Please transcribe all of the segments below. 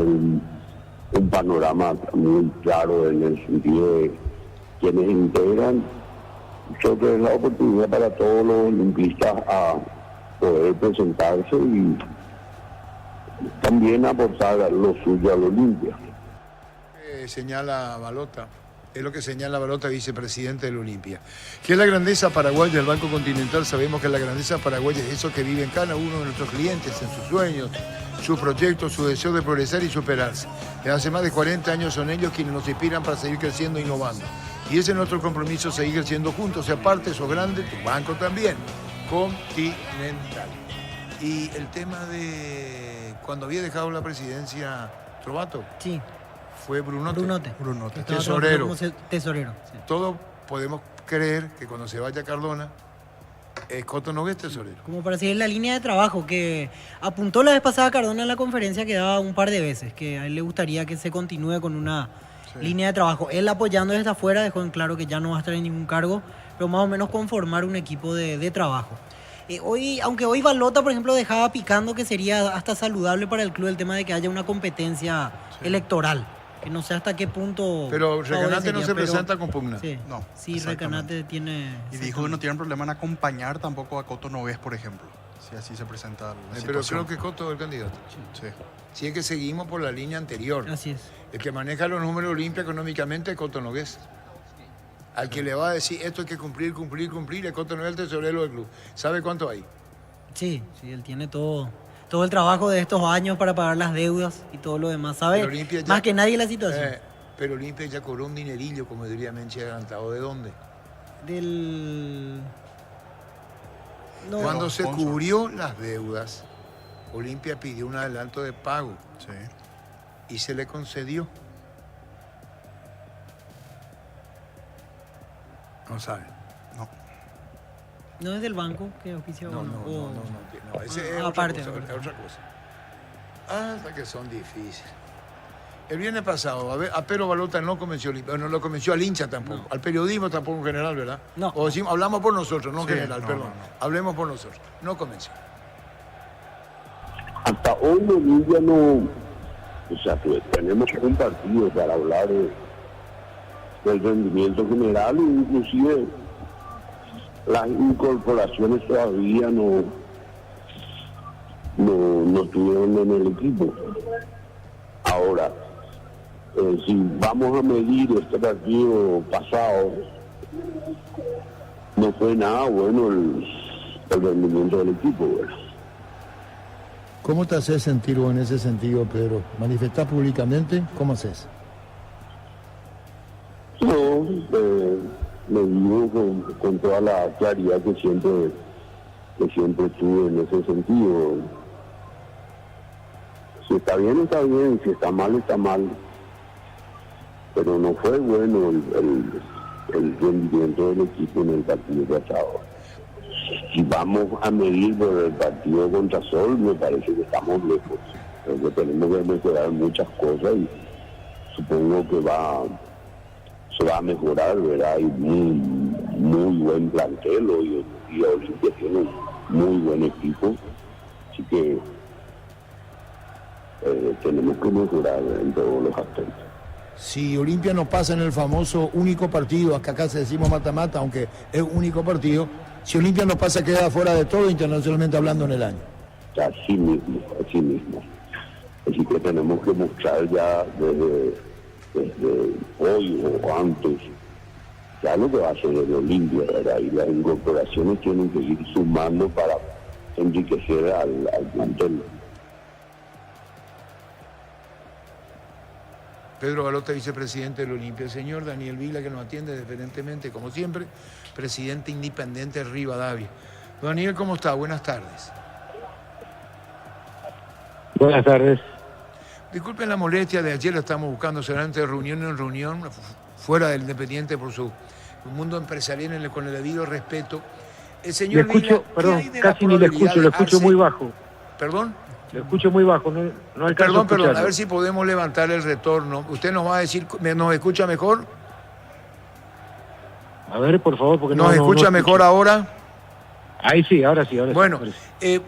un panorama muy claro en el sentido de quienes integran. Yo creo que es la oportunidad para todos los olimpistas a poder presentarse y también aportar lo suyo al Olimpia. Señala Balota, es lo que señala Balota, vicepresidente del Olimpia. ¿Qué es la grandeza paraguaya del Banco Continental? Sabemos que la grandeza paraguaya es eso que vive en cada uno de nuestros clientes, en sus sueños, sus proyectos, su deseo de progresar y superarse. Desde hace más de 40 años son ellos quienes nos inspiran para seguir creciendo e innovando. Y ese es nuestro compromiso, seguir creciendo juntos. Y aparte, sos grande, tu banco también, Continental. Y el tema de cuando había dejado la presidencia Trovato. Sí. Fue Brunote. Tesorero. Tesorero. Sí. Todos podemos creer que cuando se vaya Cardona, Coto Nogués tesorero. Como para seguir la línea de trabajo que apuntó la vez pasada Cardona en la conferencia que daba un par de veces, que a él le gustaría que se continúe con una línea de trabajo. Él apoyando desde afuera dejó en claro que ya no va a estar en ningún cargo, pero más o menos conformar un equipo de trabajo. Aunque hoy Balota, por ejemplo, dejaba picando que sería hasta saludable para el club el tema de que haya una competencia electoral. Que no sé hasta qué punto. Pero Recanate no se presenta con pugna. Sí, no. Sí, Recanate tiene. Y dijo que no tienen problema en acompañar tampoco a Coto Nogués, por ejemplo. Si así se presenta la situación. Pero creo que Coto es el candidato. Sí. Si es que seguimos por la línea anterior. Así es. El que maneja los números Olimpia económicamente es Coto Nogués. Al que le va a decir esto hay que cumplir, es Coto Nogués, el tesorero del club. ¿Sabe cuánto hay? Sí, él tiene todo el trabajo de estos años para pagar las deudas y todo lo demás. ¿Sabe? Más que nadie la situación. Pero Olimpia ya cobró un dinerillo, como diría Menchi adelantado. ¿De dónde? No, Cuando se cubrió las deudas, Olimpia pidió un adelanto de pago. Sí. Y se le concedió. No sabe. ¿No es del banco que oficia? No. Ese es aparte. otra cosa. Hasta que son difíciles. El viernes pasado, a Pedro Balota no convenció, no lo convenció al hincha tampoco, al periodismo tampoco en general, ¿verdad? No. O decimos, hablamos por nosotros, no en general, no, perdón. no. Hablemos por nosotros. No convenció. Hasta hoy Bolivia no, o sea, pues, tenemos un partido para hablar del rendimiento general e inclusive las incorporaciones todavía no estuvieron en el equipo. Ahora, si vamos a medir este partido pasado, no fue nada bueno el rendimiento del equipo, ¿verdad? ¿Cómo te haces sentir vos en ese sentido, Pedro? ¿Manifestás públicamente? ¿Cómo haces? No, lo digo con toda la claridad que siempre tuve en ese sentido. Si está bien, si está mal. Pero no fue bueno el rendimiento del equipo en el partido pasado. Si vamos a medir por el partido contra Sol, me parece que estamos lejos. Creo que tenemos que mejorar muchas cosas y supongo que se va a mejorar, ¿verdad? Hay muy buen plantel y Olimpia tiene un muy buen equipo, así que tenemos que mejorar en todos los aspectos. Si Olimpia no pasa en el famoso único partido, acá se decimos mata-mata, aunque es único partido, si Olimpia no pasa queda fuera de todo internacionalmente hablando en el año. Así mismo. Así que tenemos que mostrar ya desde hoy o antes ya lo que va a hacer el Olimpia, ¿verdad? Y las incorporaciones tienen que ir sumando para enriquecer al plantel. Pedro Balota, vicepresidente del Olimpia. El señor Daniel Vila, que nos atiende deferentemente, como siempre, presidente independiente de Rivadavia. Daniel, ¿cómo está? Buenas tardes. Buenas tardes. Disculpen la molestia de ayer, lo estamos buscando solamente de reunión en reunión, fuera del Independiente por su mundo empresarial con el debido respeto. El señor le escucho, Vila, perdón, ¿qué hay de la casi ni le escucho, lo escucho muy bajo. ¿Perdón? Lo escucho muy bajo, no alcanzo a Perdón, escucharlo. a ver si podemos levantar el retorno. ¿Usted nos va a decir, nos escucha mejor? A ver, por favor, porque ¿Nos escucha mejor ahora? Ahí sí, ahora sí. Bueno, sí.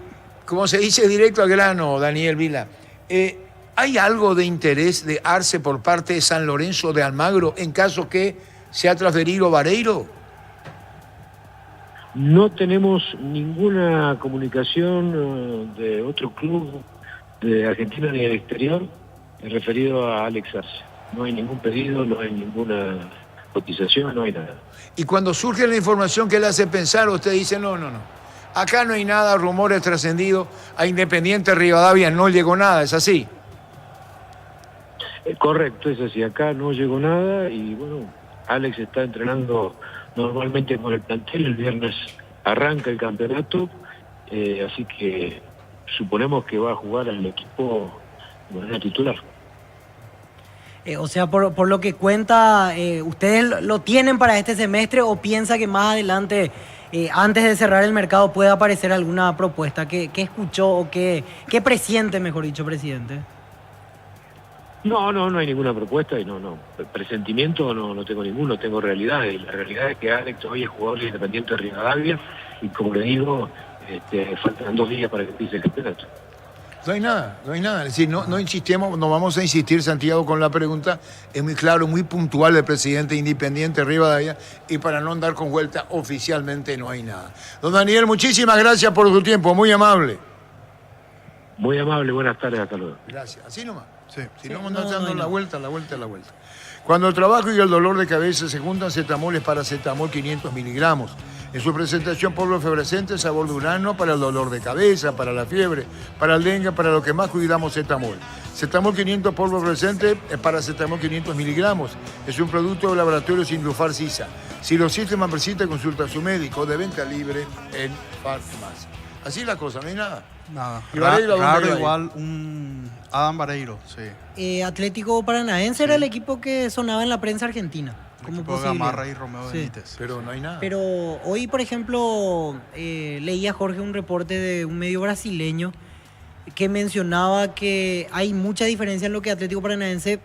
como se dice directo al grano, Daniel Vila, ¿Hay algo de interés de Arce por parte de San Lorenzo de Almagro en caso que sea transferido Vareiro? No tenemos ninguna comunicación de otro club de Argentina ni del exterior referido a Alex Arce. No hay ningún pedido, no hay ninguna cotización, no hay nada. Y cuando surge la información que le hace pensar, usted dice, no. Acá no hay nada, rumores trascendidos, a Independiente Rivadavia no llegó nada, ¿es así? Correcto, es así. Acá no llegó nada y bueno, Alex está entrenando normalmente con el plantel. El viernes arranca el campeonato, así que suponemos que va a jugar al equipo de manera titular. O sea, por lo que cuenta, ¿ustedes lo tienen para este semestre o piensa que más adelante, antes de cerrar el mercado, puede aparecer alguna propuesta? ¿Qué escuchó o qué presiente, mejor dicho, presidente? No hay ninguna propuesta y no. Presentimiento no tengo ninguno, tengo realidad. Y la realidad es que Alex hoy es jugador de Independiente de Rivadavia y como le digo, faltan 2 días para que empiece el campeonato. No hay nada. Es decir, no insistimos, no vamos a insistir, Santiago, con la pregunta. Es muy claro, muy puntual el presidente Independiente Rivadavia y para no andar con vuelta, oficialmente no hay nada. Don Daniel, muchísimas gracias por su tiempo, muy amable. Muy amable, buenas tardes, hasta luego. Gracias. Así nomás. Sí. Si no, vamos dando la vuelta. Cuando el trabajo y el dolor de cabeza se juntan, Cetamol es paracetamol 500 miligramos. En su presentación polvo efervescente, sabor de urano para el dolor de cabeza, para la fiebre, para el dengue, para lo que más cuidamos, Cetamol. Cetamol 500 polvo efervescente es paracetamol 500 miligramos. Es un producto de laboratorio Sindufar Sisa. Si lo siente, presita, consulta a su médico, de venta libre en farmacia. Así la cosa, no hay nada. Nada. ¿Y Vareiro, Raro igual un Adam Vareiro, sí. Atlético Paranaense era el equipo que sonaba en la prensa argentina. El equipo de Gamarra y Romeo Benítez. Pero no hay nada. Pero hoy, por ejemplo, leía Jorge un reporte de un medio brasileño que mencionaba que hay mucha diferencia en lo que Atlético Paranaense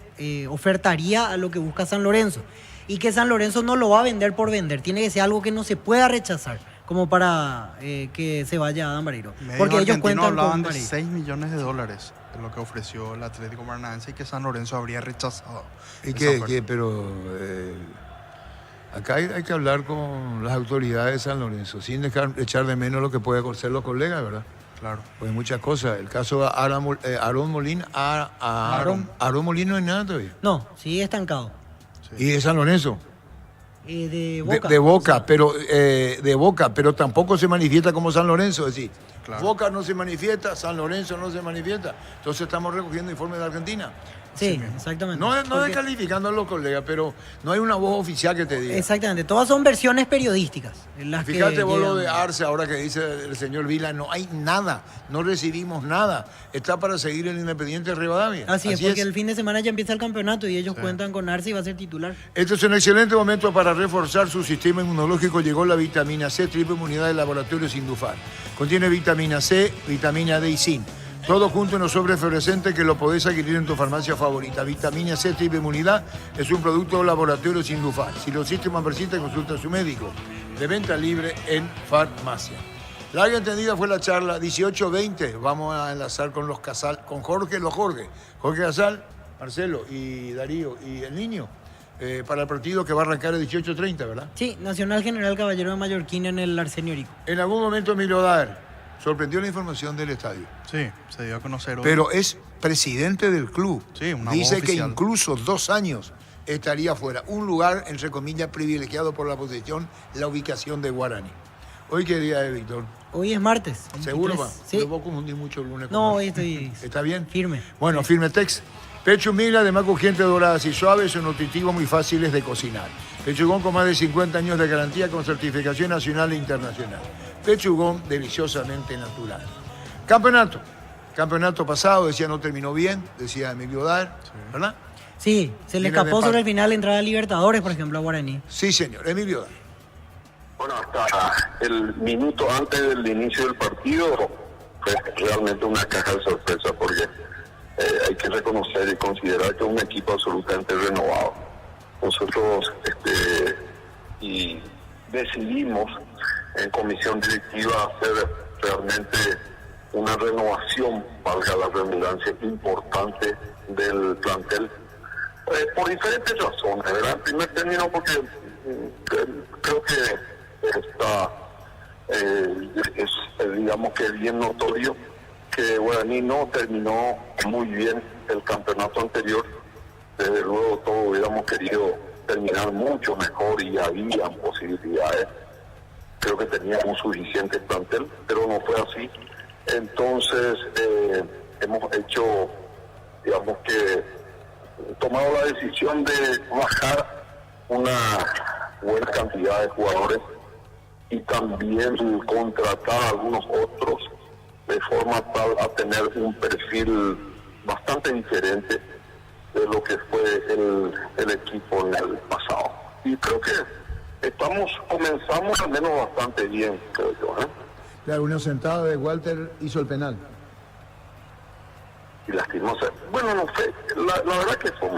ofertaría a lo que busca San Lorenzo. Y que San Lorenzo no lo va a vender por vender. Tiene que ser algo que no se pueda rechazar, como para que se vaya Adam Vareiro. Porque ellos cuentan hablaban con de $6 millones de lo que ofreció el Atlético Paranaense y que San Lorenzo habría rechazado. ¿Y pero acá hay que hablar con las autoridades de San Lorenzo, sin echar de menos lo que pueden hacer los colegas, ¿verdad? Claro. Pues muchas cosas. El caso de Aarón Molina. Aarón Molina no es nada todavía. No, sigue estancado. Sí. ¿Y de San Lorenzo? De Boca. De Boca, de Boca, pero tampoco se manifiesta como San Lorenzo, es decir, Claro. Boca no se manifiesta, San Lorenzo no se manifiesta. Entonces estamos recogiendo informes de Argentina. Sí, exactamente. No Porque- descalificando a los colegas, pero no hay una voz oficial que te diga. Exactamente, todas son versiones periodísticas. Las Fíjate que vos lo de llegan. Arce, ahora que dice el señor Vila, no hay nada, no recibimos nada. Está para seguir el Independiente de Rivadavia. Así es, porque el fin de semana ya empieza el campeonato y ellos cuentan con Arce y va a ser titular. Este es un excelente momento para reforzar su sistema inmunológico. Llegó la vitamina C, triple inmunidad del laboratorio Sindufar. Contiene vitamina C, vitamina D y zinc. Todo junto en los sobres fluorescentes que lo podés adquirir en tu farmacia favorita. Vitamina C, triple inmunidad, es un producto del laboratorio Sindufar. Si lo sistemas persiste, consulta a su médico. De venta libre en farmacia. Larga entendida fue la charla 18-20. Vamos a enlazar con los Casal, con Jorge Casal, Marcelo y Darío y el niño. Para el partido que va a arrancar el 18-30, ¿verdad? Sí, Nacional General Caballero de Mallorquín en el Arsenio Rico. En algún momento Emilio Daer sorprendió la información del estadio. Sí, se dio a conocer hoy. Pero es presidente del club. Sí, una Dice voz que oficial. incluso 2 años estaría fuera. Un lugar, entre comillas, privilegiado por la posición, la ubicación de Guaraní. ¿Hoy qué día es, Víctor? Hoy es martes. ¿Seguro, 23. va? Sí. Yo puedo confundir mucho el lunes con No, martes. hoy estoy ¿Está bien? firme. Bueno, firme text. Pecho humilde, además crujientes, doradas y suaves, son nutritivos muy fáciles de cocinar. Pechugón con más de 50 años de garantía con certificación nacional e internacional. Pechugón deliciosamente natural. Campeonato pasado, decía no terminó bien, decía Emilio Daer, ¿verdad? Sí, se le Viene de escapó sobre parte. el final la entrada a Libertadores, por ejemplo, a Guaraní. Sí, señor, Emilio Daer. Bueno, hasta el minuto antes del inicio del partido fue realmente una caja de sorpresa porque hay que reconocer y considerar que es un equipo absolutamente renovado. Nosotros y decidimos en comisión directiva hacer realmente una renovación, valga la redundancia, importante del plantel, por diferentes razones, ¿verdad? En primer término, porque creo que está, digamos que es bien notorio que Guaraní no terminó muy bien el campeonato anterior. Desde luego todos hubiéramos querido terminar mucho mejor y había posibilidades. Creo que teníamos suficiente plantel, pero no fue así. Entonces hemos hecho, digamos que, tomado la decisión de bajar una buena cantidad de jugadores y también contratar a algunos otros de forma tal a tener un perfil bastante diferente de lo que fue el equipo en el pasado. Y creo que comenzamos al menos bastante bien, creo yo. La Unión sentada de Walter hizo el penal. Y lastimosa. Bueno, no fue, la verdad que fue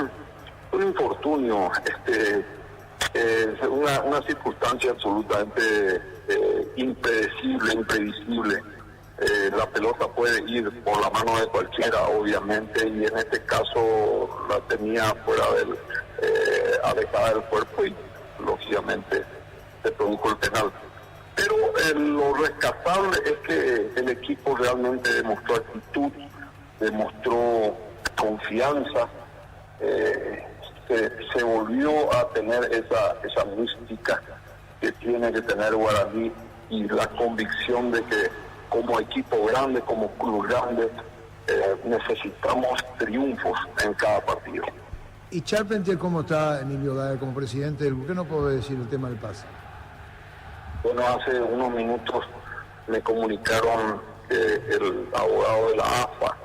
un infortunio, una circunstancia absolutamente impredecible, imprevisible. La pelota puede ir por la mano de cualquiera, obviamente, y en este caso la tenía fuera alejada del cuerpo y lógicamente se produjo el penal. Pero lo rescatable es que el equipo realmente demostró actitud, demostró confianza, se volvió a tener esa mística que tiene que tener Guaraní y la convicción de que como equipo grande, como club grande, necesitamos triunfos en cada partido. ¿Y Charpentier cómo está, Emilio Daer, como presidente del... ¿Por qué no puedo decir el tema del pase? Bueno, hace unos minutos me comunicaron que el abogado de la AFA,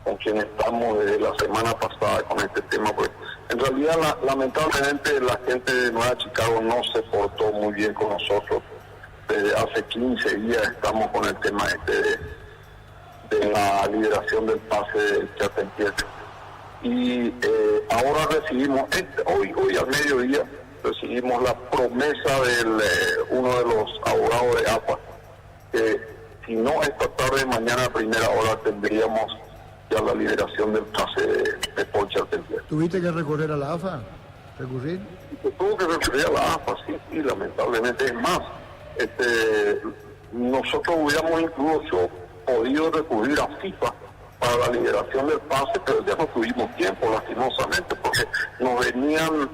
con quien estamos desde la semana pasada con este tema, pues en realidad lamentablemente la gente de Nueva Chicago no se portó muy bien con nosotros. Desde hace 15 días estamos con el tema de la liberación del pase de Charpentier. Y ahora recibimos, hoy al mediodía, recibimos la promesa de uno de los abogados de AFA, que si no esta tarde, mañana a primera hora tendríamos ya la liberación del pase de Paul Charpentier. ¿Tuviste que recorrer a la AFA? ¿Recurrir? Tuvo que recurrir a la AFA, sí, lamentablemente. Es más, nosotros hubiéramos incluso podido recurrir a FIFA para la liberación del pase, pero ya no tuvimos tiempo, lastimosamente, porque nos venían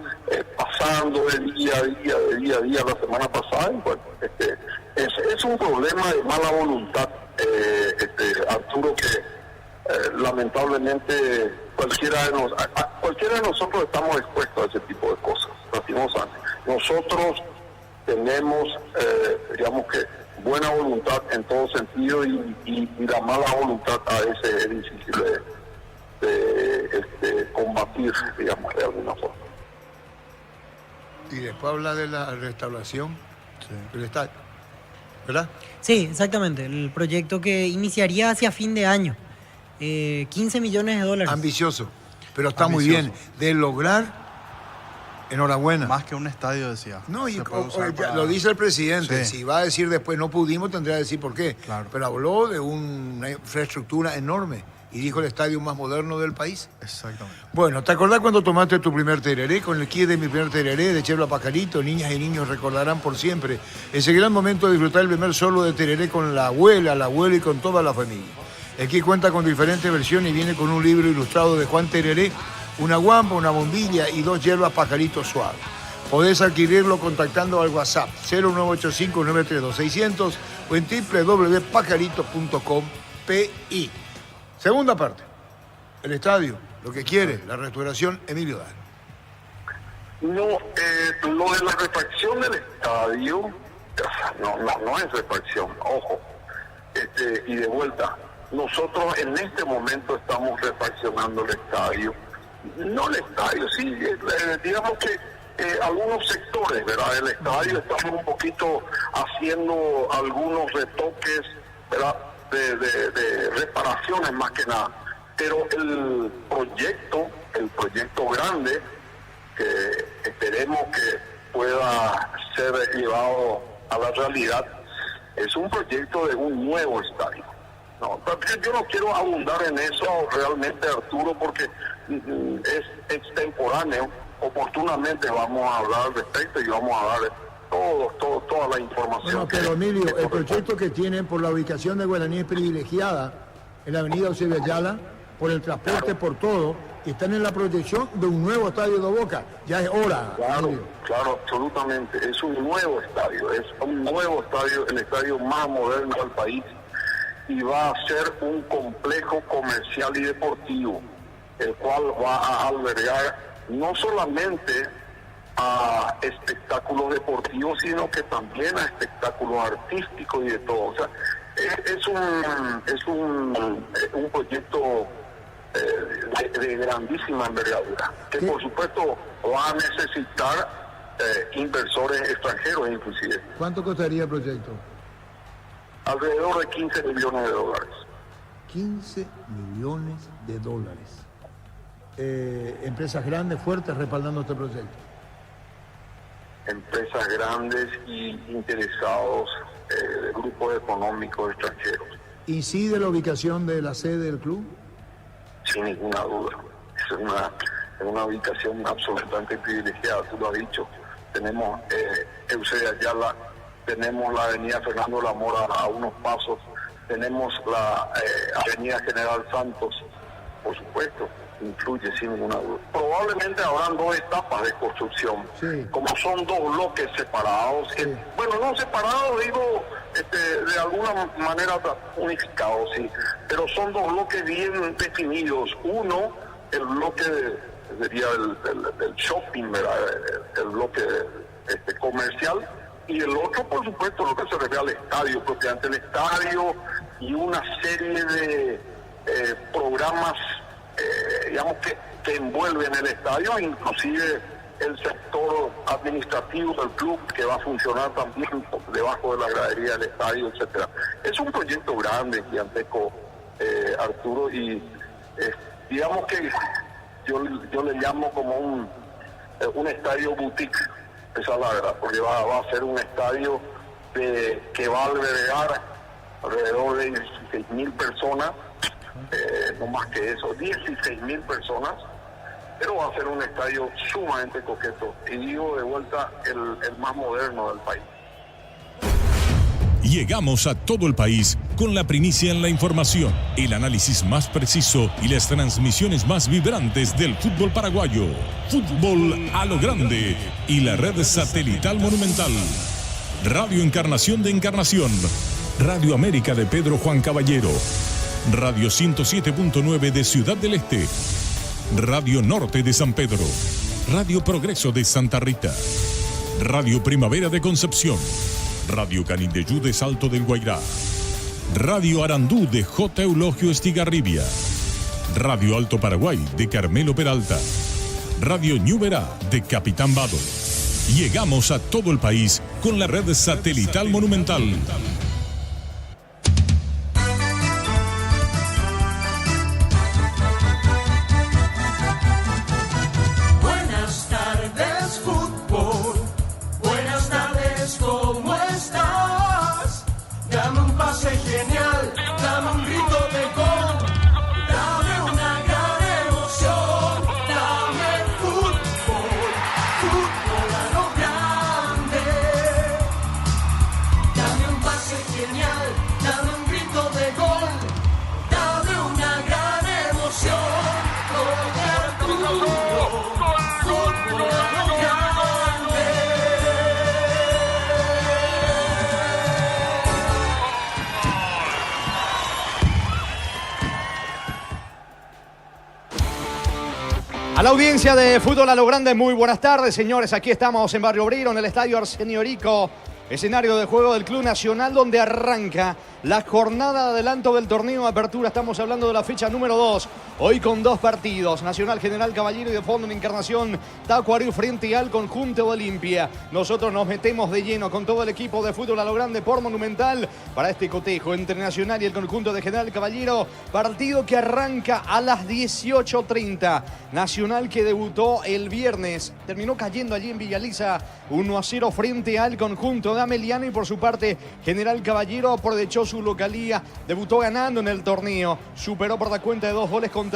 pasando de día a día la semana pasada. Y bueno, es un problema de mala voluntad, Arturo, que lamentablemente cualquiera de nosotros estamos expuestos a ese tipo de cosas, lastimosamente. Nosotros tenemos, digamos que, buena voluntad en todo sentido y la mala voluntad a veces es difícil de combatir, digamos, de alguna forma. Y después habla de la restauración del estadio, ¿verdad? Sí, exactamente. El proyecto que iniciaría hacia fin de año. 15 millones de dólares. Ambicioso, pero está Ambicioso. muy bien. De lograr, enhorabuena. Más que un estadio, decía. No, y Se puede usar para- lo dice el presidente. Sí. Si va a decir después no pudimos, tendría que decir por qué. Claro. Pero habló de una infraestructura enorme y dijo el estadio más moderno del país. Exactamente. Bueno, ¿te acordás cuando tomaste tu primer tereré? Con el kit de mi primer tereré de Chelo a Pajarito, niñas y niños recordarán por siempre ese gran momento de disfrutar el primer solo de tereré con la abuela, el abuelo y con toda la familia. El kit cuenta con diferentes versiones y viene con un libro ilustrado de Juan Tereré, una guampa, una bombilla y 2 hierbas Pajarito suaves. Podés adquirirlo contactando al WhatsApp 0985-932-600 o en www.pajarito.com.pi. Segunda parte, el estadio, lo que quiere, la restauración Emilio Daer. No, lo de la refacción del estadio, no es refacción, ojo. Y de vuelta, nosotros en este momento estamos refaccionando el estadio. No el estadio, sí, digamos que algunos sectores, ¿verdad? Del estadio estamos un poquito haciendo algunos retoques, ¿verdad? De reparaciones más que nada. Pero el proyecto grande, que esperemos que pueda ser llevado a la realidad, es un proyecto de un nuevo estadio. No, yo no quiero abundar en eso realmente, Arturo, porque es extemporáneo. Oportunamente vamos a hablar al respecto y vamos a dar toda la información. Bueno, pero Emilio, el proyecto que tienen por la ubicación de Guaraní es privilegiada en la avenida Eusebio Ayala, por el transporte, por todo, y están en la proyección de un nuevo estadio de Boca. Ya es hora. Claro, claro, absolutamente. Es un nuevo estadio, el estadio más moderno del país, y va a ser un complejo comercial y deportivo, el cual va a albergar no solamente a espectáculos deportivos, sino que también a espectáculos artísticos y de todo. O sea, es un proyecto de grandísima envergadura, que por supuesto va a necesitar inversores extranjeros inclusive. ¿Cuánto costaría el proyecto? Alrededor de $15 millones. 15 millones de dólares. Empresas grandes, fuertes, respaldando este proyecto. Empresas grandes y interesados, grupos económicos extranjeros. ¿Incide la ubicación de la sede del club? Sin ninguna duda. Es una ubicación absolutamente privilegiada, tú lo has dicho. Tenemos Eusebio Ayala, tenemos la avenida Fernando La Mora a unos pasos, tenemos la avenida General Santos, por supuesto, influye sin ninguna duda. Probablemente habrán 2 etapas de construcción, sí. Como son 2 bloques separados, sí. Bueno, no separados, digo, de alguna manera unificados, sí, pero son 2 bloques bien definidos. Uno, el bloque sería del shopping, ¿verdad? El bloque comercial, y el otro, por supuesto, lo que se refiere al estadio, propiamente el estadio y una serie de programas, digamos, que envuelven el estadio, inclusive el sector administrativo del club, que va a funcionar también debajo de la gradería del estadio, etcétera. Es un proyecto grande, gigantesco, Arturo, y digamos que yo le llamo como un estadio boutique. Esa es la verdad, porque va a ser un estadio que va a albergar alrededor de 16.000 personas, no más que eso, 16.000 personas, pero va a ser un estadio sumamente coqueto, y digo de vuelta, el más moderno del país. Llegamos a todo el país con la primicia en la información, el análisis más preciso y las transmisiones más vibrantes del fútbol paraguayo. Fútbol a lo grande y la red satelital Monumental. Radio Encarnación de Encarnación. Radio América de Pedro Juan Caballero. Radio 107.9 de Ciudad del Este. Radio Norte de San Pedro. Radio Progreso de Santa Rita. Radio Primavera de Concepción. Radio Canindeyú de Salto del Guairá. Radio Arandú de J. Eulogio Estigarribia. Radio Alto Paraguay de Carmelo Peralta. Radio Ñuberá de Capitán Vado. Llegamos a todo el país con la red satelital Monumental. Buenas tardes, fútbol. Buenas tardes, ¿cómo estás? Dame un pase genial, dame un grito de gol, dame una gran emoción, dame fútbol, fútbol a lo grande. Dame un pase genial, dame un grito de gol, dame una gran emoción, fútbol a lo grande. A la audiencia de Fútbol a lo Grande, muy buenas tardes, señores. Aquí estamos en Barrio Obrero, en el Estadio Arsenio Rico, escenario de juego del Club Nacional, donde arranca la jornada de adelanto del torneo de apertura. Estamos hablando de la fecha número 2 Hoy con 2 partidos, Nacional General Caballero y de fondo en Encarnación, Tacuarí frente al conjunto de Olimpia. Nosotros nos metemos de lleno con todo el equipo de fútbol a lo grande por Monumental para este cotejo entre Nacional y el conjunto de General Caballero. Partido que arranca a las 18:30. Nacional que debutó el viernes, terminó cayendo allí en Villaliza 1-0 frente al conjunto de Ameliano y por su parte General Caballero aprovechó su localía, debutó ganando en el torneo, superó por la cuenta de 2-1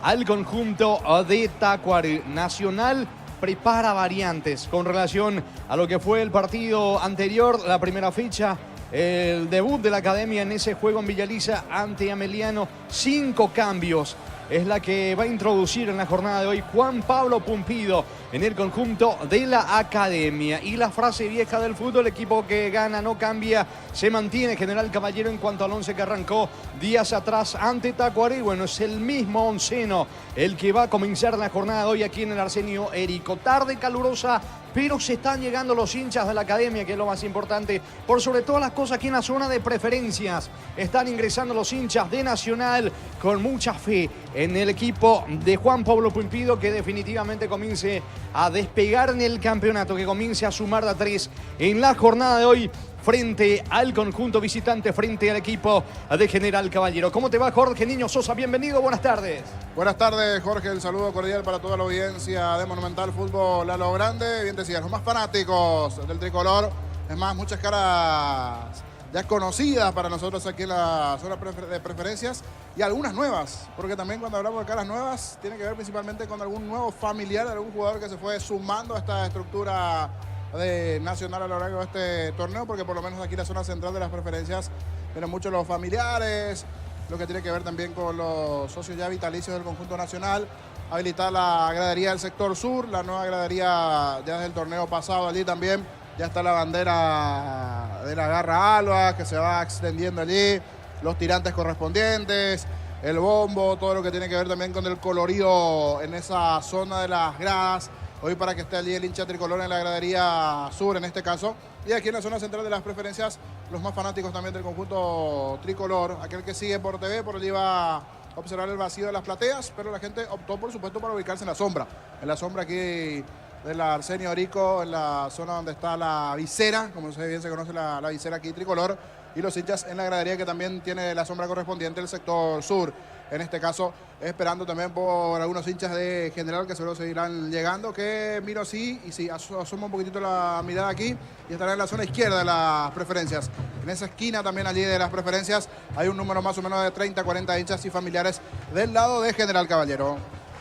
al conjunto de Tacuarí. Nacional prepara variantes con relación a lo que fue el partido anterior, la primera fecha, el debut de la academia en ese juego en Villaliza ante Ameliano. 5 cambios es la que va a introducir en la jornada de hoy Juan Pablo Pumpido en el conjunto de la academia. Y la frase vieja del fútbol, equipo que gana no cambia, se mantiene General Caballero en cuanto al 11 que arrancó días atrás ante Tacuarí. Bueno, es el mismo onceno el que va a comenzar la jornada de hoy aquí en el Arsenio Erico. Tarde calurosa, pero se están llegando los hinchas de la academia, que es lo más importante. Por sobre todas las cosas, aquí en la zona de preferencias están ingresando los hinchas de Nacional con mucha fe en el equipo de Juan Pablo Pumpido, que definitivamente comience a despegar en el campeonato, que comience a sumar de a 3 en la jornada de hoy frente al conjunto visitante, frente al equipo de General Caballero. ¿Cómo te va, Jorge Niño Sosa? Bienvenido, buenas tardes. Buenas tardes, Jorge. El saludo cordial para toda la audiencia de Monumental Fútbol a lo grande. Bien decías, los más fanáticos del tricolor. Es más, muchas caras ya conocidas para nosotros aquí en la zona de preferencias y algunas nuevas, porque también cuando hablamos de caras nuevas tiene que ver principalmente con algún nuevo familiar, algún jugador que se fue sumando a esta estructura de Nacional a lo largo de este torneo, porque por lo menos aquí en la zona central de las preferencias vienen muchos los familiares, lo que tiene que ver también con los socios ya vitalicios del conjunto nacional. Habilitar la gradería del sector sur, la nueva gradería ya desde el torneo pasado allí también. Ya está la bandera de la Garra Alba que se va extendiendo allí, los tirantes correspondientes, el bombo, todo lo que tiene que ver también con el colorido en esa zona de las gradas. Hoy para que esté allí el hincha tricolor en la gradería sur en este caso. Y aquí en la zona central de las preferencias, los más fanáticos también del conjunto tricolor. Aquel que sigue por TV, por allí va a observar el vacío de las plateas, pero la gente optó por supuesto para ubicarse en la sombra. En la sombra aquí del Arsenio Erico, en la zona donde está la visera, como bien se conoce la visera aquí tricolor. Y los hinchas en la gradería que también tiene la sombra correspondiente del sector sur. En este caso, esperando también por algunos hinchas de General que seguro seguirán llegando, que miro así y sí, asoma un poquitito la mirada aquí y estará en la zona izquierda de las preferencias. En esa esquina también allí de las preferencias hay un número más o menos de 30, 40 hinchas y familiares del lado de General Caballero.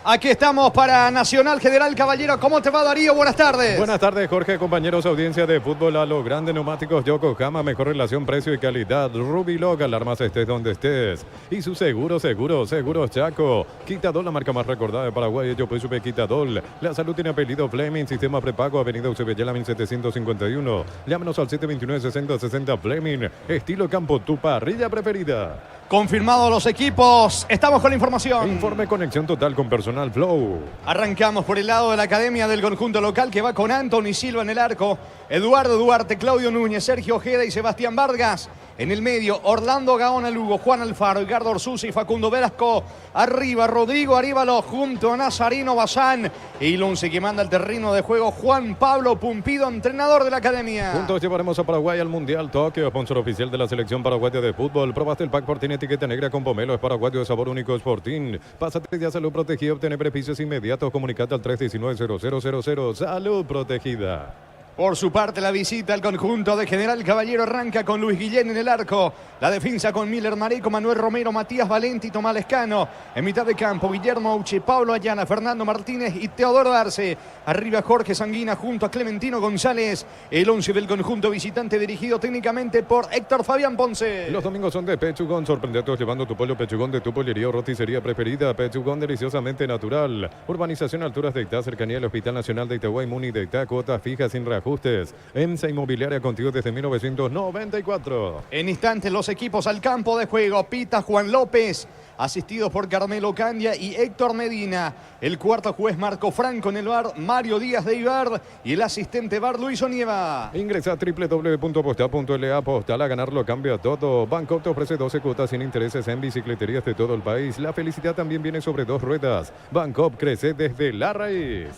Aquí estamos para Nacional General Caballero. ¿Cómo te va, Darío? Buenas tardes. Buenas tardes, Jorge, compañeros, audiencia de fútbol a lo grande. Neumáticos Yokohama, mejor relación precio y calidad. Rubilog, alarmas estés donde estés. Y su seguros Chaco. Quitadol, la marca más recordada de Paraguay. Yo supe Quitadol. La salud tiene apellido Fleming, sistema prepago, avenida Eusebio 1751. Llámenos al 729-6060 Fleming. Estilo campo, tu parrilla preferida. Confirmados los equipos, estamos con la información. Informe conexión total con Personal Flow. Arrancamos por el lado de la academia del conjunto local que va con Anthony Silva en el arco, Eduardo Duarte, Claudio Núñez, Sergio Ojeda y Sebastián Vargas. En el medio, Orlando Gaona Lugo, Juan Alfaro, Edgardo Orsusi y Facundo Velasco. Arriba, Rodrigo Aríbalo junto a Nazarino Bazán. Y el once que manda el terreno de juego, Juan Pablo Pumpido, entrenador de la academia. Juntos llevaremos a Paraguay al Mundial Tokio, sponsor oficial de la selección paraguaya de fútbol. Probaste el pack Fortín etiqueta negra con pomelo, es paraguayo de sabor único Sporting. Pásate ya Salud Protegida, obtener beneficios inmediatos. Comunicate al 319-0000. Salud Protegida. Por su parte, la visita al conjunto de General Caballero arranca con Luis Guillén en el arco. La defensa con Miller Mareco, Manuel Romero, Matías Valenti, Tomás Lescano. En mitad de campo, Guillermo Auche, Pablo Ayala, Fernando Martínez y Teodoro Arce. Arriba Jorge Sanguina junto a Clementino González. El 11 del conjunto visitante dirigido técnicamente por Héctor Fabián Ponce. Los domingos son de Pechugón. Sorprendete llevando tu pollo Pechugón de tu pollería o roticería preferida. Pechugón deliciosamente natural. Urbanización Alturas de Itá, cercanía al Hospital Nacional de Itaguay, Muni de Itá, cuotas fijas sin reajustes. EMSA Inmobiliaria contigo desde 1994. En instantes los los equipos al campo de juego. Pita Juan López, asistidos por Carmelo Candia y Héctor Medina. El cuarto juez Marco Franco en el VAR, Mario Díaz de Ibar y el asistente VAR Luis Onieva. Ingresa a www.postal.la. Postal, a ganar lo cambia todo. Banco te ofrece 12 cuotas sin intereses en bicicleterías de todo el país. La felicidad también viene sobre 2 ruedas. Banco crece desde la raíz.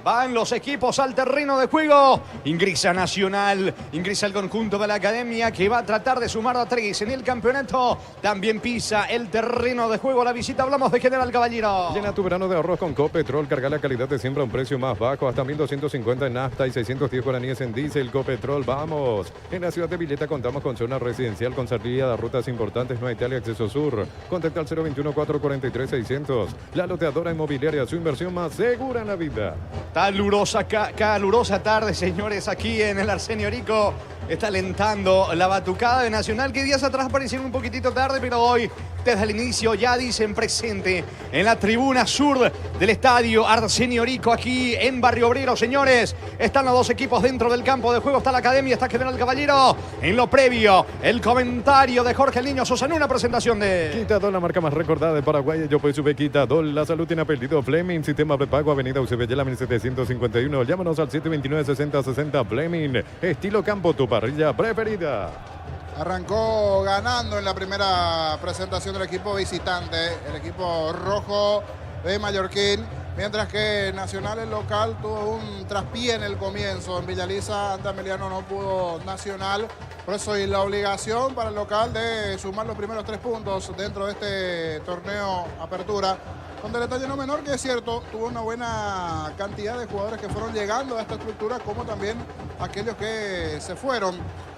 Van los equipos al terreno de juego. Ingresa Nacional, ingresa el conjunto de la Academia que va a tratar de sumar a 3 en el campeonato. También pisa el terreno de juego la visita. Hablamos de General Caballero. Llena tu verano de ahorros con Copetrol. Carga la calidad de siempre a un precio más bajo. Hasta 1.250 en nafta y 610 guaraníes en diésel. Copetrol, vamos. En la ciudad de Villeta contamos con zona residencial con salida de rutas importantes. Nueva Italia, acceso sur. Contacta al 021-443-600. La loteadora inmobiliaria, su inversión más segura en la vida. Calurosa tarde, señores, aquí en el Arsenio Rico. Está alentando la batucada de Nacional, que días atrás aparecieron un poquitito tarde, pero hoy, desde el inicio, ya dicen presente en la tribuna sur del estadio Arsenio Rico, aquí en Barrio Obrero, señores. Están los dos equipos dentro del campo de juego, está la Academia, está General Caballero. En lo previo, el comentario de Jorge el Niño Sosa en una presentación de... Quitadol, la marca más recordada de Paraguay. Yo pues sube Quitadol, la salud tiene apellido Fleming, sistema prepago, avenida Eusebio 1751. Llámanos al 729-6060 Fleming. Estilo campo, tu parrilla preferida. Arrancó ganando en la primera presentación del equipo visitante, el equipo rojo de Mallorquín, mientras que Nacional, el local, tuvo un traspié en el comienzo. En Villaliza ante Emiliano no pudo Nacional, por eso hay la obligación para el local de sumar los primeros 3 puntos dentro de este torneo Apertura, donde el detalle no menor que es cierto, tuvo una buena cantidad de jugadores que fueron llegando a esta estructura, como también aquellos que se fueron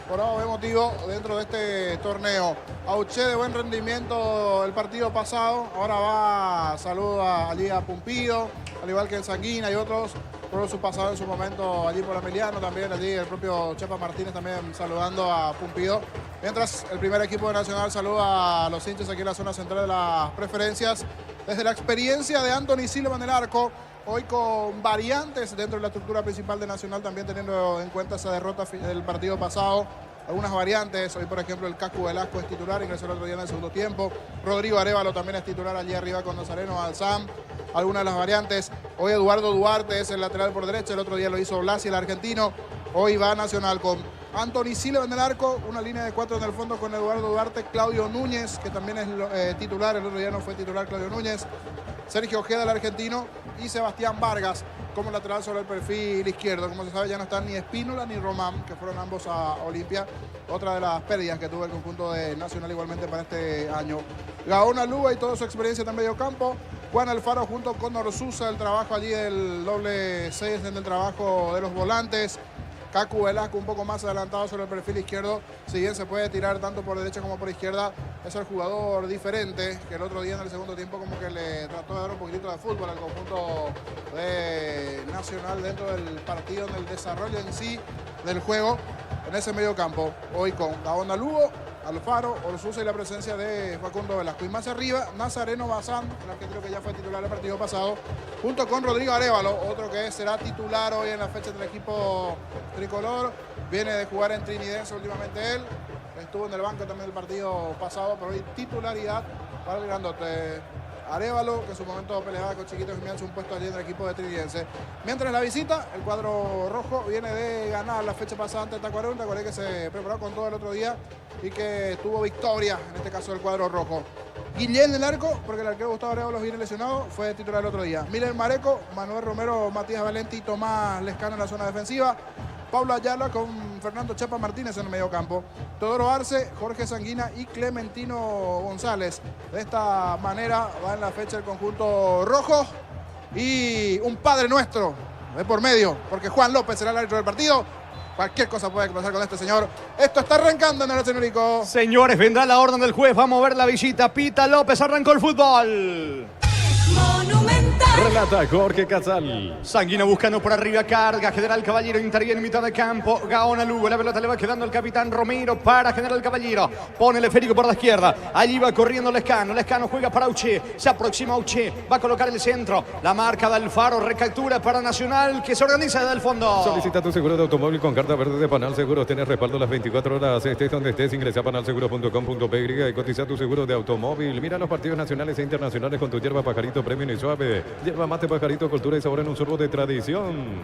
por algún motivo dentro de este torneo. Auché de buen rendimiento el partido pasado, ahora va, saluda allí a Pumpido, al igual que el Sanguina y otros, por su pasado en su momento allí por Emiliano, también allí el propio Chepa Martínez también saludando a Pumpido. Mientras el primer equipo de Nacional saluda a los hinchas aquí en la zona central de las preferencias, desde la experiencia de Anthony Silva en el arco, hoy con variantes dentro de la estructura principal de Nacional, también teniendo en cuenta esa derrota del partido pasado. Algunas variantes, hoy por ejemplo el Cacu Velasco es titular, ingresó el otro día en el segundo tiempo. Rodrigo Arévalo también es titular allí arriba con Nazareno Alzam. Algunas de las variantes, hoy Eduardo Duarte es el lateral por derecha, el otro día lo hizo Blasi, el argentino. Hoy va Nacional con Anthony Silva en el arco, una línea de 4 en el fondo con Eduardo Duarte, Claudio Núñez, que también es titular, el otro día no fue titular Claudio Núñez, Sergio Ojeda, el argentino, y Sebastián Vargas como lateral sobre el perfil izquierdo. Como se sabe, ya no están ni Espínola ni Román, que fueron ambos a Olimpia. Otra de las pérdidas que tuvo el conjunto de Nacional igualmente para este año. Gaona Luga y toda su experiencia en medio campo. Juan Alfaro junto con Orsusa, el trabajo allí del doble 6 en el trabajo de los volantes. Cacu Velasco un poco más adelantado sobre el perfil izquierdo, si bien se puede tirar tanto por derecha como por izquierda, es el jugador diferente, que el otro día en el segundo tiempo como que le trató de dar un poquitito de fútbol al conjunto de Nacional dentro del partido, en el desarrollo en sí del juego, en ese medio campo, hoy con Gaona Lugo, Alfaro, Orsusa y la presencia de Facundo Velasco. Y más arriba, Nazareno Bazán, el argentino que ya fue titular el partido pasado, junto con Rodrigo Arévalo, otro que será titular hoy en la fecha del equipo tricolor. Viene de jugar en Trinidense últimamente él. Estuvo en el banco también el partido pasado, pero hoy titularidad para el grandote Arévalo, que en su momento peleaba con Chiquito Jiménez un puesto allí en el equipo de Trinidense. Mientras la visita, el cuadro rojo viene de ganar la fecha pasada ante Tacuarembó, que se preparó con todo el otro día y que tuvo victoria, en este caso el cuadro rojo. Guillén en el arco, porque el arquero Gustavo Arévalo viene lesionado, fue titular el otro día. Milen Mareco, Manuel Romero, Matías Valenti y Tomás Lescano en la zona defensiva. Pablo Ayala con Fernando Chepa Martínez en el medio campo. Teodoro Arce, Jorge Sanguina y Clementino González. De esta manera va en la fecha el conjunto rojo. Y un Padre Nuestro de por medio, porque Juan López será el árbitro del partido. Cualquier cosa puede pasar con este señor. Esto está arrancando en el Arsenio Rico. Señores, vendrá la orden del juez. Vamos a ver la visita. Pita López, arrancó el fútbol. Monumental. Relata Jorge Casal. Sanguino buscando por arriba, carga. General Caballero interviene en mitad de campo. Gaona Lugo, la pelota le va quedando al capitán Romero para General Caballero. Pone el esférico por la izquierda. Allí va corriendo Lescano. Lescano juega para Auché. Se aproxima Auché. Va a colocar el centro. La marca de Alfaro. Recaptura para Nacional que se organiza desde el fondo. Solicita tu seguro de automóvil con carta verde de Panal Seguros. Tienes respaldo las 24 horas. Estés donde estés. Ingresa a panalseguro.com.py y cotiza tu seguro de automóvil. Mira los partidos nacionales e internacionales con tu hierba Pajarito Premium y Suave. Hierba mate Pajarito, cultura y sabor en un sorbo de tradición.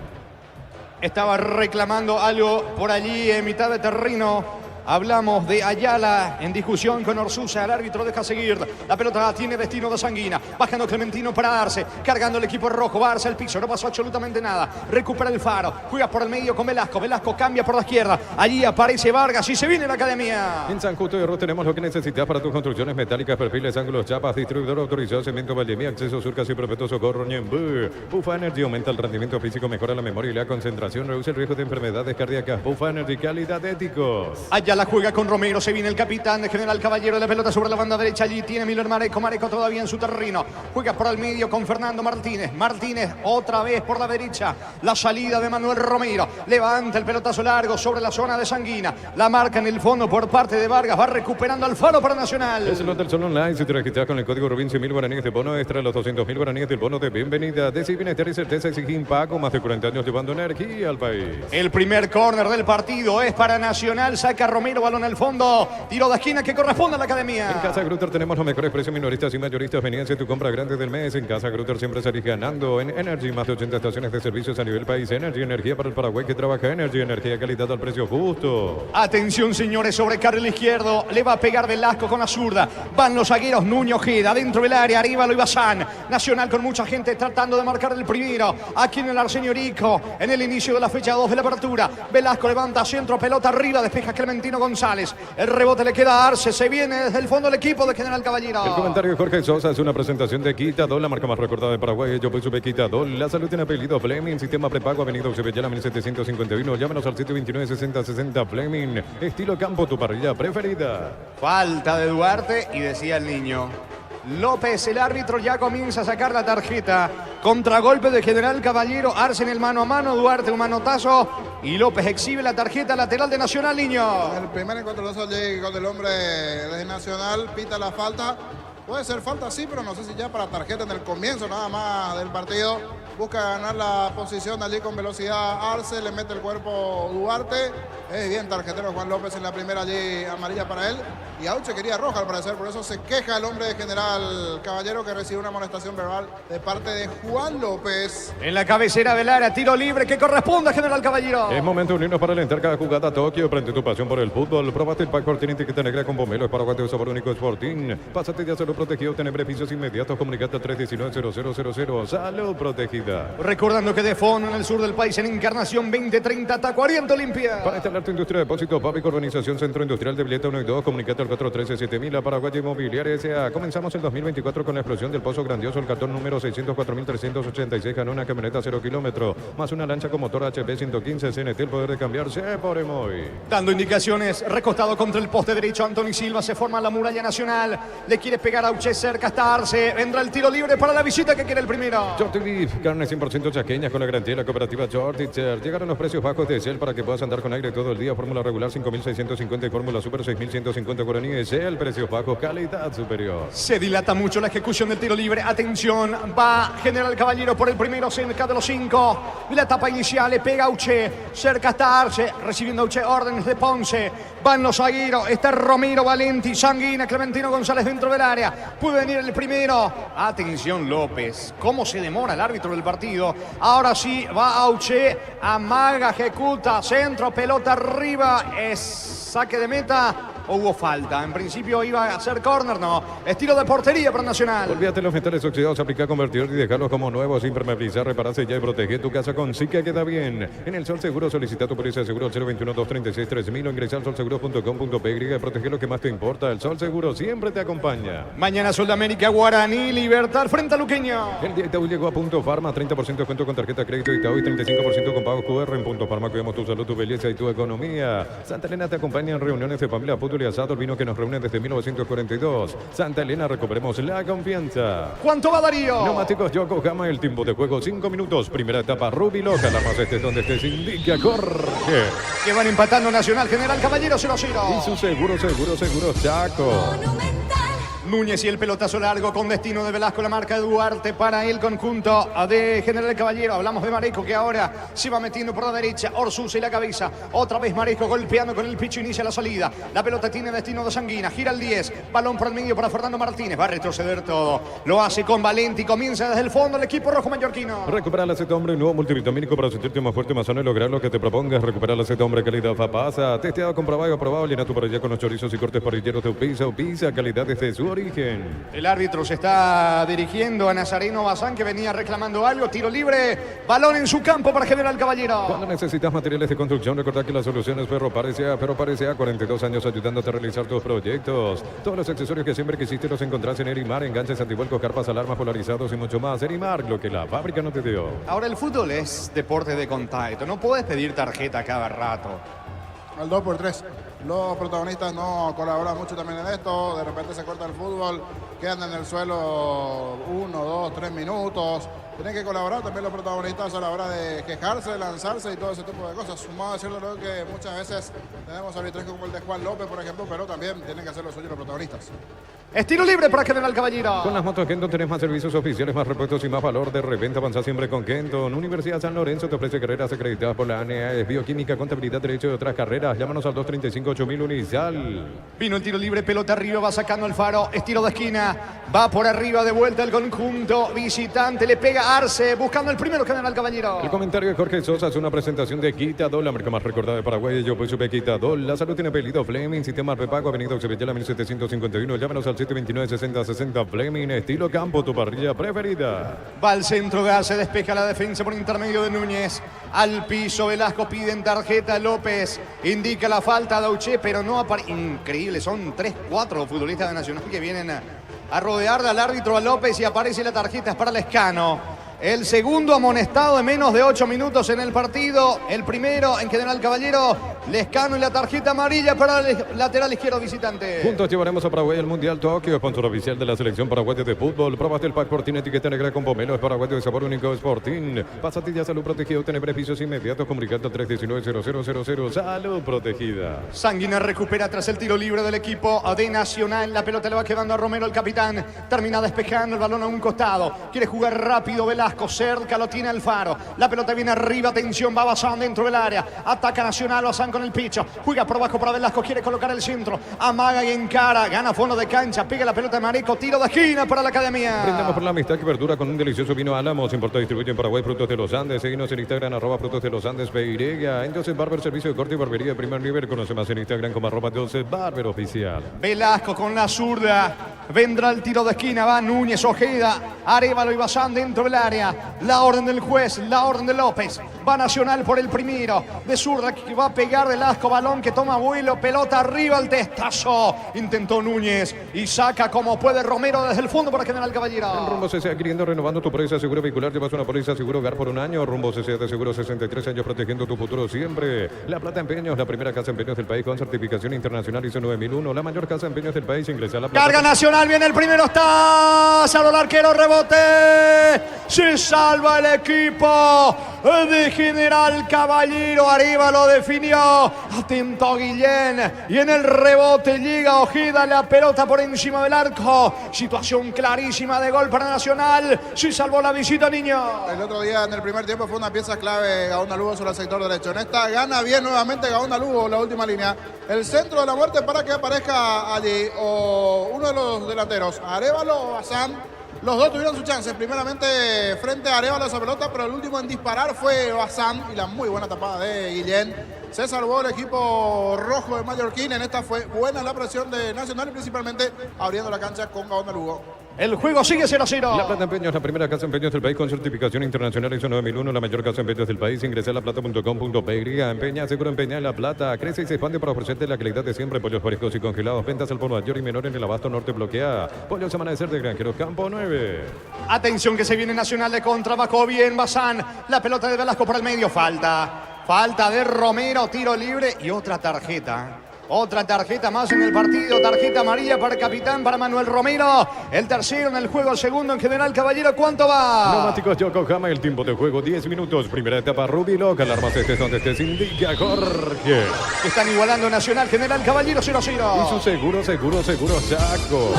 Estaba reclamando algo por allí en mitad de terreno. Hablamos de Ayala en discusión con Orsusa. El árbitro deja seguir. La pelota tiene destino de Sanguina. Bajando Clementino para Arce. Cargando el equipo rojo. Va Arce al piso. No pasó absolutamente nada. Recupera el Faro. Juega por el medio con Velasco. Velasco cambia por la izquierda. Allí aparece Vargas y se viene la academia. En San Justo de Oro tenemos lo que necesitas para tus construcciones metálicas, perfiles, ángulos, chapas. Distribuidor autorizado, Cemento Valdemía, Acceso Surcas y Perpetuo Socorro Ñembú. Bufa Energy aumenta el rendimiento físico, mejora la memoria y la concentración, reduce el riesgo de enfermedades cardíacas. Bufa Energy, calidad de éticos. Ayala juega con Romero, se viene el capitán de General Caballero, la pelota sobre la banda derecha, allí tiene Miller Mareco, Mareco todavía en su terreno, juega por el medio con Fernando Martínez, Martínez otra vez por la derecha, la salida de Manuel Romero, levanta el pelotazo largo sobre la zona de Sanguina, la marca en el fondo por parte de Vargas, va recuperando Alfaro para Nacional. Es el Hotel Sol Online, si te registras con el código Rubín, 100.000 guaraníes de bono extra, los 200.000 guaraníes del bono de bienvenida, de bienestar y certeza exige Paco, más de 40 años llevando energía al país. El primer córner del partido es para Nacional, saca Romero, balón al fondo, tiro de esquina que corresponde a la academia. En Casa Grutter tenemos los mejores precios minoristas y mayoristas. Vení a hacer tu compra grande del mes. En Casa Grutter siempre salís ganando. En Energy, más de 80 estaciones de servicios a nivel país. Energy, energía para el Paraguay que trabaja. Energy, energía, calidad al precio justo. Atención, señores, sobre carril izquierdo. Le va a pegar Velasco con la zurda. Van los zagueros Nuño Ojeda dentro del área. Arriba lo iba San. Nacional con mucha gente tratando de marcar el primero. Aquí en el Arsenio Rico. En el inicio de la fecha 2 de la apertura. Velasco levanta centro, pelota arriba. Despeja Clementino González. El rebote le queda a Arce. Se viene desde el fondo el equipo de General Caballero. El comentario de Jorge Sosa es una presentación de Quitadol, la marca más recordada de Paraguay. Yo soy Quitadol. La salud tiene apellido Fleming. Sistema prepago, avenida Eusebio 1751. Llámanos al 729-6060 Fleming. Estilo campo, tu parrilla preferida. Falta de Duarte y decía el niño. López, el árbitro, ya comienza a sacar la tarjeta. Contragolpe de General Caballero. Arce en el mano a mano. Duarte un manotazo. Y López exhibe la tarjeta lateral de Nacional, niño. El primer encontronazo llegó del hombre de Nacional. Pita la falta. Puede ser falta, sí, pero no sé si ya para tarjeta en el comienzo nada más del partido. Busca ganar la posición allí con velocidad Arce. Le mete el cuerpo Duarte. Es bien tarjetero Juan López en la primera allí, amarilla para él. Y Auche quería roja al parecer, por eso se queja el hombre de General Caballero que recibe una amonestación verbal de parte de Juan López. En la cabecera del área, tiro libre que corresponde a General Caballero. Es momento de unirnos para alentar cada jugada a Tokio. Prende tu pasión por el fútbol. Probate el pack Fortín etiqueta negra con pomelo. Es Paraguay de sabor único Sporting. Pásate ya Salud Protegido. Tener beneficios inmediatos. Comunicate al 319-0000. Salud Protegida. Recordando que de fondo en el sur del país, en Encarnación 2030, Tacuariento Limpia. Para instalar tu industria de depósito, Pavic Urbanización Centro Industrial de Villeta 1 y 2. Comunicate al 413-7000 a Paraguay Inmobiliaria S.A. Comenzamos el 2024 con la explosión del Pozo Grandioso. El cartón número 604.386 ganó una camioneta 0 kilómetros, más una lancha con motor HP 115 CNT. El poder de cambiarse por Emoy. Dando indicaciones, recostado contra el poste derecho, Anthony Silva se forma la muralla nacional. Le quiere pegar a Uche cerca hasta Arce. Vendrá el tiro libre para la visita que quiere el primero. Shorty Beef, carne 100% chaqueñas con la garantía de la cooperativa Shorty. Llegaron los precios bajos de Shell para que puedas andar con aire todo el día. Fórmula regular 5.650 y fórmula super 6.150 guaraníes. Shell, precios bajos, calidad superior. Se dilata mucho la ejecución del tiro libre. Atención, va General Caballero por el primero, cerca de los 5. La etapa inicial le pega a Uche, cerca hasta Arce, recibiendo a Uche órdenes de Ponce. Van los zagueros, está Romero, Valenti, Sanguina, Clementino González dentro del área. Puede venir el primero. Atención López, cómo se demora el árbitro del partido. Ahora sí, va a Uche, amaga, ejecuta, centro, pelota arriba, es saque de meta. Hubo falta. En principio iba a ser córner, no. Estilo de portería para Nacional. Olvídate los metales oxidados, aplicar, convertir y dejarlos como nuevos, impermeabilizar, reparar, sellar y proteger tu casa con Sica queda bien. En el Sol Seguro solicita tu póliza de seguro al 021-236-3000 o ingresa al solseguro.com.py. Proteger lo que más te importa. El Sol Seguro siempre te acompaña. Mañana Sol de América, Guaraní, Libertad frente a Luqueño. El día Itaú llegó a Punto Farma, 30% de descuento con tarjeta crédito Itaú y 35% con pago QR. En Punto Farma cuidamos tu salud, tu belleza y tu economía. Santa Elena te acompaña en reuniones de familia, fútbol fútbol y asado, el vino que nos reúne desde 1942. Santa Elena, recuperemos la confianza. ¿Cuánto va Darío? Neumáticos Yokohama, el tiempo de juego 5 minutos. Primera etapa, Ruby Loca, la más donde estés, indica Jorge. Que van empatando Nacional General Caballero 0-0. Y su seguro Chaco. Núñez y el pelotazo largo con destino de Velasco, la marca de Duarte para el conjunto de General Caballero. Hablamos de Mareco que ahora se va metiendo por la derecha. Orsusa y la cabeza. Otra vez Mareco golpeando con el picho, inicia la salida. La pelota tiene destino de Sanguina. Gira el 10. Balón por el medio para Fernando Martínez. Va a retroceder todo. Lo hace con Valenti. Comienza desde el fondo el equipo rojo mallorquino. Recupera el aceite hombre, nuevo multivitamínico para sentirte más fuerte, más sano y lograr lo que te propongas. Recupera el aceite hombre, calidad Fapasa. Testeado, comprobado y aprobado. Llena tu parrilla con los chorizos y cortes parrilleros de Pisa, calidad desde su origen. El árbitro se está dirigiendo a Nazareno Bazán, que venía reclamando algo. Tiro libre, balón en su campo para General Caballero. Cuando necesitas materiales de construcción, recordá que la solución es Ferro Parecea. 42 años ayudándote a realizar tus proyectos. Todos los accesorios que siempre quisiste los encontrás en Erimar, enganches, antivuelcos, carpas, alarmas, polarizados y mucho más. Erimar, lo que la fábrica no te dio. Ahora el fútbol es deporte de contacto. No puedes pedir tarjeta cada rato. Al 2x3. Los protagonistas no colaboran mucho también en esto. De repente se corta el fútbol, quedan en el suelo 1, 2, 3 minutos. Tienen que colaborar también los protagonistas a la hora de quejarse, de lanzarse y todo ese tipo de cosas. Sumado a decirlo que muchas veces tenemos arbitrajes como el de Juan López, por ejemplo, pero también tienen que hacer lo suyo los protagonistas. Estilo libre para General Caballero. Con las motos Kenton tenés más servicios oficiales, más repuestos y más valor de reventa. Avanza siempre con Kenton. Universidad San Lorenzo te ofrece carreras acreditadas por la ANEA, bioquímica, contabilidad, derecho y otras carreras. Llámanos al 235-8000 Unisal. Vino el tiro libre, pelota arriba, va sacando el Faro, estilo de esquina, va por arriba de vuelta el conjunto visitante, le pega Arce, buscando el primero General Caballero. El comentario de Jorge Sosa es una presentación de Quitadol, la marca más recordada de Paraguay. Yo pues supe Quitadol. La salud tiene apellido Fleming, sistema prepago, avenida Oxevillala 1751. Llámanos al 729-6060 Fleming, estilo campo, tu parrilla preferida. Va al centro, se despeja la defensa por intermedio de Núñez. Al piso, Velasco piden tarjeta, López indica la falta, Dauché, pero no aparece. Increíble, son 3, 4 futbolistas de Nacional que vienen a rodear al árbitro, a López, y aparece la tarjeta para Lescano. El segundo amonestado en menos de 8 minutos en el partido. El primero en General Caballero, Lescano, y la tarjeta amarilla para el lateral izquierdo visitante. Juntos llevaremos a Paraguay al Mundial Tokio, sponsor oficial de la selección paraguaya de fútbol. Probaste el pack Sportín, etiqueta negra con pomelo, es paraguayo de sabor único Sportín. Pasatilla Salud Protegida, obtener beneficios inmediatos, comunicando al 319-0000. Salud Protegida. Sanguina recupera tras el tiro libre del equipo de Nacional. La pelota le va quedando a Romero, el capitán. Termina despejando el balón a un costado. Quiere jugar rápido Velasco. Cerca lo tiene Alfaro. La pelota viene arriba, atención, va Bazán dentro del área. Ataca Nacional, Bazán con el picho. Juega por abajo para Velasco, quiere colocar el centro. Amaga y encara, gana fondo de cancha, pega la pelota de Mareco, tiro de esquina para la academia. Brindamos por la amistad que perdura con un delicioso vino Álamos. Importa y distribuye en Paraguay Frutos de los Andes. Seguinos en Instagram, @Frutos de los Andes Peirega. Entonces Barber, servicio de corte y barbería de primer nivel. Conoce más en Instagram como @Barber Oficial. Velasco con la zurda. Vendrá el tiro de esquina, va Núñez, Ojeda, Arévalo y Bazán dentro del área. La orden del juez, la orden de López. Va Nacional por el primero. De zurda que va a pegar Velasco, balón que toma vuelo, pelota arriba, el testazo. Intentó Núñez y saca como puede Romero desde el fondo para General Caballero. En Rumbo CCA, adquiriendo, renovando tu póliza seguro vehicular, llevas una póliza seguro hogar por un año. Rumbo CCA de seguro 63 años protegiendo tu futuro siempre. La Plata Empeños, la primera casa de empeños del país con certificación internacional ISO 9001. La mayor casa de empeños del país. Ingresa a la Plata. Carga Nacional, viene el primero, está salvo el arquero, rebote. Se salva el equipo de General Caballero. Arriba lo definió. Atento Guillén. Y en el rebote llega Ojeda. La pelota por encima del arco. Situación clarísima de gol para Nacional. Se salvó la visita, niño. El otro día en el primer tiempo fue una pieza clave Gaona Lugo sobre el sector derecho. En esta gana bien nuevamente Gaona Lugo, la última línea. El centro de la muerte para que aparezca allí o uno de los delanteros, Arévalo o Bazán. Los dos tuvieron su chance, primeramente frente a Arévalo esa pelota, pero el último en disparar fue Bazán y la muy buena tapada de Guillén. Se salvó el equipo rojo de Mallorquín. En esta fue buena la presión de Nacional y principalmente abriendo la cancha con Gaona Lugo. El juego sigue 0-0. La Plata Empeños, la primera casa de empeños del país con certificación internacional ISO 9001, la mayor casa de empeños del país. Ingresa a laplata.com.py. Empeña, seguro empeña en La Plata. Crece y se expande para ofrecerte la calidad de siempre. Pollos frescos y congelados. Ventas al por mayor y menor en el abasto norte bloquea. Pollos Amanecer de Granjeros Campo 9. Atención que se viene Nacional de contra. Bajó bien Bazán. La pelota de Velasco por el medio. Falta de Romero. Tiro libre y otra tarjeta. Otra tarjeta más en el partido, tarjeta amarilla para el capitán, para Manuel Romero. El tercero en el juego, el segundo en General Caballero. ¿Cuánto va? Neumáticos Yokohama, el tiempo de juego 10 minutos. Primera etapa Rubiloc, alarmas estés donde estés, indica Jorge. Están igualando Nacional General Caballero 0-0. Y su seguro Chaco.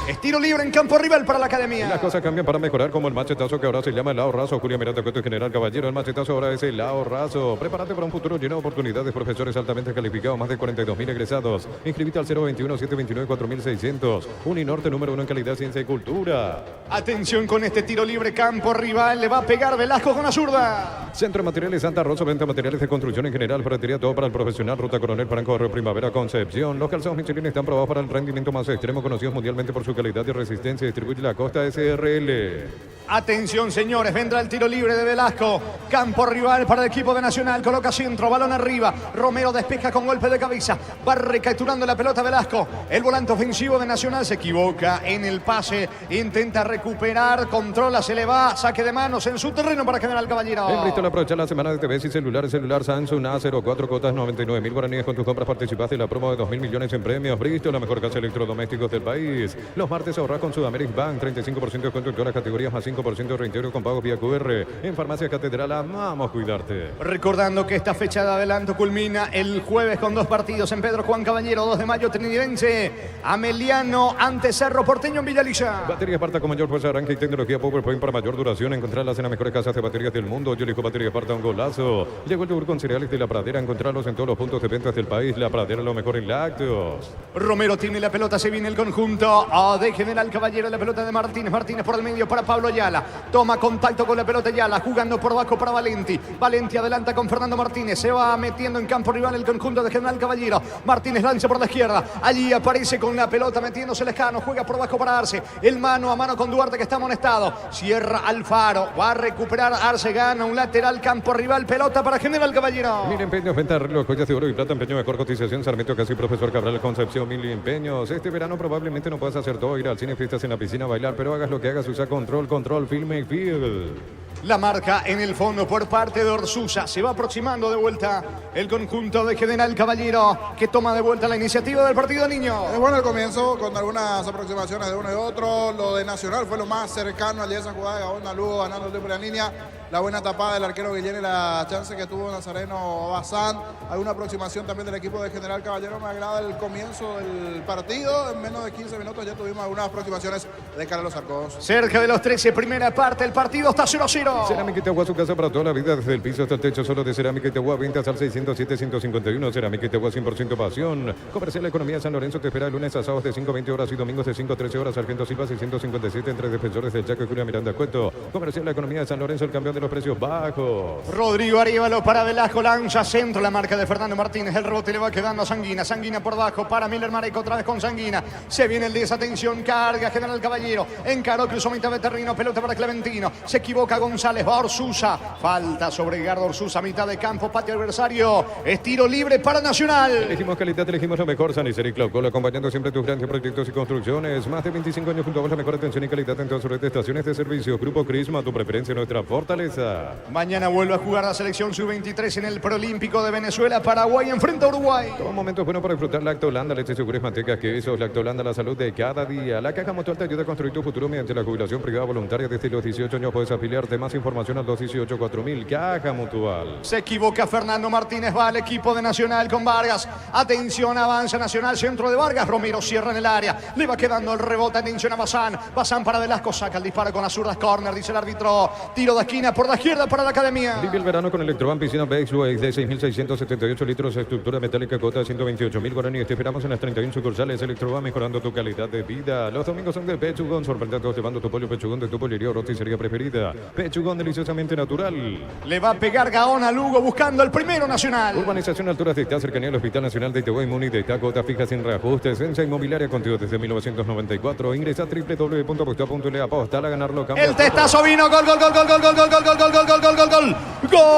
Estiro libre en campo rival para la academia. Las cosas cambian para mejorar, como el machetazo que ahora se llama el Lao Raso. Julia Miranda Cueto y General Caballero. El machetazo ahora es el Lao Raso. Prepárate para un futuro lleno de oportunidades. Profesores altamente calificados, más de 42.000 egresados. Inscribite al 021-729-4600. Uninorte número 1 en calidad, ciencia y cultura. Atención con este tiro libre, campo rival. Le va a pegar Velasco con la zurda. Centro de Materiales Santa Rosa, venta de materiales de construcción en general, ferretería, todo para el profesional. Ruta Coronel Franco, Río Primavera, Concepción. Los calzados Michelin están probados para el rendimiento más extremo, conocidos mundialmente por su calidad y resistencia. Distribuye la Costa SRL. Atención, señores, vendrá el tiro libre de Velasco. Campo rival para el equipo de Nacional. Coloca centro, balón arriba. Romero despeja con golpe de cabeza. Va recapturando la pelota Velasco. El volante ofensivo de Nacional se equivoca en el pase. Intenta recuperar, controla, se le va. Saque de manos en su terreno para General Caballero. En Bristol aprovecha la semana de TVs y celular Samsung A04, cuotas 99.000 guaraníes. Con tus compras participaste en la promo de 2.000 millones en premios. Bristol, la mejor casa de electrodomésticos del país. Los martes ahorras con Sudameric Bank. 35% de descuento en todas las categorías, más 5% de reintegro con pagos vía QR. En Farmacia Catedral, amamos cuidarte. Recordando que esta fecha de adelanto culmina el jueves con 2 partidos en Pedro Juan Caballero. 2 de mayo, Trinidense. Ameliano ante Cerro Porteño en Villaliza. Batería Esparta con mayor fuerza de arranque y tecnología PowerPoint para mayor duración. Encontrarlas en las mejores casas de baterías del mundo. Yo elijo Batería Esparta, un golazo. Llegó el yogur con cereales de La Pradera. Encontrarlos en todos los puntos de ventas del país. La Pradera, lo mejor en lácteos. Romero tiene la pelota, se viene el conjunto de General Caballero. La pelota de Martínez. Martínez por el medio para Pablo Ayala. Toma contacto con la pelota Ayala. Jugando por abajo para Valenti. Valenti adelanta con Fernando Martínez. Se va metiendo en campo rival el conjunto de General Caballero. Martínez lanza por la izquierda. Allí aparece con la pelota metiéndose Lescano. Juega por abajo para Arce. El mano a mano con Duarte que está amonestado. Cierra Alfaro. Va a recuperar Arce. Gana un lateral, campo rival. Pelota para General Caballero. Mil empeños, venta de reloj, joyas de oro y plata, empeño mejor cotización. Sarmiento Casi, Profesor Cabral, Concepción, Mil empeños. Este verano probablemente no puedas hacer todo, ir al cine, fiestas en la piscina, bailar, pero hagas lo que hagas, usa control, filme y feel. La marca en el fondo por parte de Orsusa. Se va aproximando de vuelta el conjunto de General Caballero, que toma de vuelta la iniciativa del partido, niño. Es bueno el comienzo con algunas aproximaciones de uno y otro. Lo de Nacional fue lo más cercano al día de esa jugada de Gabón Lugo ganando el tiempo de la línea. La buena tapada del arquero Guillén y la chance que tuvo Nazareno Bazán. Alguna aproximación también del equipo de General Caballero. Me agrada el comienzo del partido. En menos de 15 minutos ya tuvimos algunas aproximaciones de cara a los arcos. Cerca de los 13, primera parte, el partido está 0-0. Cerámica Itagua, su casa para toda la vida, desde el piso hasta el techo, solo de Cerámica Itagua, ventas al 607-151. Cerámica Itagua, 100% pasión. Comercial Economía San Lorenzo te espera de lunes a sábados de 5 a 20 horas y domingos de 5 a 13 horas. Sargento Silva, 657, entre defensores del Chaco y Julia Miranda Cueto. Comercial Economía de San Lorenzo, el campeón de los precios bajos. Rodrigo Arévalo para Velasco, lanza centro, la marca de Fernando Martínez. El rebote le va quedando a Sanguina. Sanguina por abajo para Miller Mareco, otra vez con Sanguina. Se viene el desatención, carga General Caballero. Encaró, cruzó mitad de terreno, pelota para Clementino. Se equivoca González, va Orsusa. Falta sobre Edgardo Orsusa, mitad de campo, patio adversario. Es tiro libre para Nacional. Elegimos calidad, elegimos lo mejor. Sanicel y Clau, acompañando siempre tus grandes proyectos y construcciones. Más de 25 años junto a vos, la mejor atención y calidad en todas sus estaciones de servicio. Grupo Crisma, tu preferencia, nuestra fortaleza. Mañana vuelve a jugar la selección sub-23 en el Preolímpico de Venezuela. Paraguay enfrenta a Uruguay. Todo momento es bueno para disfrutar Lactolanda, leche segura, mantecas, quesos. Lactolanda, la salud de cada día. La Caja Mutual te ayuda a construir tu futuro mediante la jubilación privada voluntaria. Desde los 18 años puedes afiliarte. Más información al 218-4000. Caja Mutual. Se equivoca Fernando Martínez, va al equipo de Nacional con Vargas. Atención, avanza Nacional, centro de Vargas. Romero cierra en el área. Le va quedando el rebote, atención a Bazán. Bazán para Velasco, saca el disparo con las zurdas, corner, dice el árbitro. Tiro de esquina por la izquierda para la academia. Vive el verano con Electroban Piscina Baseway de 6.678 litros, estructura metálica, cota de 128.000 guaraníes. Te esperamos en las 31 sucursales Electroban, mejorando tu calidad de vida. Los domingos son de Pechugón, sorprendente llevando tu pollo Pechugón de tu pollería o roticería preferida. Pechugón, deliciosamente natural. Le va a pegar Gaona Lugo buscando el primero Nacional. Urbanización Alturas de Ita, cercanía al Hospital Nacional de Itagüí, Muni de Ita, cuota fija sin reajustes. Esencia Inmobiliaria contigo desde 1994. Ingresa a www.aposta.le, aposta a ganarlo. El testazo vino, gol, gol, gol, gol, gol, gol, gol, gol, gol, gol, gol, gol, gol, gol, gol. ¡Gol!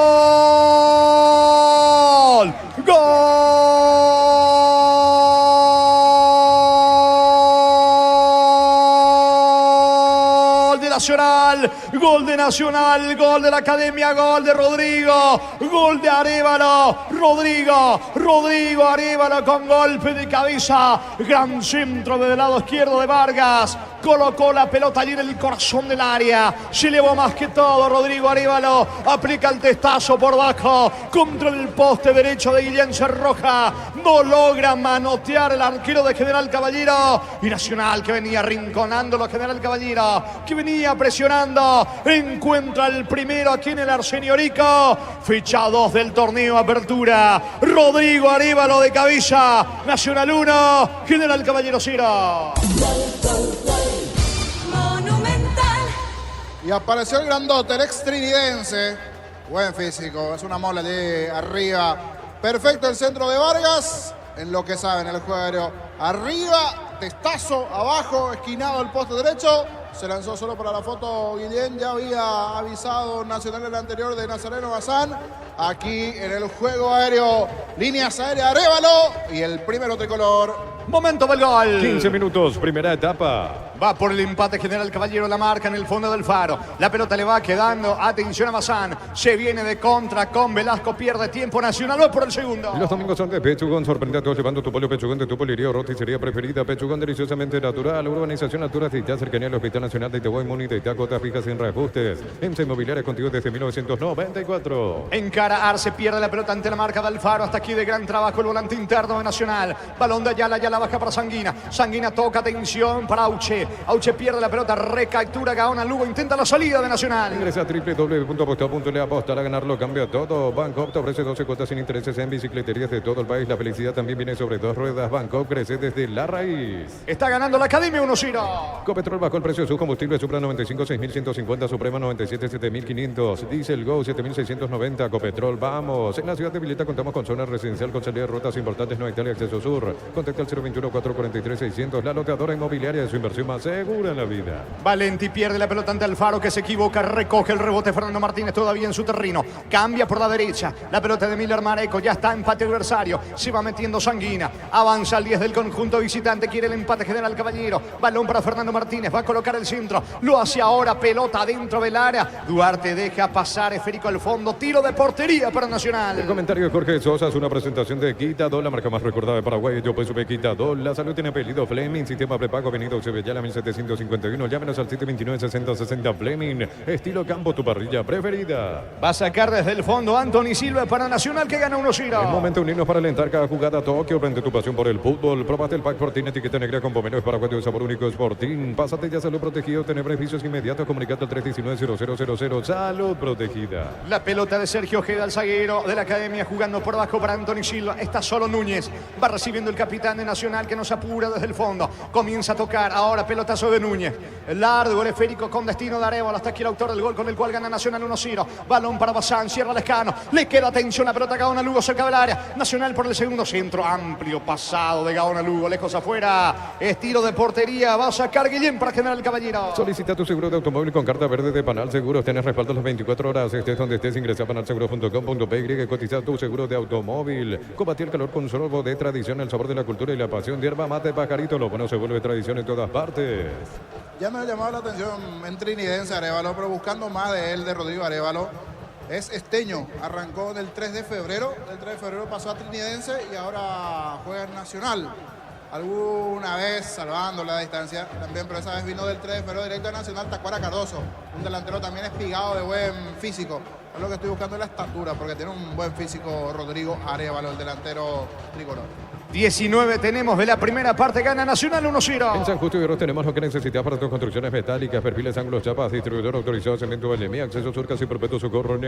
¡Gol de Nacional! ¡Gol de Nacional. Gol de la Academia, gol de Rodrigo, gol de Arévalo. Rodrigo Arévalo con golpe de cabeza. Gran centro desde el lado izquierdo de Vargas. Colocó la pelota allí en el corazón del área. Se elevó más que todo Rodrigo Arévalo. Aplica el testazo por bajo contra el poste derecho de Guillén Cerroja. No logra manotear el arquero de General Caballero. Y Nacional, que venía rinconando a General Caballero, que venía presionando, encuentra el primero aquí en el Arsenio Rico. Fecha 2 del torneo Apertura. Rodrigo Arévalo de cabeza. Nacional 1, General Caballero 0. Y apareció el grandote, el ex trinidense. Buen físico, es una mola allí arriba. Perfecto el centro de Vargas. En lo que saben el juego aéreo. Arriba, testazo, abajo, esquinado el poste derecho. Se lanzó solo para la foto Guillén. Ya había avisado Nacional en el anterior de Nazareno Bazán. Aquí en el juego aéreo, líneas aéreas, Arévalo. Y el primero tricolor. Momento del gol. 15 minutos, primera etapa. Va por el empate General Caballero, la marca en el fondo del faro. La pelota le va quedando. Atención a Bazán. Se viene de contra con Velasco. Pierde tiempo Nacional. Va por el segundo. Los domingos son de Pechugón. Sorprende a todos llevando tu pollo Pechugón de tu poliría o roticería preferida. Pechugón deliciosamente natural. Urbanización Natura Cita, cercanía al Hospital Nacional de Itaguay, Muni de Itacotas fijas sin reajustes. EMSA Inmobiliaria contigo desde 1994. Encara Arce, pierde la pelota ante la marca del faro. Hasta aquí de gran trabajo el volante interno de Nacional. Balón de Ayala, Ayala baja para Sanguina. Sanguina toca, atención para Auche. Auche pierde la pelota, recaptura Gaona Lugo, intenta la salida de Nacional. Ingresa a www.apostado.le, apostar a ganarlo, cambia todo. Bancoop te ofrece 12 cuotas sin intereses en bicicleterías de todo el país. La felicidad también viene sobre dos ruedas. Bancoop crece desde la raíz. Está ganando la Academia 1-0. Copetrol bajó el precio de su combustible. Supra 95, 6.150. Suprema 97, 7.500. Diesel Go 7.690. Copetrol, vamos. En la ciudad de Villeta contamos con zona residencial con salida de rutas importantes. No Italia, acceso sur. Contacta al 021-443-600. La loteadora inmobiliaria de su inversión más segura en la vida. Valenti pierde la pelota ante Alfaro, que se equivoca, recoge el rebote Fernando Martínez todavía en su terreno, cambia por la derecha, la pelota de Miller Mareco, ya está empate adversario, se va metiendo Sanguina, avanza al 10 del conjunto visitante, quiere el empate General Caballero, balón para Fernando Martínez, va a colocar el centro, lo hace ahora, pelota dentro del área, Duarte deja pasar esférico al fondo, tiro de portería para Nacional. El comentario de Jorge Sosa es una presentación de Quitadol, la marca más recordada de Paraguay. Yo pues supe Quitadol, la salud tiene apellido Fleming, sistema prepago, Avenida Eusebio 1751, llámenos al 729-6060 Fleming, estilo campo, tu parrilla preferida. Va a sacar desde el fondo Anthony Silva para Nacional, que gana 1-0. Es momento de unirnos para alentar cada jugada. Tokio, prende tu pasión por el fútbol. Probate el pack Fortín, etiqueta negra con pomelo, es paraguayo de sabor único, Sporting. Pásate ya salud protegido, tener beneficios inmediatos, comunicate al 319-0000, salud protegida. La pelota de Sergio Ojeda, el zaguero de la Academia, jugando por abajo para Anthony Silva. Está solo Núñez, va recibiendo el capitán de Nacional, que nos apura desde el fondo. Comienza a tocar, ahora pelotazo de Núñez. Largo, el esférico con destino de Arévalo. Hasta aquí el autor del gol con el cual gana Nacional 1-0. Balón para Bazán, cierra Lescano. Le queda atención, la pelota Gaona Lugo cerca del área. Nacional por el segundo centro. Amplio pasado de Gaona Lugo, lejos afuera. Estilo de portería, va a sacar Guillén para General Caballero. Solicita tu seguro de automóvil con carta verde de Panal Seguros. Tienes respaldo las 24 horas. Estés donde estés, ingresa a panalseguro.com.py. Cotiza tu seguro de automóvil. Combatir el calor con un sorbo de tradición, el sabor de la cultura y la pasión. Hierba mate, pajarito. Lo bueno se vuelve tradición en todas partes. Ya me ha llamado la atención en trinidense Arévalo, pero buscando más de él, de Rodrigo Arévalo. Es esteño, arrancó del 3 de febrero. Del 3 de febrero pasó a trinidense y ahora juega en Nacional. Alguna vez salvando la distancia también, pero esa vez vino del 3 de febrero directo a Nacional. Tacuara Cardoso, un delantero también espigado de buen físico. Es lo que estoy buscando, es la estatura, porque tiene un buen físico Rodrigo Arévalo, el delantero tricolor. 19 tenemos de la primera parte, gana Nacional 1-0. En San Justo y Guerrero tenemos lo que necesitas para tus construcciones metálicas, perfiles, ángulos, chapas, distribuidor autorizado, cemento LMI, acceso surcas y perpetuo socorro.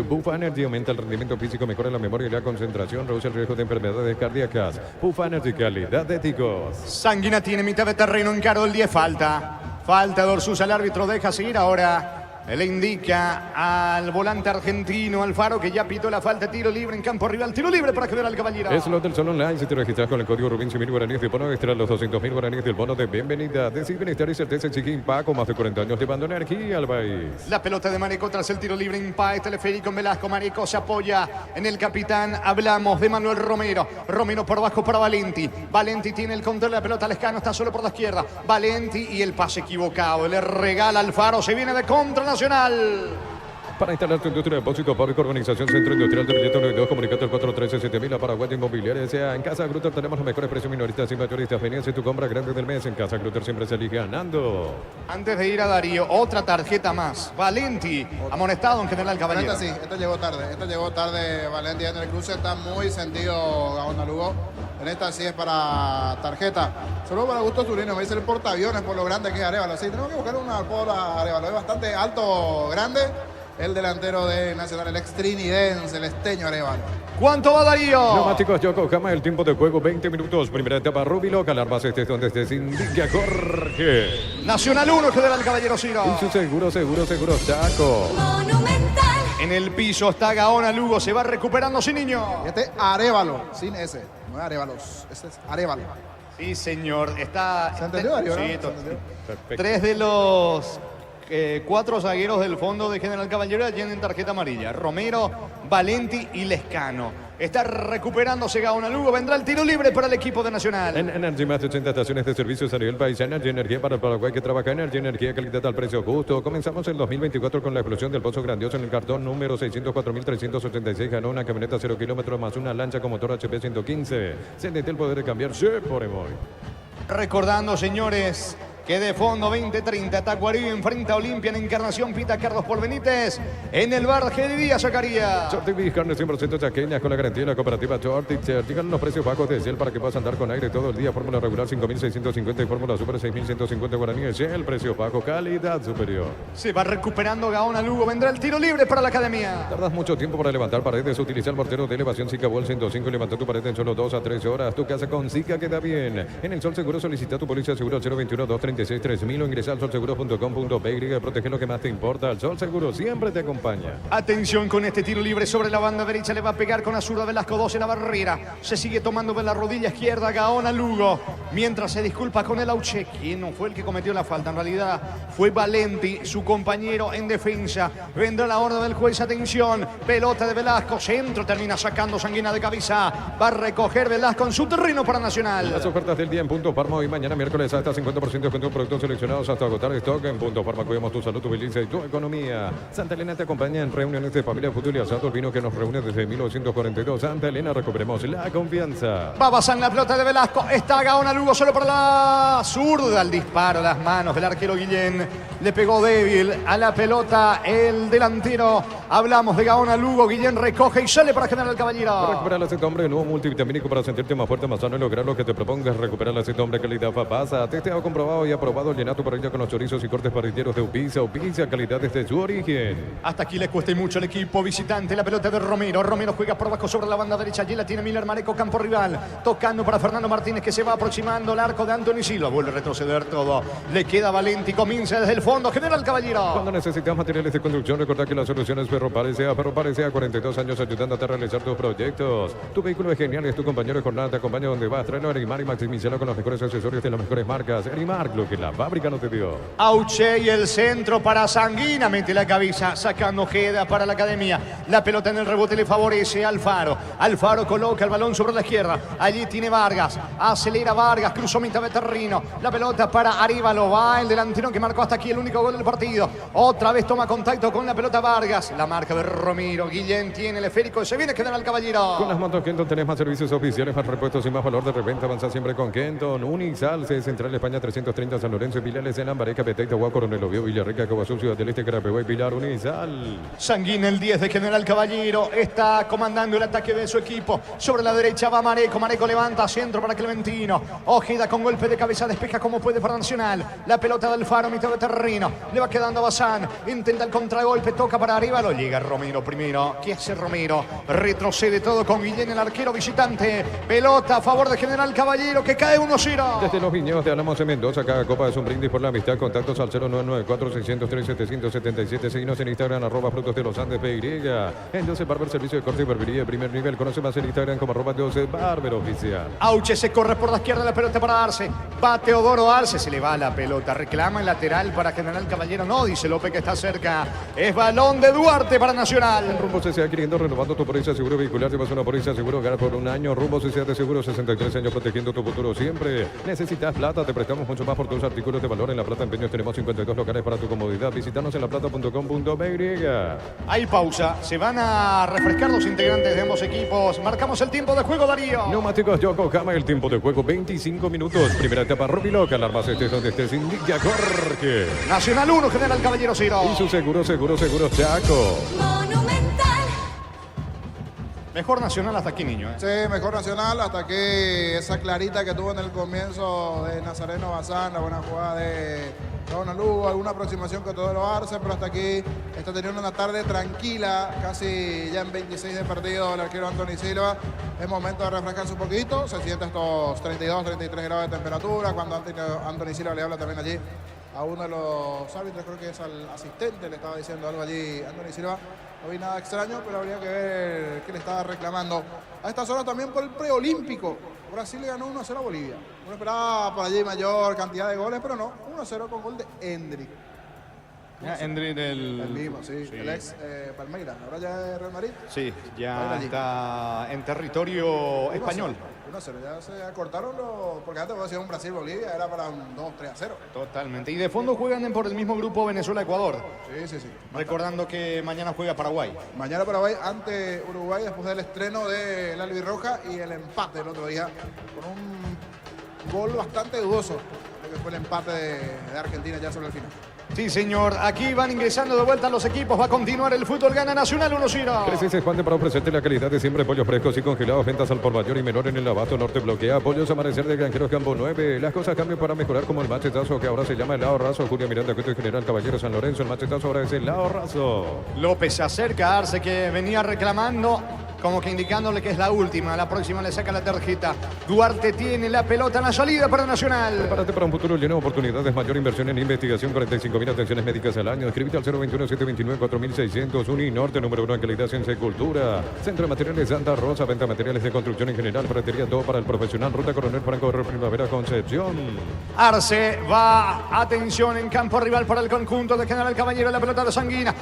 Bufa Energy aumenta el rendimiento físico, mejora la memoria y la concentración, reduce el riesgo de enfermedades cardíacas. Bufa Energy, calidad de ticos. Sanguina tiene mitad de terreno, encaró el 10, falta Dorsus, el árbitro deja seguir ahora. Le indica al volante argentino Alfaro que ya pitó la falta, tiro libre en campo rival, tiro libre para General Caballero. Es lo del Sol Online, si te registras con el código Rubín 100.000 guaraníes de bono extra, los 200.000 guaraníes del bono de bienvenida. Decir bienestar y certeza exige Impaco, más de 40 años llevando energía al país. La pelota de Mareco tras el tiro libre, Impae, teleférico en Velasco, Mareco se apoya en el capitán, hablamos de Manuel Romero, Romero por abajo para Valenti, Valenti tiene el control de la pelota, Lescano está solo por la izquierda, Valenti y el pase equivocado, le regala Alfaro, se viene de contra Nacional. Para instalar tu industria de depósito público, Organización Centro Industrial de Billetes 92, comunicate al 413-7000 a Paraguay Inmobiliaria. Sea en Casa Grutter tenemos los mejores precios minoristas y mayoristas. Venías tu compra grande del mes. En Casa Grutter siempre se elige ganando. Antes de ir a Darío, otra tarjeta más. Valenti, amonestado en General Caballero. Esta sí, esta llegó tarde Valenti en el cruce, está muy sentido Gaona Lugo. En esta sí es para tarjeta. Solo para gusto surino, me dice el portaaviones por lo grande que es Arévalo. Sí, tenemos que buscar una por Arévalo. Es bastante alto, grande. El delantero de Nacional, el extrinidense, el esteño Arévalo. ¿Cuánto va Darío? Neumáticos Yokohama, el tiempo de juego 20 minutos. Primera etapa, Rubiloca, alarmas estés donde estés, indica Jorge. Nacional 1, General Caballero Ciro. Y su seguro, Chaco. Monumental. En el piso está Gaona Lugo, se va recuperando sin niño. Este Arévalo, sin S, no es Arévalos, ese es Arévalo. Sí, señor, está... ¿Se entendió, Darío? Sí, ¿Se entendió? Perfecto. 3 de los 4 zagueros del fondo de General Caballero tienen tarjeta amarilla. Romero, Valenti y Lescano. Está recuperándose Gaona Lugo. Vendrá el tiro libre para el equipo de Nacional. En Energy, más de 80 estaciones de servicios a nivel país. Energy, energía para el Paraguay que trabaja. Energía, calidad al precio justo. Comenzamos el 2024 con la explosión del Pozo Grandioso en el cartón número 604.386. Ganó una camioneta 0 kilómetros más una lancha con motor HP 115. CNT, el poder de cambiarse por Emoy. Recordando, señores, que de fondo 20-30 Tacuarí enfrenta a Olimpia en Encarnación, pita Carlos Paul Benítez. En el bar Gedidía Zacarías. Shorty Beef, carne 100% chaqueña con la garantía de la cooperativa Shorty. Llegan los precios bajos de Shell para que puedas andar con aire todo el día. Fórmula regular 5.650 y fórmula super 6.150 guaraníes. Shell, precio bajo, calidad superior. Se va recuperando Gaona Lugo. Vendrá el tiro libre para la academia. Tardas mucho tiempo para levantar paredes. Utiliza el mortero de elevación Zika Ball 105 y levanta tu pared en solo 2 a 3 horas. Tu casa con Zika queda bien. En el Sol Seguro solicita tu póliza seguro 021-236-3000 o ingresa al solseguro.com.py. Protege lo que más te importa. El Sol Seguro siempre te acompaña. Atención con este tiro libre sobre la banda derecha. Le va a pegar con la zurda Velasco 2 en la barrera. Se sigue tomando de la rodilla izquierda Gaona Lugo. Mientras se disculpa con el Auche. ¿Quién no fue el que cometió la falta? En realidad fue Valenti, su compañero en defensa. Vendrá la orden del juez. Atención. Pelota de Velasco. Centro. Termina sacando Sanguina de cabeza. Va a recoger Velasco en su terreno para Nacional. Las ofertas del día en Punto Farma hoy mañana miércoles hasta 50% con tus productos seleccionados hasta agotar stock. En Punto Farma cuidamos tu salud, tu belleza y tu economía. Santa Elena te acompaña en reuniones de familia, fútbol y asado. El vino que nos reúne desde 1942. Santa Elena, recuperemos la confianza. Va pasando la pelota de Velasco. Está Gaona Lugo solo para la zurda. El disparo, las manos del arquero Guillén. Le pegó débil a la pelota el delantero. Hablamos de Gaona Lugo. Guillén recoge y sale para General Caballero. Recuperar el aceite hombre, nuevo multivitamínico para sentirte más fuerte, más sano y lograr lo que te propongas. Recuperar el aceite hombre, calidad Fapasa. Testeado, comprobado y aprobado. Llena tu parrilla con los chorizos y cortes parrilleros de Upisa. Upisa, calidad desde su origen. Hasta aquí le cuesta mucho el equipo visitante. La pelota de Romero. Romero juega por abajo sobre la banda derecha. Allí la tiene Miller Mareco, campo rival. Tocando para Fernando Martínez que se va aproximando al arco de Anthony Silva. Vuelve a retroceder todo. Le queda Valenti. Comienza desde el fondo. General Caballero. Cuando necesitas materiales de construcción, recordad que la solución es Ferropares SEA. Ferropares SEA, 42 años ayudándote a realizar tus proyectos. Tu vehículo es genial, es tu compañero de jornada. Te acompaña donde vas. Tráelo a Erimar y maximízalo con los mejores accesorios de las mejores marcas. Erimar, lo que la fábrica no te dio. Auche y el centro para Sanguina. Mete la cabeza, sacando Ojeda para la academia. La pelota en el rebote le favorece a Alfaro. Alfaro coloca el balón sobre la izquierda. Allí tiene Vargas. Acelera Vargas, cruzó mitad de terreno. La pelota para Arévalo. Va el delantero que marcó hasta aquí el único gol del partido. Otra vez toma contacto con la pelota Vargas. La marca de Romero. Guillén tiene el esférico y se viene General Caballero. Con las motos Kenton tenés más servicios oficiales, más repuestos y más valor de reventa. Avanza siempre con Kenton. Unixal, Central España 330, San Lorenzo y Pilares en Ambareca, Peteita, Agua, Coronel Oviedo, Villarrica, Coazú, Ciudad del Este, Carapehuay, Pilar, Unixal. Sanguina, el 10 de General Caballero, está comandando el ataque de su equipo. Sobre la derecha va Mareco. Mareco levanta centro para Clementino. Ojeda con golpe de cabeza, despeja como puede para Nacional. La pelota del Alfaro, mitad de terreno. Le va quedando a Bazán. Intenta el contragolpe, toca para Arévalo. Llega Romero primero. ¿Qué hace Romero? Retrocede todo con Guillén, el arquero visitante. Pelota a favor de General Caballero que cae 1-0. Desde los Viñedos te hablamos en Mendoza. Cada copa es un brindis por la amistad. Contactos al 0994-603-777. Seguinos en Instagram, @Frutos de los Andes PY. En 12 Barber, servicio de corte y barbería de primer nivel. Conoce más en Instagram como @12 Barber Oficial. Auche se corre por la izquierda, la pelota para Arce. Va Teodoro Arce, se le va la pelota. Reclama el lateral para General Caballero. No, dice López que está cerca. Es balón de Duarte. Duarte para Nacional. En Rumbo CCA, adquiriendo, renovando tu póliza seguro vehicular, llevas una póliza seguro hogar por un año. Rumbo CCA de seguro, 63 años protegiendo tu futuro siempre. Necesitas plata, te prestamos mucho más por tus artículos de valor. En La Plata Empeños tenemos 52 locales para tu comodidad. Visítanos en laplata.com.by. Hay pausa, se van a refrescar los integrantes de ambos equipos. Marcamos el tiempo de juego, Darío. Neumáticos Yokohama, el tiempo de juego 25 minutos. Primera etapa, Rubiloca, alarmas estés donde estés, indica Jorge. Nacional 1, General Caballero 0. Y su seguro Chaco. Monumental. Mejor Nacional hasta aquí, niño. Sí, mejor Nacional hasta que esa clarita que tuvo en el comienzo de Nazareno Bazán, la buena jugada de Ronald Lugo, alguna aproximación con todo lo Arce, pero hasta aquí está teniendo una tarde tranquila, casi ya en 26 de partido el arquero Anthony Silva. Es momento de refrescarse un poquito, se siente estos 32, 33 grados de temperatura, cuando Anthony Silva le habla también allí a uno de los árbitros, creo que es al asistente, le estaba diciendo algo allí Anthony Silva. No vi nada extraño, pero habría que ver qué le estaba reclamando. A esta zona también por el preolímpico. Brasil le ganó 1-0 a Bolivia. Uno esperaba por allí mayor cantidad de goles, pero no. 1-0 con gol de Endrick. Endrick del... El mismo, sí. El ex Palmeiras. Ahora ya es Real Madrid. Sí, ya está en territorio español. 1-0, ya se acortaron los... Porque antes podía ser un Brasil-Bolivia, era para un 2-3-0. Totalmente. Y de fondo juegan por el mismo grupo Venezuela-Ecuador. Sí. Recordando que mañana juega Paraguay. Mañana Paraguay ante Uruguay después del estreno de la albirroja y el empate el otro día con un gol bastante dudoso, que fue el empate de Argentina ya sobre el final. Sí, señor. Aquí van ingresando de vuelta los equipos. Va a continuar el fútbol. Gana Nacional 1-0. Creces Juan de para ofrecerte la calidad de siempre. Pollos frescos y congelados. Ventas al por mayor y menor en el Abasto Norte. Bloquea. Pollos Amanecer de Granjeros Campo 9. Las cosas cambian para mejorar, como el machetazo que ahora se llama el Lao Raso. Julia Miranda, Cuento y General Caballero San Lorenzo. El machetazo ahora es el Lao Raso. López se acerca a Arce, que venía reclamando, como que indicándole que es la última. La próxima le saca la tarjeta. Duarte tiene la pelota en la salida para Nacional. Prepárate para un futuro lleno de oportunidades. Mayor inversión en investigación. 45.000 atenciones médicas al año. Escribite al 021-729-4600. Uninorte, número 1 en calidad, ciencia y cultura. Centro de Materiales Santa Rosa. Venta de materiales de construcción en general. Ferretería, todo para el profesional. Ruta Coronel Franco de Primavera, Concepción. Arce va, atención, en campo rival para el conjunto de General Caballero. La pelota de Sanguina.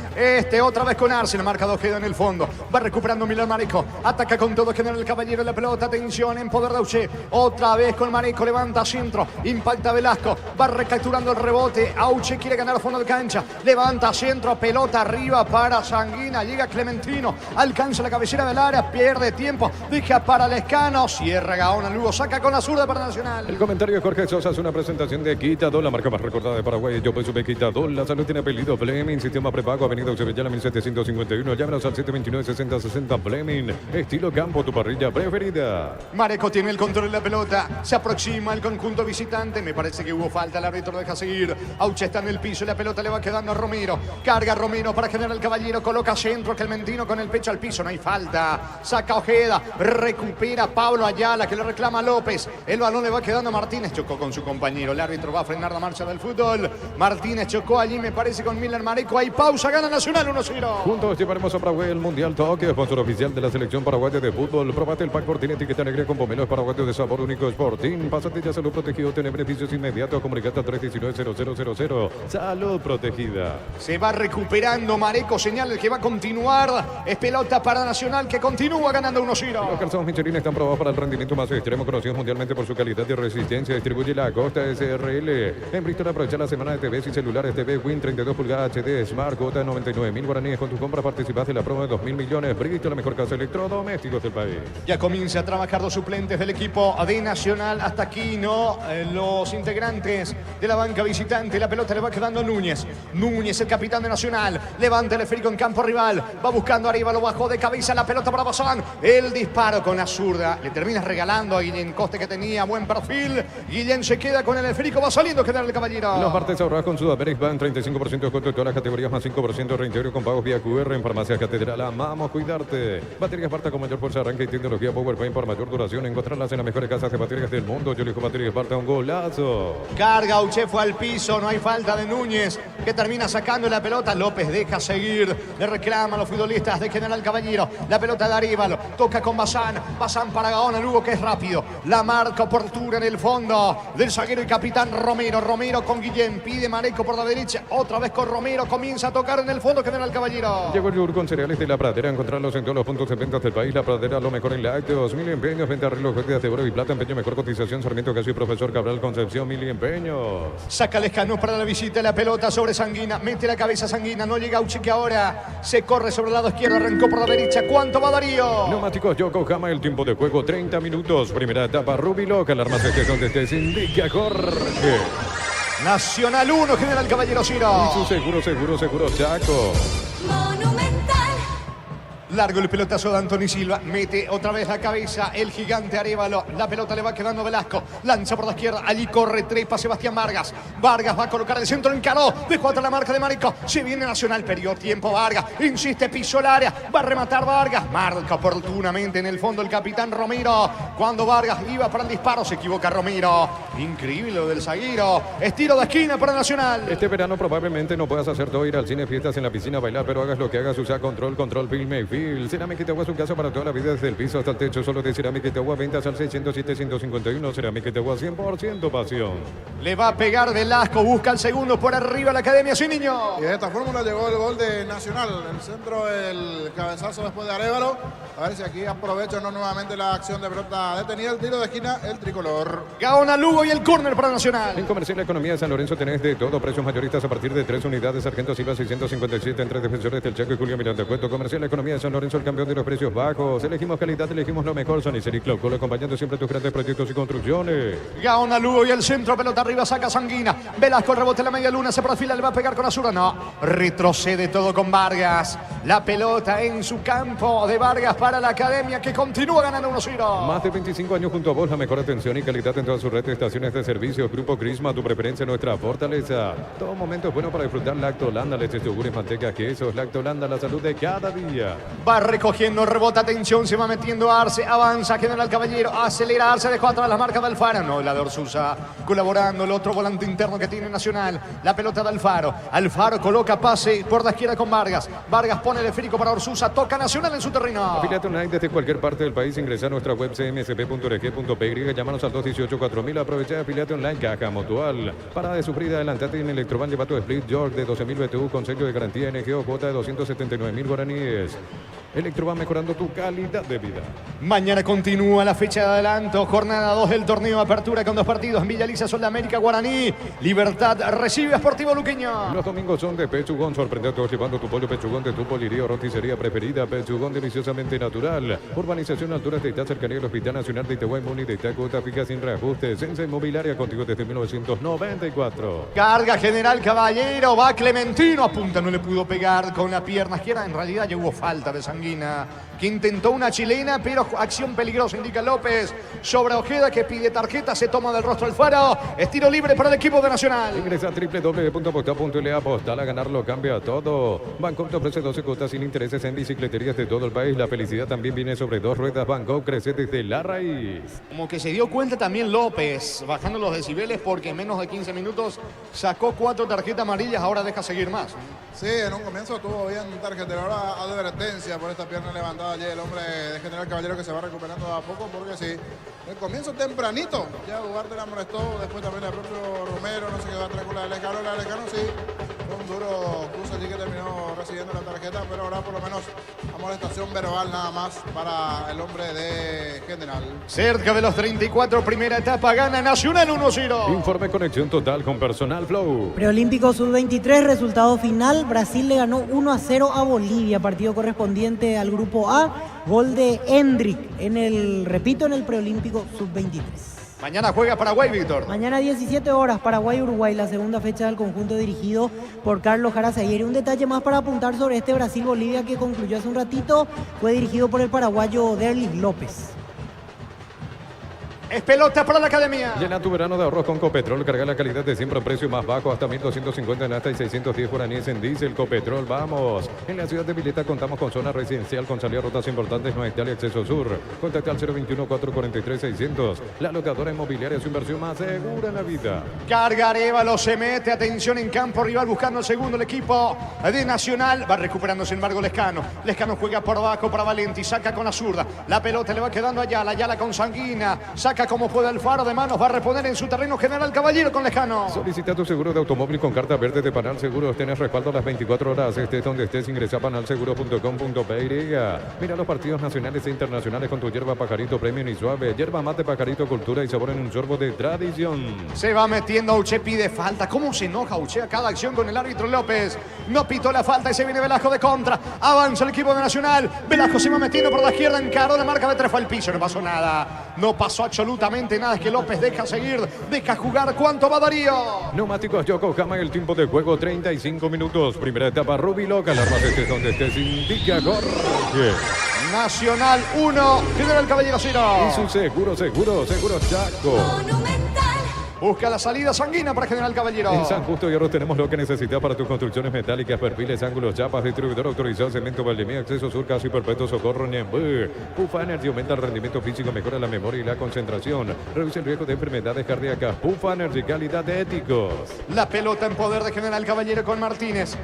Otra vez con Arce. La marca 2 queda en el fondo. Va recuperando Milan Marico. Ataca con todo General Caballero. La pelota, atención, en poder de Auche. Otra vez con Marico. Levanta centro. Impacta Velasco. Va recapturando el rebote. Auche quiere ganar a fondo de cancha. Levanta centro. Pelota arriba para Sanguina. Llega Clementino. Alcanza la cabecera del área. Pierde tiempo. Deja para Lescano. Cierra Gaona. Luego saca con la zurda para Nacional. El comentario de Jorge Sosa es una presentación de Quitadol, la marca más recordada de Paraguay. Yo pues supe Quitadol. La salud tiene apellido Fleming. Sistema prepago. Avenida Eusebio 1751. Llámenos al 729-6060 Fleming. Estilo campo, tu parrilla preferida. Mareco tiene el control de la pelota. Se aproxima el conjunto visitante. Me parece que hubo falta. El árbitro deja seguir. Auche está en el piso y la pelota le va quedando a Romero. Carga Romero para General Caballero. Coloca centro. Clementino con el pecho al piso. No hay falta. Saca Ojeda. Recupera Pablo Ayala, que le reclama a López. El balón le va quedando a Martínez. Chocó con su compañero. El árbitro va a frenar la marcha del fútbol. Martínez chocó allí, me parece, con Miller Mareco. Hay pausa. Gana Nacional 1-0. Juntos llevaremos a Paraguay el Mundial Tokio, sponsor oficial de la selección paraguaya de fútbol. Probate el pack Fortín, etiqueta alegría con pomelos paraguayos de sabor único Sporting. Pásate ya Salud Protegido, tiene beneficios inmediatos. Comunicate a 319-0000. Salud Protegida. Se va recuperando Mareco, señala el que va a continuar. Es pelota para Nacional, que continúa ganando 1-0. Los calzados Michelin están probados para el rendimiento más extremo, conocidos mundialmente por su calidad y resistencia. Distribuye la Costa SRL. En Bristol aprovecha la semana de TVs y celulares TV Win 32 pulgadas HD Smart, cuota de 99.000 guaraníes. Con tu compra participas de la promo de 2.000 millones. Bristol, la mejor casa electrodomésticos del país. Ya comienza a trabajar los suplentes del equipo de Nacional. Hasta aquí, ¿no? Los integrantes de la banca visitante. La pelota le va quedando a Núñez. Núñez, el capitán de Nacional. Levanta el esférico en campo rival. Va buscando arriba, lo bajó de cabeza. La pelota para Bazán. El disparo con la zurda. Le termina regalando a Guillén Coste, que tenía buen perfil. Guillén se queda con el esférico. Va saliendo General Caballero. Los martes ahorras con Sudameric Bank. 35% de descuento en todas las categorías, más 5% de reintegro con pagos vía QR en Farmacia Catedral. Amamos cuidarte. Baterías Barta con mayor fuerza, arranque y tecnología PowerPoint por mayor duración. Encontrarlas en las mejores casas de baterías del mundo. Yo elijo Baterías Barta, un golazo. Carga, Uche fue al piso, no hay falta de Núñez, que termina sacando la pelota. López deja seguir, le reclaman los futbolistas de General Caballero. La pelota de Arévalo, toca con Bazán para Gaona Lugo, que es rápido. La marca oportuna en el fondo del zaguero y capitán Romero. Romero con Guillén, pide Mareco por la derecha, otra vez con Romero, comienza a tocar en el fondo General Caballero. Llegó el yogur con cereales de La Pradera, encontrarlos en todos los puntos de ventas del país. La Pradera, lo mejor en lácteos, 1000 empeños, venta de relojes de oro y plata, empeño, mejor cotización, Sarmiento Casio y Profesor Cabral Concepción, 1000 empeños. Saca Lescano para la visita, la pelota sobre Sanguina, mete la cabeza Sanguina, no llega Uche, que ahora se corre sobre el lado izquierdo, arrancó por la derecha. ¿Cuánto va Darío? Neumáticos Yokohama, el tiempo de juego 30 minutos. Primera etapa, Rubilo, que alarmas estés donde estés, indica Jorge. Nacional 1, General Caballero 0. Y su seguro Chaco. Largo el pelotazo de Anthony Silva, mete otra vez la cabeza el gigante Arévalo, la pelota le va quedando a Velasco, lanza por la izquierda, allí corre, trepa Sebastián Vargas, Vargas va a colocar el centro, encaró, dejó atrás la marca de Marico, se viene Nacional, perdió tiempo Vargas, insiste, pisó el área, va a rematar Vargas, marca oportunamente en el fondo el capitán Romero, cuando Vargas iba para el disparo, se equivoca Romero, increíble lo del zaguero, estiro de esquina para Nacional. Este verano probablemente no puedas hacer todo, ir al cine, fiestas, en la piscina, bailar, pero hagas lo que hagas, usa control, filme y film. Cerámica Itagua es un caso para toda la vida, desde el piso hasta el techo, solo de Cerámica Itagua, ventas al 607-151, Cerámica Itagua, 100% pasión. Le va a pegar Velasco, busca el segundo por arriba la Academia Sin Niño. Y de esta fórmula llegó el gol de Nacional, el centro, el cabezazo después de Arévalo. A ver si aquí aprovecha no nuevamente la acción de pelota detenida, el tiro de esquina, el tricolor. Gaona Lugo y el córner para Nacional. En Comercial La Economía de San Lorenzo tenés de todo, precios mayoristas a partir de 3 unidades, Sargento Silva 657, entre defensores del Chaco y Julio Miranda Cueto. Comercial La Economía de San Lorenzo, el campeón de los precios bajos. Elegimos calidad, elegimos lo mejor. Sonicer y Clocolo, acompañando siempre tus grandes proyectos y construcciones. Gaona Lugo y el centro, pelota arriba, saca Sanguina. Velasco, el rebote en la media luna, se perfila, le va a pegar con Azura. No, retrocede todo con Vargas. La pelota en su campo de Vargas para la Academia, que continúa ganando 1-0. Más de 25 años junto a vos, la mejor atención y calidad en todas sus redes de estaciones de servicios. Grupo Crisma, tu preferencia, nuestra fortaleza. Todo momento es bueno para disfrutar Lacto Holanda, leches, yogures, manteca, quesos. Lacto Holanda, la salud de cada día. Va recogiendo, rebota, atención, se va metiendo Arce, avanza General Caballero, acelera Arce, dejó atrás la marca de Alfaro, no, la de Orsusa, colaborando el otro volante interno que tiene Nacional, la pelota de Alfaro, Alfaro coloca pase por la izquierda con Vargas, Vargas pone el esférico para Orsusa, toca Nacional en su terreno. Afiliate online desde cualquier parte del país, ingresa a nuestra web cmsp.org.py, llámanos al 218-4000, aprovecha afiliate online, Caja Mutual, parada de sufrida, adelantate en Electrovan, lleva tu Split York de 12.000 BTU con sello de garantía NGO, cuota de 279.000 guaraníes. Electrovan, mejorando tu calidad de vida. Mañana continúa la fecha de adelanto, jornada 2 del torneo de apertura con 2 partidos en Villa Lisa, Sol de América, Guaraní. Libertad recibe a Sportivo Luqueño. Los domingos son de Pechugón, sorprende a todos llevando tu pollo Pechugón de tu polirío, roticería preferida, Pechugón deliciosamente natural. Urbanización Alturas de Itá, cercanía del Hospital Nacional de Itaguay, Muni de Itaco, fija sin reajustes. Sensa Inmobiliaria, contigo desde 1994. Carga General Caballero, va Clementino, apunta, no le pudo pegar con la pierna izquierda. En realidad ya hubo falta de Sanguina, que intentó una chilena, pero acción peligrosa, indica López sobre Ojeda, que pide tarjeta, se toma del rostro Alfaro. Es tiro libre para el equipo de Nacional. Ingresa a www.apostar.la, apostar a ganarlo cambia todo. Banco te ofrece 12 cuotas sin intereses en bicicleterías de todo el país. La felicidad también viene sobre 2 ruedas. Banco crece desde la raíz. Como que se dio cuenta también López, bajando los decibeles, porque en menos de 15 minutos sacó 4 tarjetas amarillas, ahora deja seguir más. Sí, en un comienzo tuvo bien tarjetero, ahora advertencia por esta pierna levantada allí el hombre de General Caballero, que se va recuperando a poco, porque sí, el comienzo tempranito, ya Ugarte la molestó, después también el propio Romero, no se quedó atrás con la de Lescano sí, fue un duro cruce allí que terminó recibiendo la tarjeta, pero ahora por lo menos amonestación verbal nada más para el hombre de General. Cerca de los 34, primera etapa, gana Nacional 1-0. Informe Conexión Total con Personal Flow. Preolímpico Sub-23, resultado final, Brasil le ganó 1-0 a Bolivia, partido correspondiente al grupo A, gol de Hendrik en el Preolímpico Sub-23. Mañana juega Paraguay, Víctor. Mañana 17 horas, Paraguay-Uruguay, la segunda fecha del conjunto dirigido por Carlos Jarazaguer. Un detalle más para apuntar sobre este Brasil-Bolivia que concluyó hace un ratito, fue dirigido por el paraguayo Derlis López. Es pelota para la academia. Llena tu verano de ahorros con Copetrol. Carga la calidad de siempre a precio más bajo. Hasta 1.250 en hasta y 610 guaraníes en diésel. Copetrol, vamos. En la ciudad de Vileta contamos con zona residencial con salida a rutas importantes. No está el acceso sur. Contacta al 021-443-600. La locadora inmobiliaria, su inversión más segura en la vida. Carga Arevalo, se mete. Atención en campo rival buscando el segundo. El equipo de Nacional. Va recuperando sin embargo Lescano. Lescano juega por abajo para Valenti. Saca con la zurda. La pelota le va quedando a Ayala. Ayala con Sanguina. Saca como puede Alfaro de manos. Va a reponer en su terreno General Caballero con Lescano. Solicita tu seguro de automóvil con carta verde de Panal Seguros. Tenés respaldo a las 24 horas. Estés donde estés. Ingresa a panalseguros.com.py. Mira los partidos nacionales e internacionales con tu hierba Pajarito Premium y Suave. Hierba mate Pajarito, cultura y sabor en un sorbo de tradición. Se va metiendo. Auche pide falta. ¿Cómo se enoja Auche a cada acción con el árbitro López? No pitó la falta y se viene Velasco de contra. Avanza el equipo de Nacional. Velasco se va metiendo por la izquierda. Encaró la marca de tres. Fue al piso. No pasó nada. No pasó absolutamente nada. Es que López deja seguir. Deja jugar. ¿Cuánto va Darío? Neumáticos Yokohama. El tiempo de juego 35 minutos. Primera etapa Ruby Loca. La armas estés donde estés. Indica Jorge. Nacional 1. General Caballero 0. Y su seguro Chaco. Busca la salida Sanguina para General Caballero. En San Justo Hierro tenemos lo que necesitas para tus construcciones metálicas, perfiles, ángulos, chapas, distribuidor autorizado, cemento Valdemía, acceso sur, casi perpetuo, socorro, Niembur. Pufa Energy aumenta el rendimiento físico, mejora la memoria y la concentración, reduce el riesgo de enfermedades cardíacas. Pufa Energy, calidad de éticos. La pelota en poder de General Caballero con Martínez.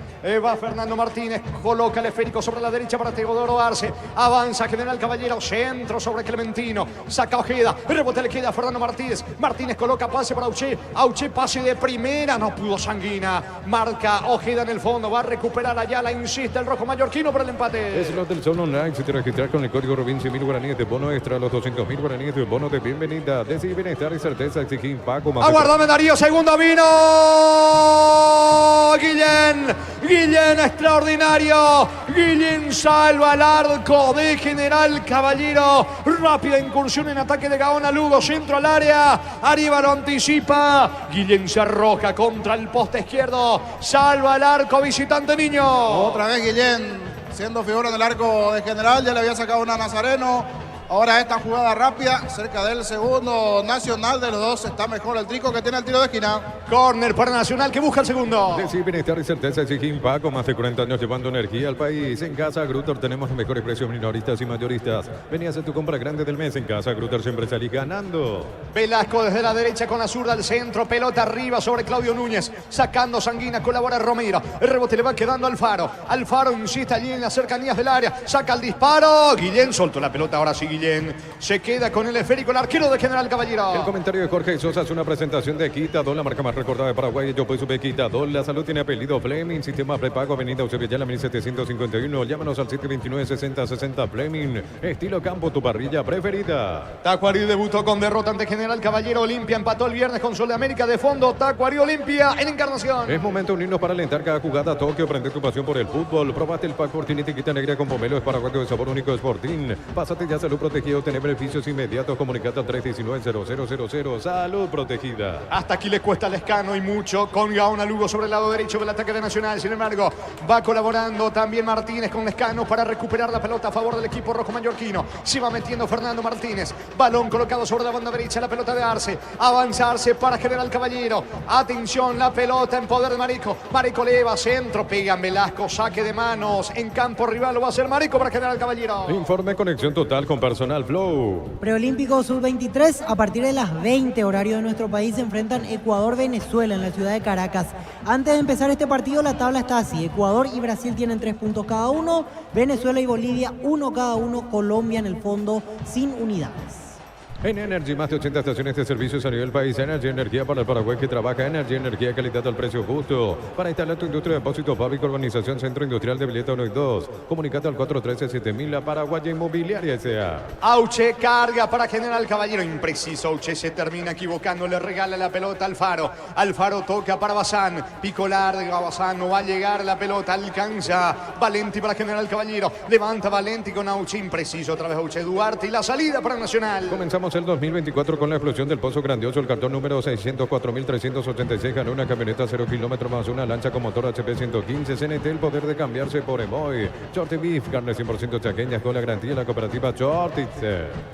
Va Fernando Martínez, coloca el esférico sobre la derecha para Teodoro Arce. Avanza General Caballero, centro sobre Clementino. Saca Ojeda, rebote le queda a Fernando Martínez. Martínez coloca pase para Auche. Auche pase de primera, no pudo Sanguina. Marca Ojeda en el fondo, va a recuperar Ayala, insiste el rojo mallorquino para el empate. Es lo del Sol Online. Si te registras con el código Rubin, 100.000 guaraníes de bono extra, los 200.000 guaraníes de bono de bienvenida. Decide bienestar y certeza, exigir Paco. Aguardame Darío, segundo vino. Guillén extraordinario. Guillén salva al arco de General Caballero. Rápida incursión en ataque de Gaona Lugo, centro al área. Arriba lo anticipa. Guillén se arroja contra el poste izquierdo. Salva el arco visitante Niño. Otra vez Guillén siendo figura en el arco de General. Ya le había sacado una a Nazareno. Ahora esta jugada rápida, cerca del segundo Nacional. De los dos está mejor el Trico, que tiene el tiro de esquina. Corner para Nacional, que busca el segundo. Decir bienestar y certeza, exigir Paco. Más de 40 años llevando energía al país. En Casa Grutter tenemos los mejores precios minoristas y mayoristas. Vení a hacer tu compra grande del mes. En Casa Grutter siempre salís ganando. Velasco desde la derecha con la zurda al centro. Pelota arriba sobre Claudio Núñez. Sacando Sanguina, colabora Romero. El rebote le va quedando a Alfaro. Alfaro insiste allí en las cercanías del área. Saca el disparo. Guillén soltó la pelota. Ahora sí Guillén se queda con el esférico, el arquero de General Caballero. El comentario de Jorge Sosa es una presentación de Quitadol, la marca más recordada de Paraguay. Yo pues sube Quitadol. La salud tiene apellido Fleming. Sistema prepago, avenida Eusebio 1751. Llámanos al 729-6060 Fleming. Estilo campo, tu parrilla preferida. Tacuarí debutó con derrota ante General Caballero. Olimpia empató el viernes con Sol de América de fondo. Tacuarí Olimpia en Encarnación. Es momento de unirnos para alentar cada jugada. Tokio, prende tu pasión por el fútbol. Probaste el pack Fortín etiqueta negra con pomelo. Es paraguayo de sabor único Sportín. Pásate ya salud protegido. Tener beneficios inmediatos. Comunicate al 319-0000. Salud protegida. Hasta aquí le cuesta a Lescano y mucho. Con Gaona Lugo sobre el lado derecho del ataque de Nacional. Sin embargo, va colaborando también Martínez con Lescano para recuperar la pelota a favor del equipo rojo mallorquino. Se va metiendo Fernando Martínez. Balón colocado sobre la banda derecha. La pelota de Arce. Avanzarse para General Caballero. Atención, la pelota en poder de Marico. Marico le va centro. Pegan Velasco. Saque de manos. En campo rival lo va a hacer Marico para General Caballero. Informe conexión total con Personal Flow. Preolímpico Sub-23, a partir de las 20 horario de nuestro país, se enfrentan Ecuador-Venezuela en la ciudad de Caracas. Antes de empezar este partido, la tabla está así. Ecuador y Brasil tienen 3 puntos cada uno. Venezuela y Bolivia 1 cada uno. Colombia en el fondo sin unidades. En Energy, más de 80 estaciones de servicios a nivel país. Energy, energía para el Paraguay que trabaja. Energy, energía, calidad al precio justo. Para instalar tu industria de depósito, fábrica, urbanización, centro industrial de Vileta 1 y 2. Comunicate al 413-7000, la Paraguaya Inmobiliaria S.A. Auche carga para General Caballero. Impreciso, Auche se termina equivocando. Le regala la pelota al Alfaro. Alfaro toca para Bazán. Pico larga, Bazán no va a llegar la pelota. Alcanza Valenti para General Caballero. Levanta Valenti con Auche. Impreciso, otra vez Auche Duarte. Y la salida para Nacional. Comenzamos Comenzamos el 2024 con la explosión del Pozo Grandioso. El cartón número 604.386 ganó una camioneta 0 kilómetros más una lancha con motor HP 115. CNT, el poder de cambiarse por Emoy. Shorty Beef, carne 100% chaqueñas con la garantía de la cooperativa Shorty.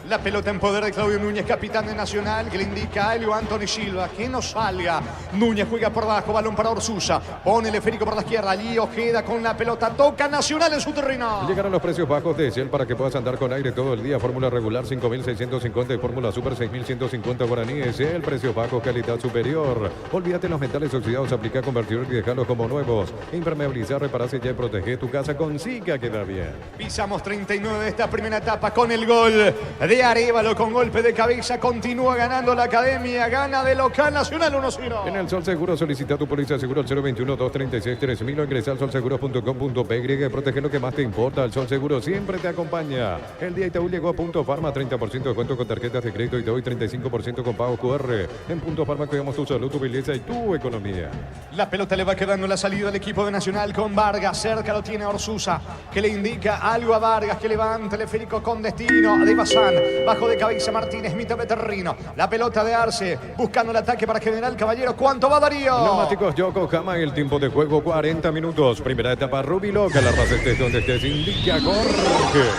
La pelota en poder de Claudio Núñez, capitán de Nacional, que le indica a Elio Anthony Silva que no salga. Núñez juega por abajo, balón para Orsusa. Pone el esférico por la izquierda. Allí Ojeda con la pelota. Toca Nacional en su terreno. Llegaron los precios bajos de Shell para que puedas andar con aire todo el día. Fórmula regular 5.650 y fórmula super 6.150 guaraníes. El precio bajo, calidad superior. Olvídate los metales oxidados. Aplica convertidor y dejarlos como nuevos. Impermeabilizar, repararse ya y protege tu casa con Zika. Queda bien. Pisamos 39 de esta primera etapa con el gol de Arévalo con golpe de cabeza. Continúa ganando la Academia. Gana de local Nacional 1-0. En el Sol Seguro solicita tu póliza de seguro al 021-236-3000 o ingresa al solseguro.com.py. Protege lo que más te importa. El Sol Seguro siempre te acompaña. El día Itaú llegó a Punto Farma. 30% de descuento con tarjetas de crédito y te doy 35% con pago QR. En Punto Farma cuidamos tu salud, tu belleza y tu economía. La pelota le va quedando la salida del equipo de Nacional con Vargas. Cerca lo tiene Orsusa, que le indica algo a Vargas, que levanta el esférico con destino de Bazán. Bajo de cabeza Martínez, mitad de terreno. La pelota de Arce, buscando el ataque para General Caballero. ¿Cuánto va Darío? Neumáticos Yokohama, el tiempo de juego 40 minutos. Primera etapa Rubiloca, la raza estés donde estés, indica Jorge.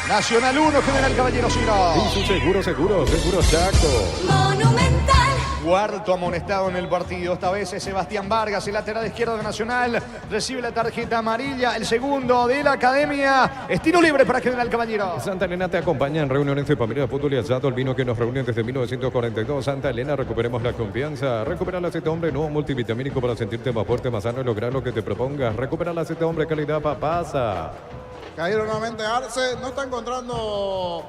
Nacional 1, General Caballero 0. Y su seguro Chaco. Monumental. Cuarto amonestado en el partido. Esta vez es Sebastián Vargas, el lateral izquierdo de Nacional. Recibe la tarjeta amarilla. El segundo de la Academia. Estilo libre para General Caballero. Santa Elena te acompaña en reuniones de familia, fútbol y asado. El vino que nos reúne desde 1942. Santa Elena, recuperemos la confianza. Recupera el aceite hombre nuevo multivitamínico para sentirte más fuerte, más sano y lograr lo que te propongas. Recupera el aceite hombre, calidad papasa. Cayeron nuevamente Arce. No está encontrando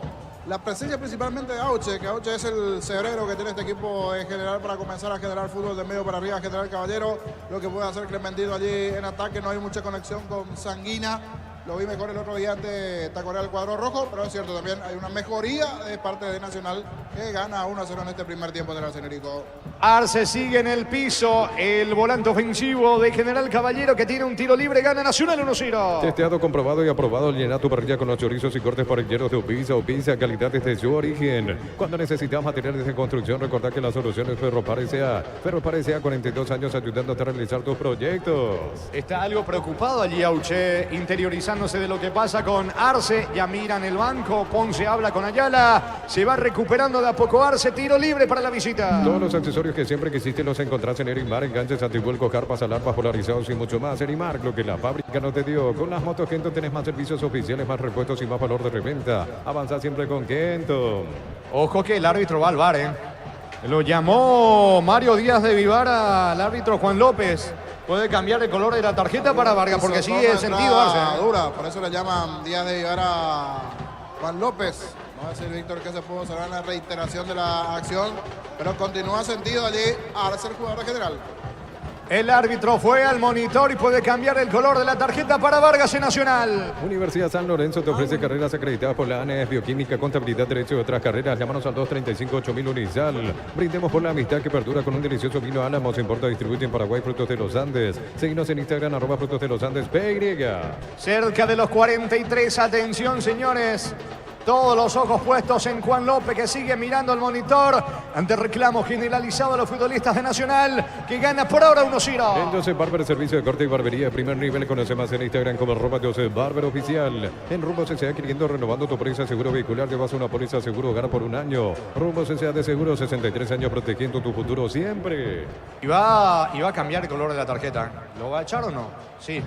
la presencia principalmente de Auche, que Auche es el cerebro que tiene este equipo en general para comenzar a generar fútbol de medio para arriba, General Caballero. Lo que puede hacer Clementino allí en ataque, no hay mucha conexión con Sanguina. Lo vi mejor el otro día ante Tacorea el cuadro rojo, pero es cierto, también hay una mejoría de parte de Nacional, que gana 1-0 en este primer tiempo de la Cenerico. Arce sigue en el piso. El volante ofensivo de General Caballero, que tiene un tiro libre, gana Nacional 1-0. Testeado, comprobado y aprobado. Llena tu parrilla con los chorizos y cortes parrilleros de Upisa. Upisa, calidad desde su origen. Cuando necesitas materiales de construcción, recordá que la solución es Ferropar S.A. Ferropar S.A. 42 años ayudándote a realizar tus proyectos. Está algo preocupado allí Auche, interiorizándose de lo que pasa con Arce. Ya miran el banco. Ponce habla con Ayala. Se va recuperando de a poco Arce. Tiro libre para la visita. Todos los accesorios que siempre quisiste los encontrás en Erimar, enganches, antivuelcos, carpas, alarmas polarizados y mucho más. Erimar, lo que la fábrica no te dio. Con las motos Kenton tenés más servicios oficiales, más repuestos y más valor de reventa. Avanza siempre con Kenton. Ojo que el árbitro va al VAR, Lo llamó Mario Díaz de Vivar al árbitro Juan López. Puede cambiar el color de la tarjeta para Vargas, porque sigue sentido Arce. Dura, por eso le llaman Díaz de Vivar a Juan López. No va a decir Víctor que se pudo cerrar en la reiteración de la acción, pero continúa sentido allí Arce, el jugador general. El árbitro fue al monitor y puede cambiar el color de la tarjeta para Vargas en Nacional. Universidad San Lorenzo te ofrece carreras acreditadas por la ANES, Bioquímica, Contabilidad, Derecho y otras carreras. Llámanos al 235-8000 Unizal. Brindemos por la amistad que perdura con un delicioso vino Álamos. Importa, distribuye en Paraguay Frutos de los Andes. Seguinos en Instagram, @Frutos de los Andes, PY. Cerca de los 43, atención señores. Todos los ojos puestos en Juan López, que sigue mirando el monitor ante reclamo generalizado a los futbolistas de Nacional, que gana por ahora 1-0. En Joseph Barber, servicio de corte y barbería de primer nivel. Conoce más en Instagram como @Joseph Barber Oficial. En Rumbos S.A. queriendo renovando tu póliza seguro vehicular, llevas una póliza seguro hogar por 1 año. Rumbos S.A. de seguro, 63 años protegiendo tu futuro siempre. Y va a cambiar el color de la tarjeta. ¿Lo va a echar o no? Sí,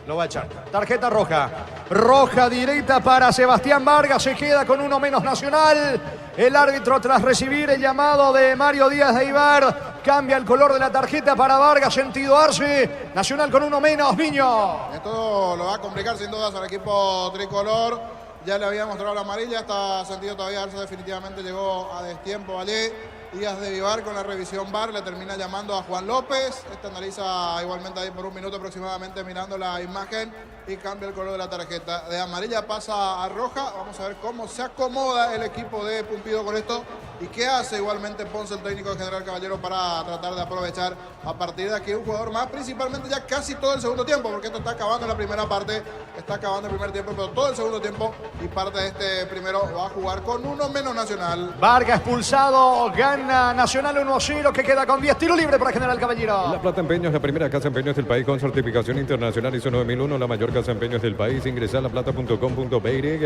lo va a echar. Tarjeta roja. Roja directa para Sebastián Vargas. Se queda con uno menos Nacional. El árbitro, tras recibir el llamado de Mario Díaz de Ibar, cambia el color de la tarjeta para Vargas, sentido Arce. Nacional con uno menos, Niño. Esto lo va a complicar sin dudas al equipo tricolor. Ya le había mostrado la amarilla, está sentido todavía Arce, definitivamente llegó a destiempo allí. Díaz de Vivar con la revisión VAR le termina llamando a Juan López. Este analiza igualmente ahí por 1 minuto aproximadamente mirando la imagen y cambia el color de la tarjeta. De amarilla pasa a roja. Vamos a ver cómo se acomoda el equipo de Pumpido con esto y qué hace igualmente Ponce, el técnico de General Caballero, para tratar de aprovechar a partir de aquí un jugador más, principalmente ya casi todo el segundo tiempo, porque esto está acabando en la primera parte. está acabando el primer tiempo, pero todo el segundo tiempo y parte de este primero va a jugar con uno menos Nacional. Vargas expulsado, gana Nacional 1-0, que queda con 10 tiro libre para General Caballero. La Plata Empeños, la primera casa de empeños del país con certificación internacional ISO 9001, la mayor casa de empeños del país. Ingresa a laplata.com.py.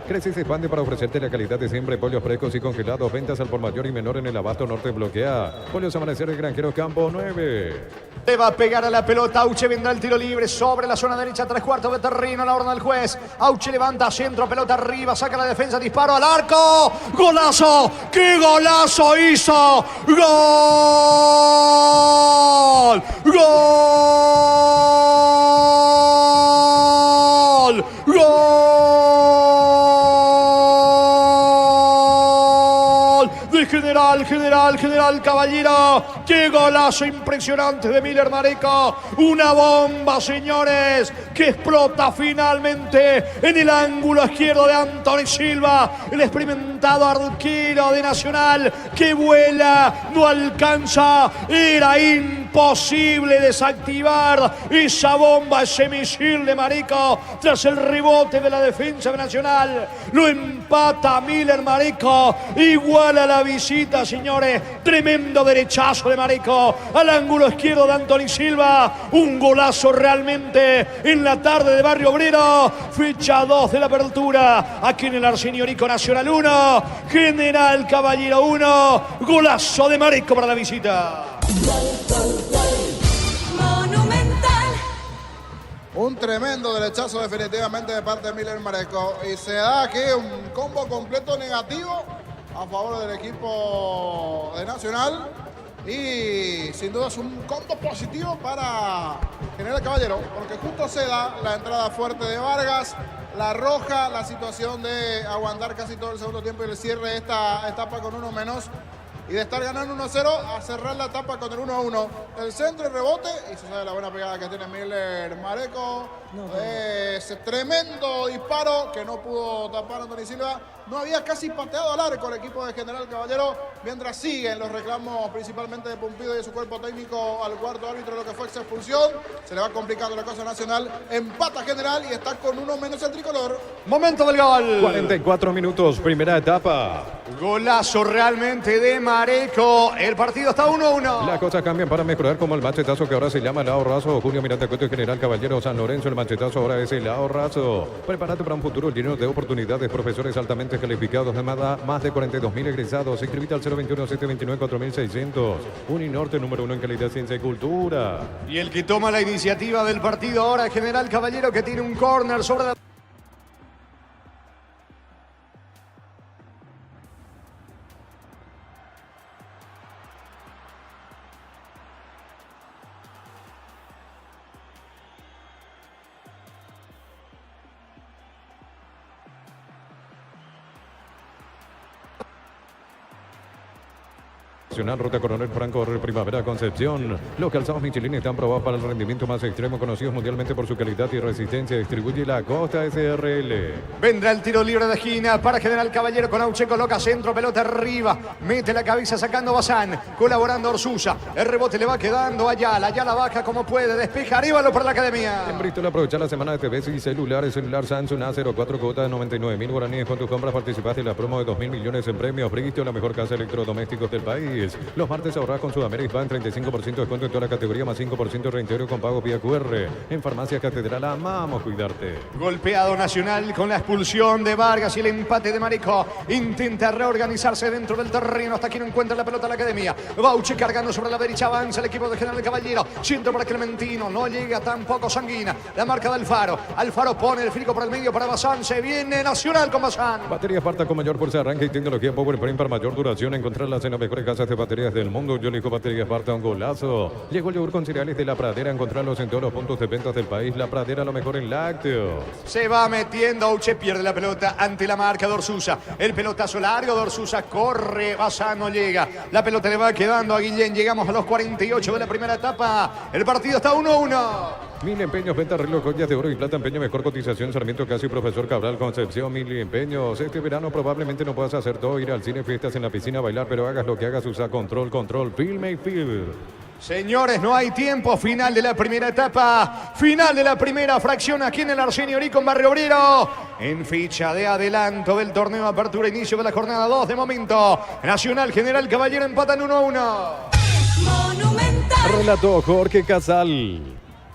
Crece y se expande para ofrecerte la calidad de siempre, pollos frescos y congelados, ventas al por mayor y menor en el abasto norte bloquea. Pollos Amanecer de Granjero Campo 9. Le va a pegar a la pelota, Auche vendrá el tiro libre sobre la zona derecha, 3/4 de terreno, la orden del juez. Auche levanta, centro, pelota arriba, saca la defensa, disparo al arco. ¡Golazo! ¡Qué golazo hizo! ¡Gol! ¡Gol! ¡Gol! De General Caballero. ¡Qué golazo impresionante de Miller Marico! Una bomba, señores, que explota finalmente en el ángulo izquierdo de Anthony Silva, el experimentado arquero de Nacional, que vuela, no alcanza, era imposible desactivar esa bomba, ese misil de Marico, tras el rebote de la defensa de Nacional, lo empata Miller Marico, iguala la visita, señores, tremendo derechazo de Marico al ángulo izquierdo de Anthony Silva, un golazo realmente en la tarde de Barrio Obrero, fecha 2 de la apertura, aquí en el Arsenio Rico. Nacional 1, General Caballero 1, golazo de Marico para la visita. Un tremendo derechazo definitivamente de parte de Miller Marico y se da aquí un combo completo negativo a favor del equipo de Nacional. Y sin duda es un combo positivo para General Caballero, porque justo se da la entrada fuerte de Vargas, la roja, la situación de aguantar casi todo el segundo tiempo y el cierre de esta etapa con uno menos. Y de estar ganando 1-0 a cerrar la etapa con el 1-1. El centro y rebote, y se sabe la buena pegada que tiene Miller Marico. Ese tremendo disparo que no pudo tapar Anthony Silva. No había casi pateado al arco el equipo de General Caballero, mientras siguen los reclamos principalmente de Pumpido y de su cuerpo técnico al cuarto árbitro, lo que fue esa expulsión. Se le va complicando la cosa a Nacional, empata General y está con uno menos el tricolor. Momento del gol. 44 minutos, primera etapa. Golazo realmente de Marico. El partido está 1-1. Las cosas cambian para mejorar, como el machetazo que ahora se llama el ahorrazo. Julio Miranda Coto y General Caballero San Lorenzo. El machetazo ahora es el ahorrazo. Prepárate para un futuro lleno de oportunidades. Profesores altamente calificados, de más de 42.000 egresados. Inscríbete al 021-729-4600. Uninorte, número 1 en calidad, ciencia y cultura. Y el que toma la iniciativa del partido ahora es General Caballero, que tiene un córner sobre la... Ruta Coronel Franco, Primavera Concepción. Los calzados Michelin están probados para el rendimiento más extremo, conocidos mundialmente por su calidad y resistencia. Distribuye la Costa SRL. Vendrá el tiro libre de esquina para General Caballero con Auche, coloca centro, pelota arriba, mete la cabeza sacando Bazán, colaborando Orsusa. El rebote le va quedando a Ayala, Ayala baja como puede, despeja, Arévalo para la academia. En Bristol aprovecha la semana de TVs y celulares. Celular Samsung A04, cuota de 99.000 guaraníes. Con tus compras participaste en la promo de 2.000 millones en premios. Bristol, la mejor casa de electrodomésticos del país. Los martes ahorras con Sudamérica en 35% de descuento en toda la categoría, más 5% de reintegro con pago vía QR. En Farmacia Catedral, amamos cuidarte. Golpeado Nacional con la expulsión de Vargas y el empate de Marico. Intenta reorganizarse dentro del terreno hasta que no encuentra la pelota a la academia. Bauche cargando sobre la derecha, avanza el equipo de General Caballero. Centro para Clementino, no llega tampoco Sanguina. La marca de Alfaro. Alfaro pone el frico por el medio para Bazán. Se viene Nacional con Bazán. Batería Esparta con mayor fuerza de arranque y tecnología Power Prime para mayor duración. Encontrarlas en las mejores casas de baterías del mundo. Yo elijo Batería Esparta, un golazo. Llegó el yogur con cereales de La Pradera. Encontrarlos en todos los puntos de ventas del país. La Pradera, lo mejor en lácteos. Se va metiendo Auche, pierde la pelota ante la marca de Orsusa. El pelotazo largo de Orsusa, corre, Bazán, no llega. La pelota le va quedando a Guillén. Llegamos a los 48 de la primera etapa. El partido está 1-1. Mil Empeños, venta, reloj, joyas de oro y plata, empeño, mejor cotización, Sarmiento Casi, Profesor Cabral, Concepción, Mil Empeños. Este verano probablemente no puedas hacer todo, ir al cine, fiestas en la piscina, bailar, pero hagas lo que hagas, usa control, Filme y Feel. Señores, no hay tiempo. Final de la primera etapa. Final de la primera fracción aquí en el Arsenio Orí con Barrio Obrero. En ficha de adelanto del torneo Apertura, inicio de la jornada 2 de momento. Nacional General Caballero empatan 1-1. Relató Jorge Casal.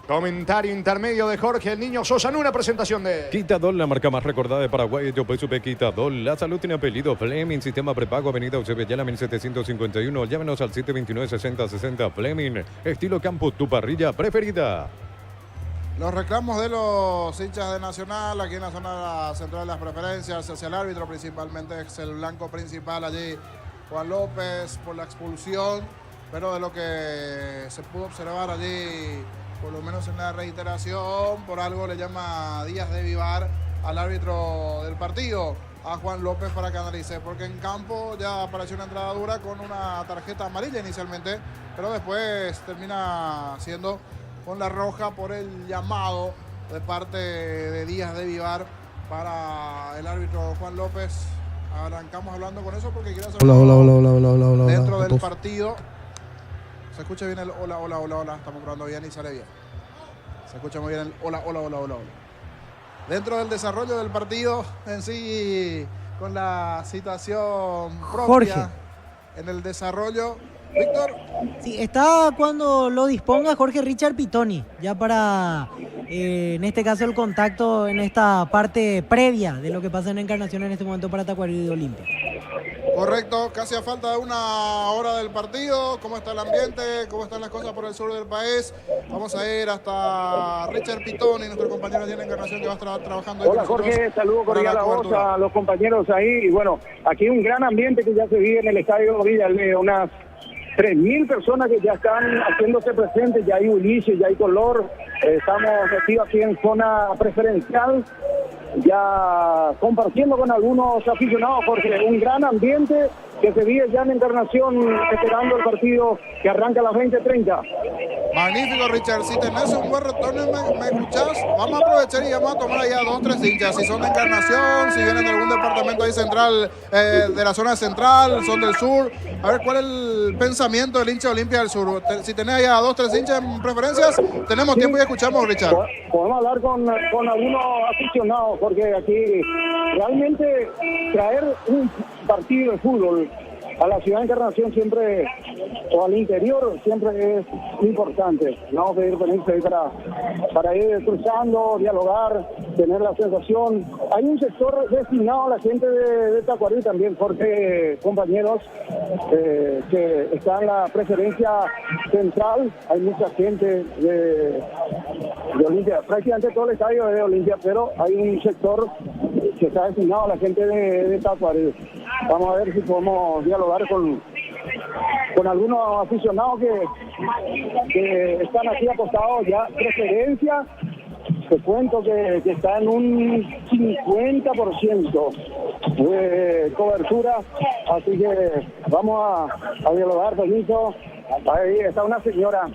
Comentario intermedio de Jorge el Niño Sosa en una presentación de... Quitadol, la marca más recordada de Paraguay. Yo pues supe Quitadol. La salud tiene apellido Fleming. Sistema prepago, avenida Eusebio 1751. Llámenos al 729-6060 Fleming. Estilo campo, tu parrilla preferida. Los reclamos de los hinchas de Nacional aquí en la zona central de las preferencias hacia el árbitro, principalmente es el blanco principal allí, Juan López, por la expulsión, pero de lo que se pudo observar allí, por lo menos en la reiteración, por algo le llama Díaz de Vivar al árbitro del partido, a Juan López, para que analice, porque en campo ya apareció una entrada dura con una tarjeta amarilla inicialmente, pero después termina siendo con la roja por el llamado de parte de Díaz de Vivar para el árbitro Juan López. Arrancamos hablando con eso porque quiero hacer Hola. dentro del partido. Se escucha bien el hola. Estamos probando bien y sale bien. Se escucha muy bien el hola. Dentro del desarrollo del partido en sí, con la situación propia Jorge. en el desarrollo. Víctor. Sí, está cuando lo disponga Jorge Richard Pitoni, ya para, en este caso, el contacto en esta parte previa de lo que pasa en Encarnación en este momento para Tacuarembó y Olimpia. Correcto, casi a falta de una hora del partido. ¿Cómo está el ambiente? ¿Cómo están las cosas por el sur del país? Vamos a ir hasta Richard Pitoni, nuestro compañero allí en Encarnación que va a estar trabajando ahí. Hola Jorge, saludo cordial a vos, a los compañeros ahí. Y bueno, aquí un gran ambiente que ya se vive en el estadio Villaleo, unas 3.000 personas que ya están haciéndose presentes, ya hay bullicio, ya hay color. Estamos metidos aquí en zona preferencial, ya compartiendo con algunos aficionados, Jorge, un gran ambiente que se vive ya en Encarnación, esperando el partido que arranca a las 20:30. Magnífico, Richard. Si tenés un buen retorno y me escuchás, vamos a aprovechar y vamos a tomar allá 2 o 3 hinchas. Si son de Encarnación, si vienen de algún departamento ahí central, de la zona central, son del sur. A ver, ¿cuál es el pensamiento del hincha de Olimpia del Sur? Si tenés allá 2 o 3 hinchas en preferencias, tenemos tiempo y escuchamos, Richard. Podemos hablar con algunos aficionados, porque aquí realmente traer un partido de fútbol a la ciudad de Encarnación siempre, o al interior, siempre es importante. Vamos a pedir permiso ahí para ir cruzando, dialogar, tener la sensación. Hay un sector destinado a la gente de Tacuarembó también, porque compañeros que está en la preferencia central, hay mucha gente de Olimpia, prácticamente todo el estadio es de Olimpia, pero hay un sector que está destinado a la gente de Tacuarembó. Vamos a ver si podemos dialogar con algunos aficionados que están aquí apostados ya. Preferencia, te cuento que está en un 50% de cobertura, así que vamos a dialogar, permiso. Ahí está una señora.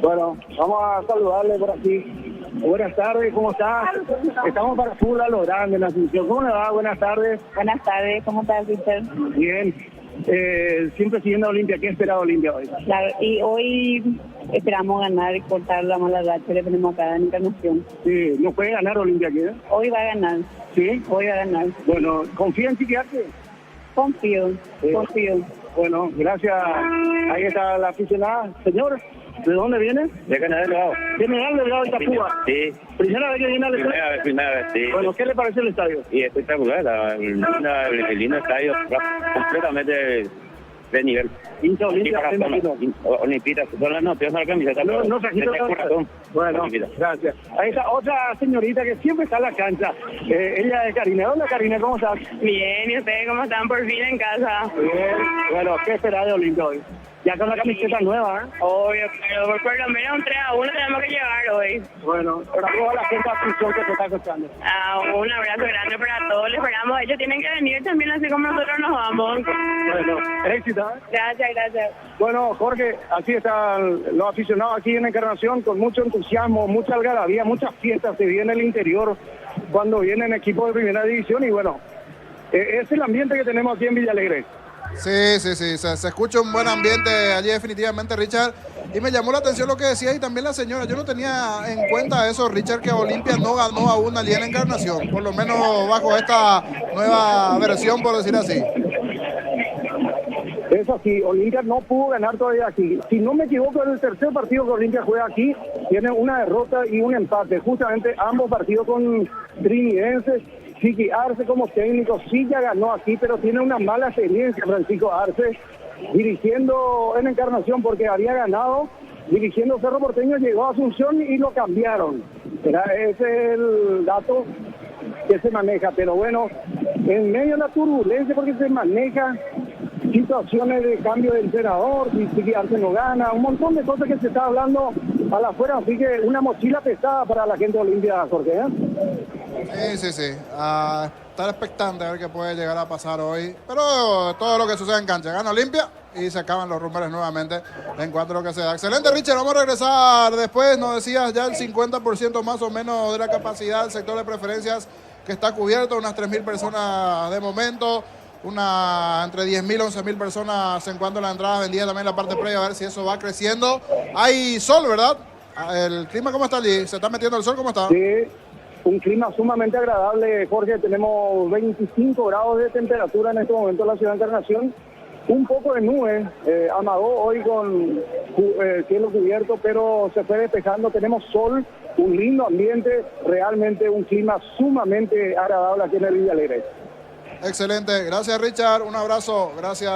Bueno, vamos a saludarle por aquí. Buenas tardes, ¿cómo está? Estamos para Full a lo grande en la asunción. ¿Cómo le va? Buenas tardes. Buenas tardes, ¿cómo estás, Víctor? Bien. Siempre siguiendo a Olimpia. ¿Qué espera Olimpia hoy? Claro, y hoy esperamos ganar y cortar la mala racha que tenemos acá en Encarnación. Sí, ¿no puede ganar Olimpia aquí? Hoy va a ganar. ¿Sí? Hoy va a ganar. Bueno, ¿confía en Chiquiarte? Confío. Bueno, gracias. Ahí está la aficionada. Señor, ¿de dónde viene? De General Delgado. General Delgado de Itapúa. Sí. ¿Primera vez que viene al estadio? Primera vez, sí. Bueno, ¿qué le parece el estadio? Y espectacular, el lindo estadio, completamente de nivel. Hincha Olimpia, Olimpita, no, te vas a la camiseta. No, corazón. Bueno, gracias. Ahí está otra señorita que siempre está en la cancha. Ella es Karina. ¿Dónde, Karina? ¿Cómo estás? Bien, ¿y ustedes cómo están por fin en casa? Bien. Bueno, ¿qué esperás de Olimpia hoy? Ya con la camiseta nueva, ¿eh? Obvio, pero por lo menos un 3-1 tenemos que llevar hoy. Bueno, pero toda la gente de afición que te está escuchando. Un abrazo grande para todos, les esperamos. Ellos tienen que venir también así como nosotros nos vamos. Bueno, éxito, ¿eh? Gracias. Bueno, Jorge, así están los aficionados aquí en Encarnación con mucho entusiasmo, mucha algarabía, muchas fiestas se viene en el interior cuando vienen equipos de primera división y bueno, es el ambiente que tenemos aquí en Villalegre. Sí, se escucha un buen ambiente allí definitivamente, Richard. Y me llamó la atención lo que decía y también la señora. Yo no tenía en cuenta eso, Richard, que Olimpia no ganó aún allí en Encarnación. Por lo menos bajo esta nueva versión, por decir así. Es así, Olimpia no pudo ganar todavía aquí. Si no me equivoco, el tercer partido que Olimpia juega aquí tiene una derrota y un empate. Justamente ambos partidos con trinidenses. Chiqui Arce como técnico sí ya ganó aquí, pero tiene una mala experiencia Francisco Arce dirigiendo en Encarnación porque había ganado, dirigiendo Cerro Porteño, llegó a Asunción y lo cambiaron. Ese es el dato que se maneja, pero bueno, en medio de la turbulencia porque se maneja situaciones de cambio de entrenador, si Chiqui Arce no gana, un montón de cosas que se está hablando a la afuera, así que una mochila pesada para la gente de Olimpia, Jorge. Sí. Estar expectante a ver qué puede llegar a pasar hoy. Pero todo lo que sucede en cancha. Gana Olimpia y se acaban los rumores nuevamente en cuanto a lo que se da. Excelente, Richard. Vamos a regresar después. Nos decías ya el 50% más o menos de la capacidad del sector de preferencias que está cubierto. Unas 3.000 personas de momento. Entre 10.000 y 11.000 personas en cuanto a las entradas vendidas también la parte previa. A ver si eso va creciendo. Hay sol, ¿verdad? ¿El clima cómo está allí? ¿Se está metiendo el sol? ¿Cómo está? Sí. Un clima sumamente agradable, Jorge. Tenemos 25 grados de temperatura en este momento en la ciudad de Encarnación. Un poco de nube, amagó hoy con cielo cubierto, pero se fue despejando. Tenemos sol, un lindo ambiente, realmente un clima sumamente agradable aquí en el Villa Alegre. Excelente. Gracias, Richard. Un abrazo. Gracias,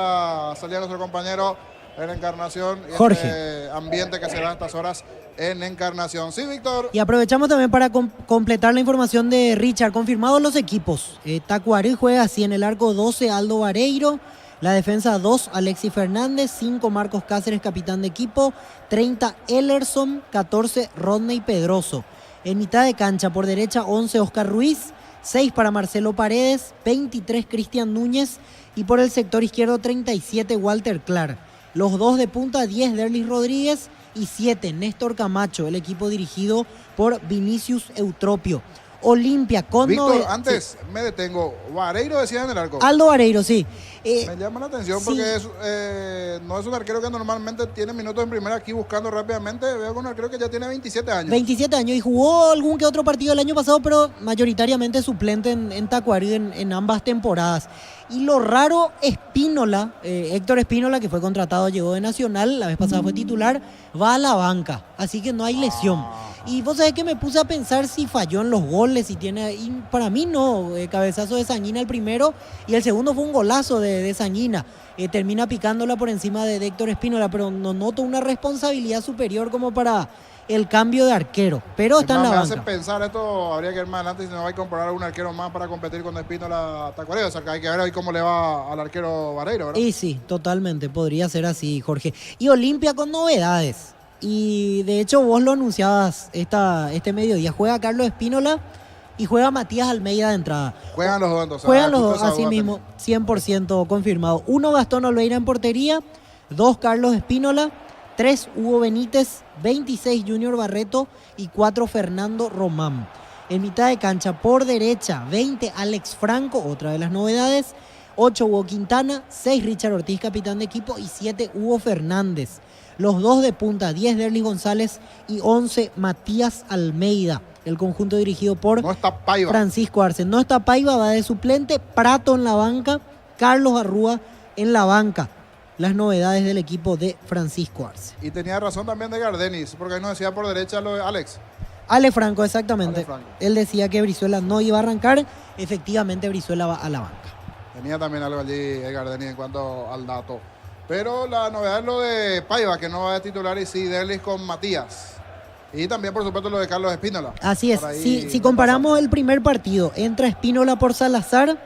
Salía nuestro compañero en Encarnación. Jorge. Este ambiente que se da a estas horas en Encarnación. Sí, Víctor. Y aprovechamos también para completar la información de Richard. Confirmados los equipos. Tacuarí juega así en el arco 12, Aldo Vareiro. La defensa 2, Alexis Fernández. 5, Marcos Cáceres, capitán de equipo. 30, Ellerson. 14, Rodney Pedroso. En mitad de cancha, por derecha, 11, Oscar Ruiz. 6 para Marcelo Paredes. 23, Cristian Núñez. Y por el sector izquierdo, 37, Walter Clark. Los dos de punta, 10, Derlis Rodríguez. Y 7, Néstor Camacho, el equipo dirigido por Vinicius Eutropio. Olimpia con... Víctor, antes me detengo. Vareiro decía en el arco. Aldo Vareiro, sí. Me llama la atención porque no es un arquero que normalmente tiene minutos en primera aquí buscando rápidamente. Veo con un arquero que ya tiene 27 años. 27 años y jugó algún que otro partido el año pasado, pero mayoritariamente suplente en Tacuarí en ambas temporadas. Y lo raro, Espínola, Héctor Espínola, que fue contratado, llegó de Nacional, la vez pasada fue titular, va a la banca, así que no hay lesión. Y vos sabés que me puse a pensar si falló en los goles, y para mí no, cabezazo de Sanguina el primero, y el segundo fue un golazo de Sanguina. Termina picándola por encima de Héctor Espínola, pero no noto una responsabilidad superior como para el cambio de arquero, pero está en la banca. Me hace pensar esto, habría que ir más adelante si no va a comprar algún arquero más para competir con Espínola Tacuarí. O sea, que hay que ver ahí cómo le va al arquero Vareiro, ¿verdad? Y sí, totalmente, podría ser así, Jorge. Y Olimpia con novedades. Y de hecho vos lo anunciabas este mediodía. Juega Carlos Espínola y juega Matías Almeida de entrada. Juegan los dos entonces. Juegan los dos, así mismo, 100% confirmado. 1, Gastón Olveira en portería. 2, Carlos Espínola. 3, Hugo Benítez. 26, Junior Barreto. Y 4, Fernando Román. En mitad de cancha, por derecha, 20, Alex Franco, otra de las novedades. 8, Hugo Quintana. 6, Richard Ortiz, capitán de equipo. Y 7, Hugo Fernández. Los dos de punta, 10, Derlis González. Y 11, Matías Almeida. El conjunto dirigido por Francisco Arce. No está Paiva, va de suplente. Prato en la banca. Carlos Arrúa en la banca. Las novedades del equipo de Francisco Arce. Y tenía razón también de Gardenis, porque ahí nos decía por derecha lo de Alex. Ale Franco, exactamente. Él decía que Brizuela no iba a arrancar. Efectivamente, Brizuela va a la banca. Tenía también algo allí Gardenis en cuanto al dato. Pero la novedad es lo de Paiva, que no va a titular, y sí, Derlis con Matías. Y también, por supuesto, lo de Carlos Espínola. Así es. Si comparamos el primer partido, entra Espínola por Salazar,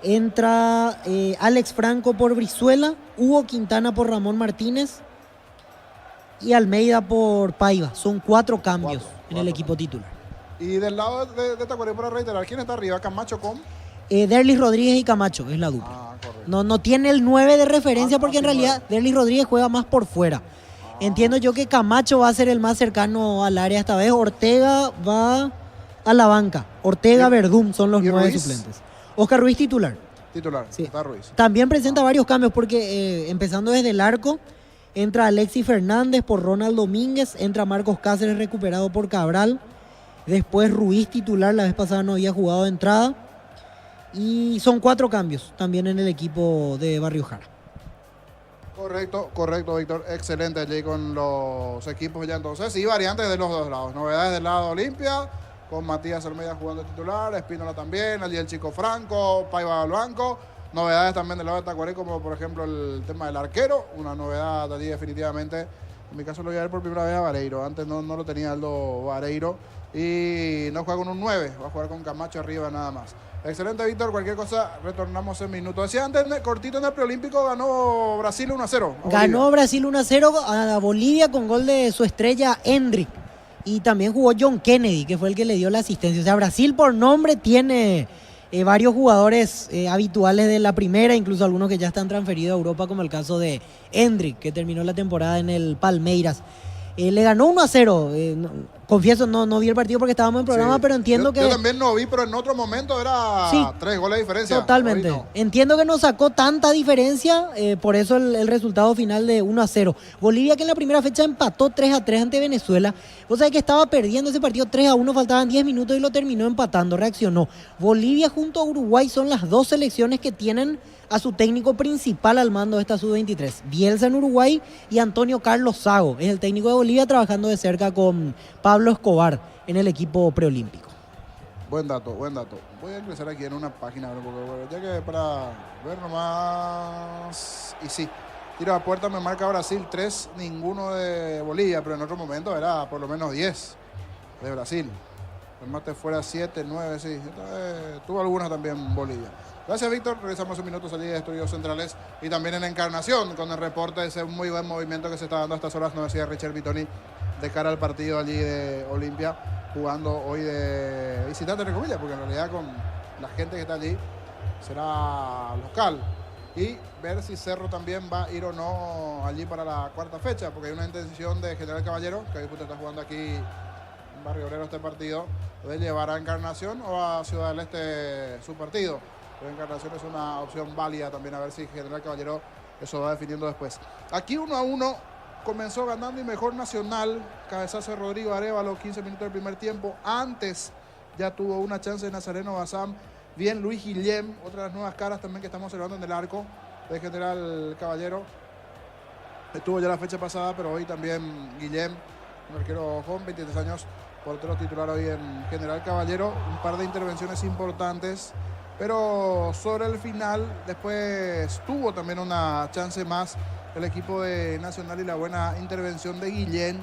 entra Alex Franco por Brizuela, Hugo Quintana por Ramón Martínez y Almeida por Paiva. Son 4 cambios en el equipo titular. Y del lado de Tacuarí, para reiterar, ¿quién está arriba? ¿Camacho con? Derlis Rodríguez y Camacho es la dupla. No tiene el 9 de referencia porque en realidad Derlis Rodríguez juega más por fuera. Entiendo yo que Camacho va a ser el más cercano al área esta vez. Ortega va a la banca. Ortega, Verdún son los 9 suplentes. Oscar Ruiz titular. Titular, Sí. está Ruiz. También presenta varios cambios porque empezando desde el arco, entra Alexis Fernández por Ronald Domínguez, entra Marcos Cáceres recuperado por Cabral, después Ruiz titular, la vez pasada no había jugado de entrada, y son 4 cambios también en el equipo de Barrio Jara. Correcto, Víctor. Excelente allí con los equipos ya entonces. Y variantes de los dos lados. Novedades del lado Olimpia, con Matías Almeida jugando titular, Espínola también, allí el Chico Franco, Paiva al banco. Novedades también del lado de Tacuarí, como por ejemplo el tema del arquero. Una novedad allí definitivamente. En mi caso lo voy a ver por primera vez a Vareiro. Antes no lo tenía Aldo Vareiro. Y no juega con un 9, va a jugar con Camacho arriba nada más. Excelente, Víctor. Cualquier cosa, retornamos en minutos. Decía antes, cortito en el preolímpico, ganó Brasil 1-0. Ganó Brasil 1-0 a Bolivia con gol de su estrella Hendrick. Y también jugó John Kennedy, que fue el que le dio la asistencia. O sea, Brasil por nombre tiene varios jugadores habituales de la primera, incluso algunos que ya están transferidos a Europa, como el caso de Hendrick, que terminó la temporada en el Palmeiras. Le ganó 1-0. Confieso, no vi el partido porque estábamos en programa, Sí. pero entiendo que... Yo también no vi, pero en otro momento era 3 goles de diferencia. Totalmente. Hoy no. Entiendo que no sacó tanta diferencia, por eso el resultado final de 1-0. Bolivia, que en la primera fecha empató 3-3 ante Venezuela. Vos sabés que estaba perdiendo ese partido 3-1, faltaban 10 minutos y lo terminó empatando, reaccionó. Bolivia junto a Uruguay son las 2 selecciones que tienen a su técnico principal al mando de esta sub-23. Bielsa en Uruguay y Antonio Carlos Sago es el técnico de Bolivia, trabajando de cerca con Pablo Escobar en el equipo preolímpico. Buen dato. Voy a ingresar aquí en una página, porque ya que para ver nomás... Y sí, tiro a puerta me marca Brasil 3, ninguno de Bolivia, pero en otro momento era por lo menos 10 de Brasil. El mate fuera 7, 9, sí. Tuvo algunas también Bolivia. Gracias, Víctor. Regresamos en minutos allí de Estudios Centrales y también en Encarnación con el reporte de ese muy buen movimiento que se está dando a estas horas, nos decía Richard Vitoni, de cara al partido allí de Olimpia, jugando hoy de visitante, entre comillas, porque en realidad con la gente que está allí será local. Y ver si Cerro también va a ir o no allí para la 4ª fecha, porque hay una intención de General Caballero, que hoy usted está jugando aquí en Barrio Obrero este partido, de llevar a Encarnación o a Ciudad del Este su partido. Pero Encarnación es una opción válida también, a ver si General Caballero eso va definiendo después. Aquí 1-1 comenzó ganando y mejor Nacional, cabezazo de Rodrigo Arévalo, 15 minutos del primer tiempo. Antes ya tuvo una chance de Nazareno Bazán. Bien Luis Guillem, otra de las nuevas caras también que estamos observando en el arco de General Caballero. Estuvo ya la fecha pasada, pero hoy también Guillem, un arquero joven, 23 años, portero titular hoy en General Caballero. Un par de intervenciones importantes, pero sobre el final después tuvo también una chance más el equipo de Nacional y la buena intervención de Guillén.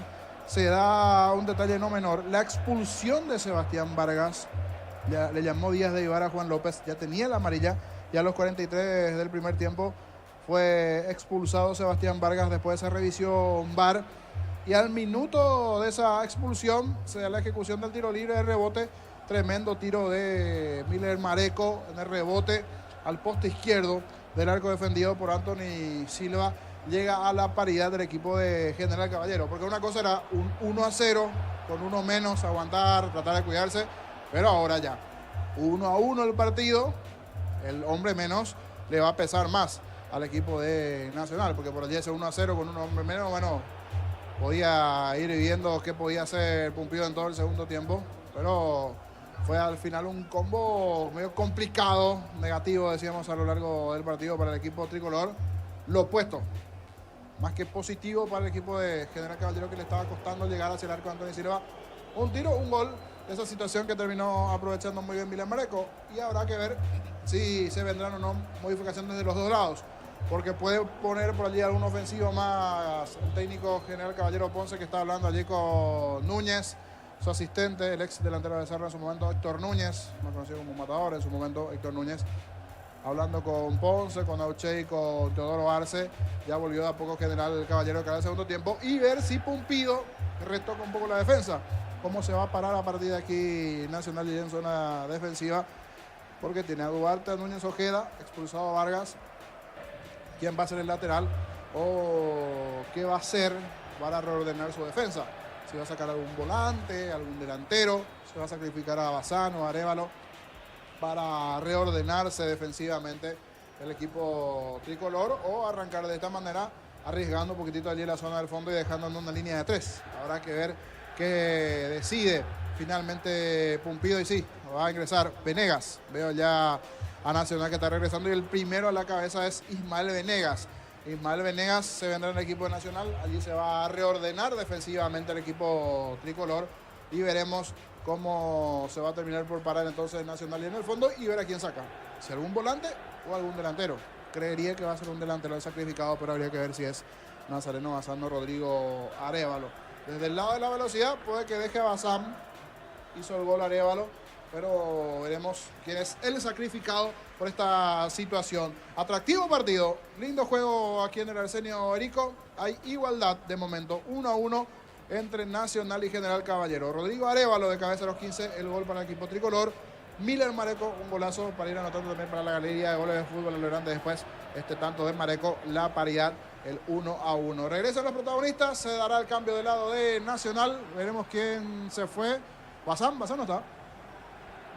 Se da un detalle no menor, la expulsión de Sebastián Vargas. Ya le llamó Díaz de Ibar a Juan López, ya tenía la amarilla, ya a los 43 del primer tiempo fue expulsado Sebastián Vargas después de esa revisión VAR, y al minuto de esa expulsión se da la ejecución del tiro libre de rebote. Tremendo tiro de Miller Mareco en el rebote al poste izquierdo del arco defendido por Anthony Silva. Llega a la paridad del equipo de General Caballero, porque una cosa era un 1-0 con uno menos, aguantar, tratar de cuidarse, pero ahora ya 1-1 el partido, el hombre menos le va a pesar más al equipo de Nacional, porque por allí ese 1-0 con un hombre menos, bueno, podía ir viendo qué podía hacer Pumpido en todo el segundo tiempo, pero fue al final un combo medio complicado, negativo, decíamos, a lo largo del partido para el equipo tricolor. Lo opuesto, más que positivo para el equipo de General Caballero, que le estaba costando llegar hacia el arco de Antonio Silva. Un tiro, un gol, esa situación que terminó aprovechando muy bien Miller Mareco, y habrá que ver si se vendrán o no modificaciones de los dos lados, porque puede poner por allí alguna ofensiva más el técnico General Caballero Ponce, que está hablando allí con Núñez, su asistente, el ex delantero de Cerro en su momento, Héctor Núñez, más conocido como Matador en su momento, Héctor Núñez, hablando con Ponce, con Auche y con Teodoro Arce. Ya volvió de a poco General Caballero cara al segundo tiempo, y ver si Pumpido retoca un poco la defensa, cómo se va a parar a partir de aquí Nacional y en zona defensiva, porque tiene a Duarte, a Núñez Ojeda, expulsado a Vargas. ¿Quién va a ser el lateral o qué va a hacer para reordenar su defensa? Si va a sacar algún volante, algún delantero, se va a sacrificar a Bazán o a Arévalo. para reordenarse defensivamente el equipo tricolor o arrancar de esta manera, arriesgando un poquitito allí en la zona del fondo y dejando en una línea de 3. Habrá que ver qué decide finalmente Pumpido, y sí, va a ingresar Venegas. Veo ya a Nacional que está regresando y el primero a la cabeza es Ismael Venegas. Ismael Venegas se vendrá en el equipo de Nacional, allí se va a reordenar defensivamente el equipo tricolor y veremos cómo se va a terminar por parar entonces Nacional y en el fondo y ver a quién saca, si algún volante o algún delantero. Creería que va a ser un delantero el sacrificado, pero habría que ver si es Nazareno Bazán o Rodrigo Arévalo. Desde el lado de la velocidad puede que deje a Bazán, hizo el gol Arévalo, pero veremos quién es el sacrificado por esta situación. Atractivo partido, lindo juego aquí en el Arsenio Erico. Hay igualdad de momento, 1-1 entre Nacional y General Caballero. Rodrigo Arévalo de cabeza a los 15, el gol para el equipo tricolor. Miller Mareco, un golazo para ir anotando también para la galería de goles de fútbol lo grande. Después este tanto de Mareco, la paridad, el 1-1. Regresan los protagonistas, se dará el cambio de lado de Nacional. Veremos quién se fue. Bazán no está.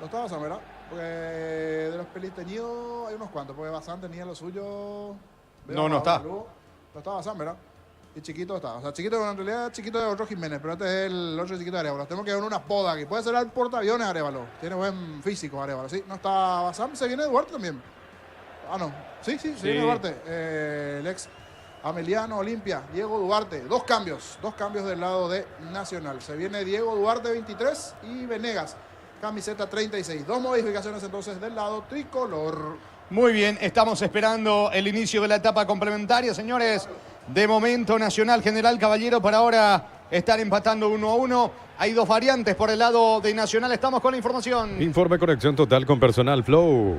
No está Bazán, ¿verdad? Porque de los peliteñidos hay unos cuantos, porque Bazán tenía lo suyo. No está. No está Bazán, ¿verdad? Y Chiquito está. O sea, Chiquito, en realidad Chiquito de otro Jiménez, pero este es el otro Chiquito de Arévalo. Tenemos que ver una poda aquí. Puede ser el portaaviones Arévalo. Tiene buen físico Arévalo, ¿sí? No está Bazán, se viene Duarte también. Ah, no. Sí, se viene Duarte. El ex Ameliano Olimpia, Diego Duarte. Dos cambios del lado de Nacional. Se viene Diego Duarte, 23, y Venegas, camiseta 36. Dos modificaciones entonces del lado tricolor. Muy bien, estamos esperando el inicio de la etapa complementaria, señores. De momento Nacional, General Caballero para ahora están empatando 1-1. Hay dos variantes por el lado de Nacional. Estamos con la información. Informe conexión total con personal Flow.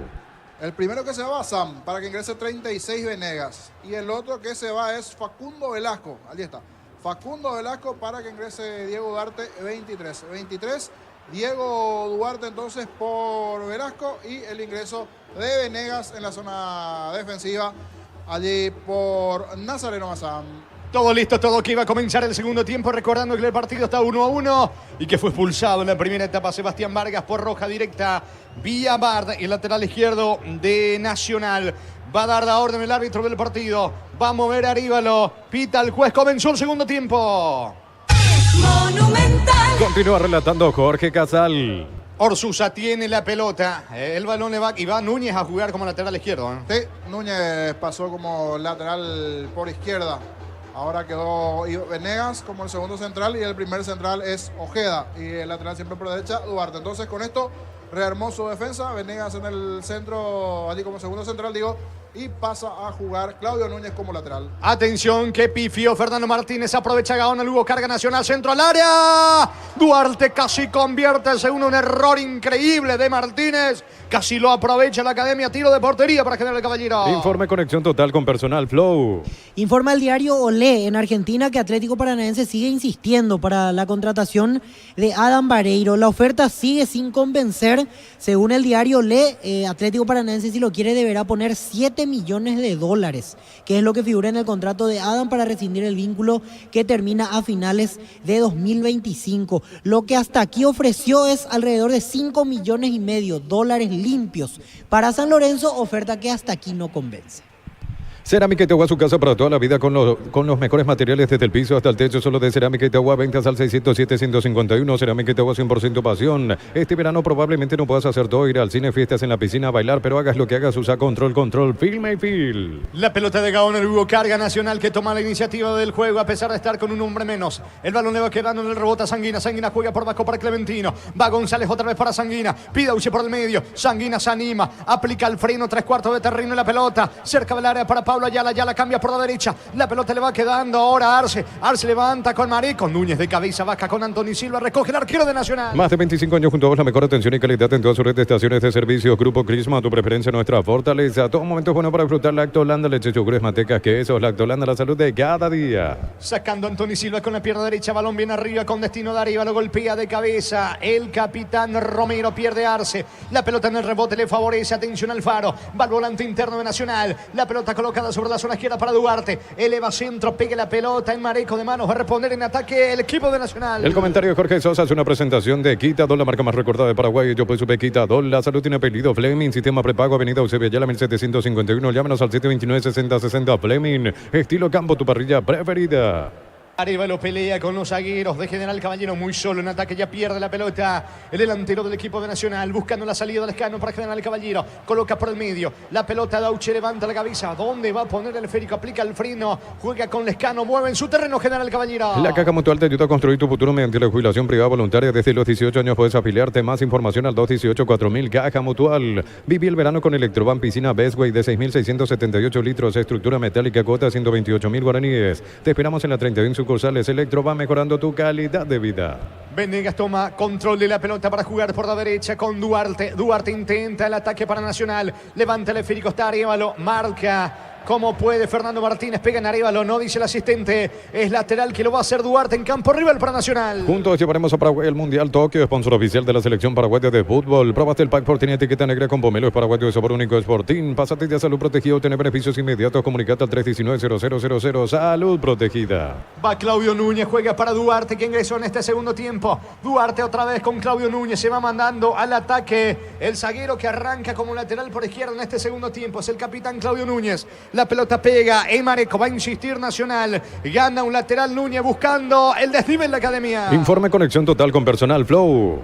El primero que se va es Sam, para que ingrese 36 Venegas. Y el otro que se va es Facundo Velasco. Allí está. Facundo Velasco para que ingrese Diego Duarte, 23. 23, Diego Duarte entonces por Velasco. Y el ingreso de Venegas en la zona defensiva, allí por Nazareno Bazán. Todo listo, todo que iba a comenzar el segundo tiempo, recordando que el partido está 1-1 y que fue expulsado en la primera etapa Sebastián Vargas por roja directa vía Bard, el lateral izquierdo de Nacional. Va a dar la orden el árbitro del partido, va a mover a Arévalo, pita el juez, comenzó el segundo tiempo. Monumental. Continúa relatando Jorge Casal. Orsusa tiene la pelota, el balón le va y va Núñez a jugar como lateral izquierdo. Sí, Núñez pasó como lateral por izquierda. Ahora quedó Venegas como el segundo central y el primer central es Ojeda. Y el lateral siempre por derecha, Duarte. Entonces con esto rearmó su defensa. Venegas en el centro, allí como segundo central, digo. Y pasa a jugar Claudio Núñez como lateral. Atención, que pifió Fernando Martínez. Aprovecha Gaona, luego carga Nacional, centro al área. Duarte casi convierte el segundo, un error increíble de Martínez. Casi lo aprovecha la academia, tiro de portería para General Caballero. Informe conexión total con personal Flow. Informa el diario Olé en Argentina que Atlético Paranaense sigue insistiendo para la contratación de Adam Vareiro. La oferta sigue sin convencer. Según el diario Olé, Atlético Paranaense, si lo quiere, deberá poner 7 millones de dólares, que es lo que figura en el contrato de Adam para rescindir el vínculo que termina a finales de 2025. Lo que hasta aquí ofreció es alrededor de 5 millones y medio dólares limpios. Para San Lorenzo, oferta que hasta aquí no convence. Cerámica Itagua, su casa para toda la vida con los mejores materiales desde el piso hasta el techo. Solo de Cerámica Itagua, ventas al 607-151. Cerámica Itagua, 100% pasión. Este verano probablemente no puedas hacer todo, ir al cine, fiestas en la piscina, bailar, pero hagas lo que hagas, usa control, Filma y Fil. La pelota de Gaona, luego carga Nacional que toma la iniciativa del juego a pesar de estar con un hombre menos. El balón le va quedando en el rebote a Sanguina. Sanguina juega por Vasco para Clementino. Va González otra vez para Sanguina. Pidauche por el medio. Sanguina se anima. Aplica el freno, 3/4 de terreno en la pelota. Cerca del área para Pablo Ayala, ya la cambia por la derecha, la pelota le va quedando ahora a Arce levanta con Mareco, Núñez de cabeza, vaca con Anthony Silva, recoge el arquero de Nacional. Más de 25 años junto a vos, la mejor atención y calidad en toda su red de estaciones de servicios. Grupo Crisma, tu preferencia, nuestra fortaleza. Todo momento es bueno para disfrutar Lacto Holanda, leche, yogures, mantecas, quesos. Lacto Holanda, la salud de cada día. Sacando Anthony Silva con la pierna derecha, balón bien arriba con destino de arriba, lo golpea de cabeza el capitán Romero, pierde Arce, la pelota en el rebote le favorece, atención Alfaro, va al volante interno de Nacional, la pelota colocada tocada sobre la zona izquierda para Duarte. Eleva centro, pega la pelota en Mareco de manos. Va a responder en ataque el equipo de Nacional. El comentario de Jorge Sosa es una presentación de Quitadol, la marca más recordada de Paraguay. Yo pues supe Quitadol. La salud tiene apellido Fleming. Sistema prepago, Avenida Eusebio Ayala, 1751. Llámanos al 729-6060 Fleming. Estilo campo, tu parrilla preferida. Arévalo pelea con los zagueros de General Caballero, muy solo en ataque, ya pierde la pelota el delantero del equipo de Nacional, buscando la salida del escano para General Caballero, coloca por el medio, la pelota Dauche levanta la cabeza, ¿dónde va a poner el esférico? Aplica el freno, juega con Lescano, mueve en su terreno General Caballero. La Caja Mutual te ayuda a construir tu futuro mediante la jubilación privada voluntaria. Desde los 18 años puedes afiliarte. Más información al 218-4000. Caja Mutual. Viví el verano con Electroban Piscina Bestway de 6.678 litros, estructura metálica, cuota 128.000 guaraníes. Te esperamos en la 31 sucursales. Electro va mejorando tu calidad de vida. Venegas toma control de la pelota para jugar por la derecha con Duarte. Duarte intenta el ataque para Nacional. Levanta el esférico, está Arévalo, marca. ¿Cómo puede Fernando Martínez? Pega en Arévalo, no dice el asistente. Es lateral que lo va a hacer Duarte en campo rival para Nacional. Juntos llevaremos a Paraguay el Mundial Tokio, sponsor oficial de la selección paraguaya de fútbol. Probaste el pack por tiene etiqueta negra con pomelo, es paraguayo de sabor único, Sportín. Pásate de salud protegida, obtener beneficios inmediatos. Comunicate al 319-0000. Salud protegida. Va Claudio Núñez, juega para Duarte, que ingresó en este segundo tiempo. Duarte otra vez con Claudio Núñez, se va mandando al ataque. El zaguero que arranca como lateral por izquierda en este segundo tiempo es el capitán Claudio Núñez. La pelota pega, Mareco va a insistir Nacional. Gana un lateral Núñez buscando el desnivel de la academia. Informe conexión total con Personal Flow.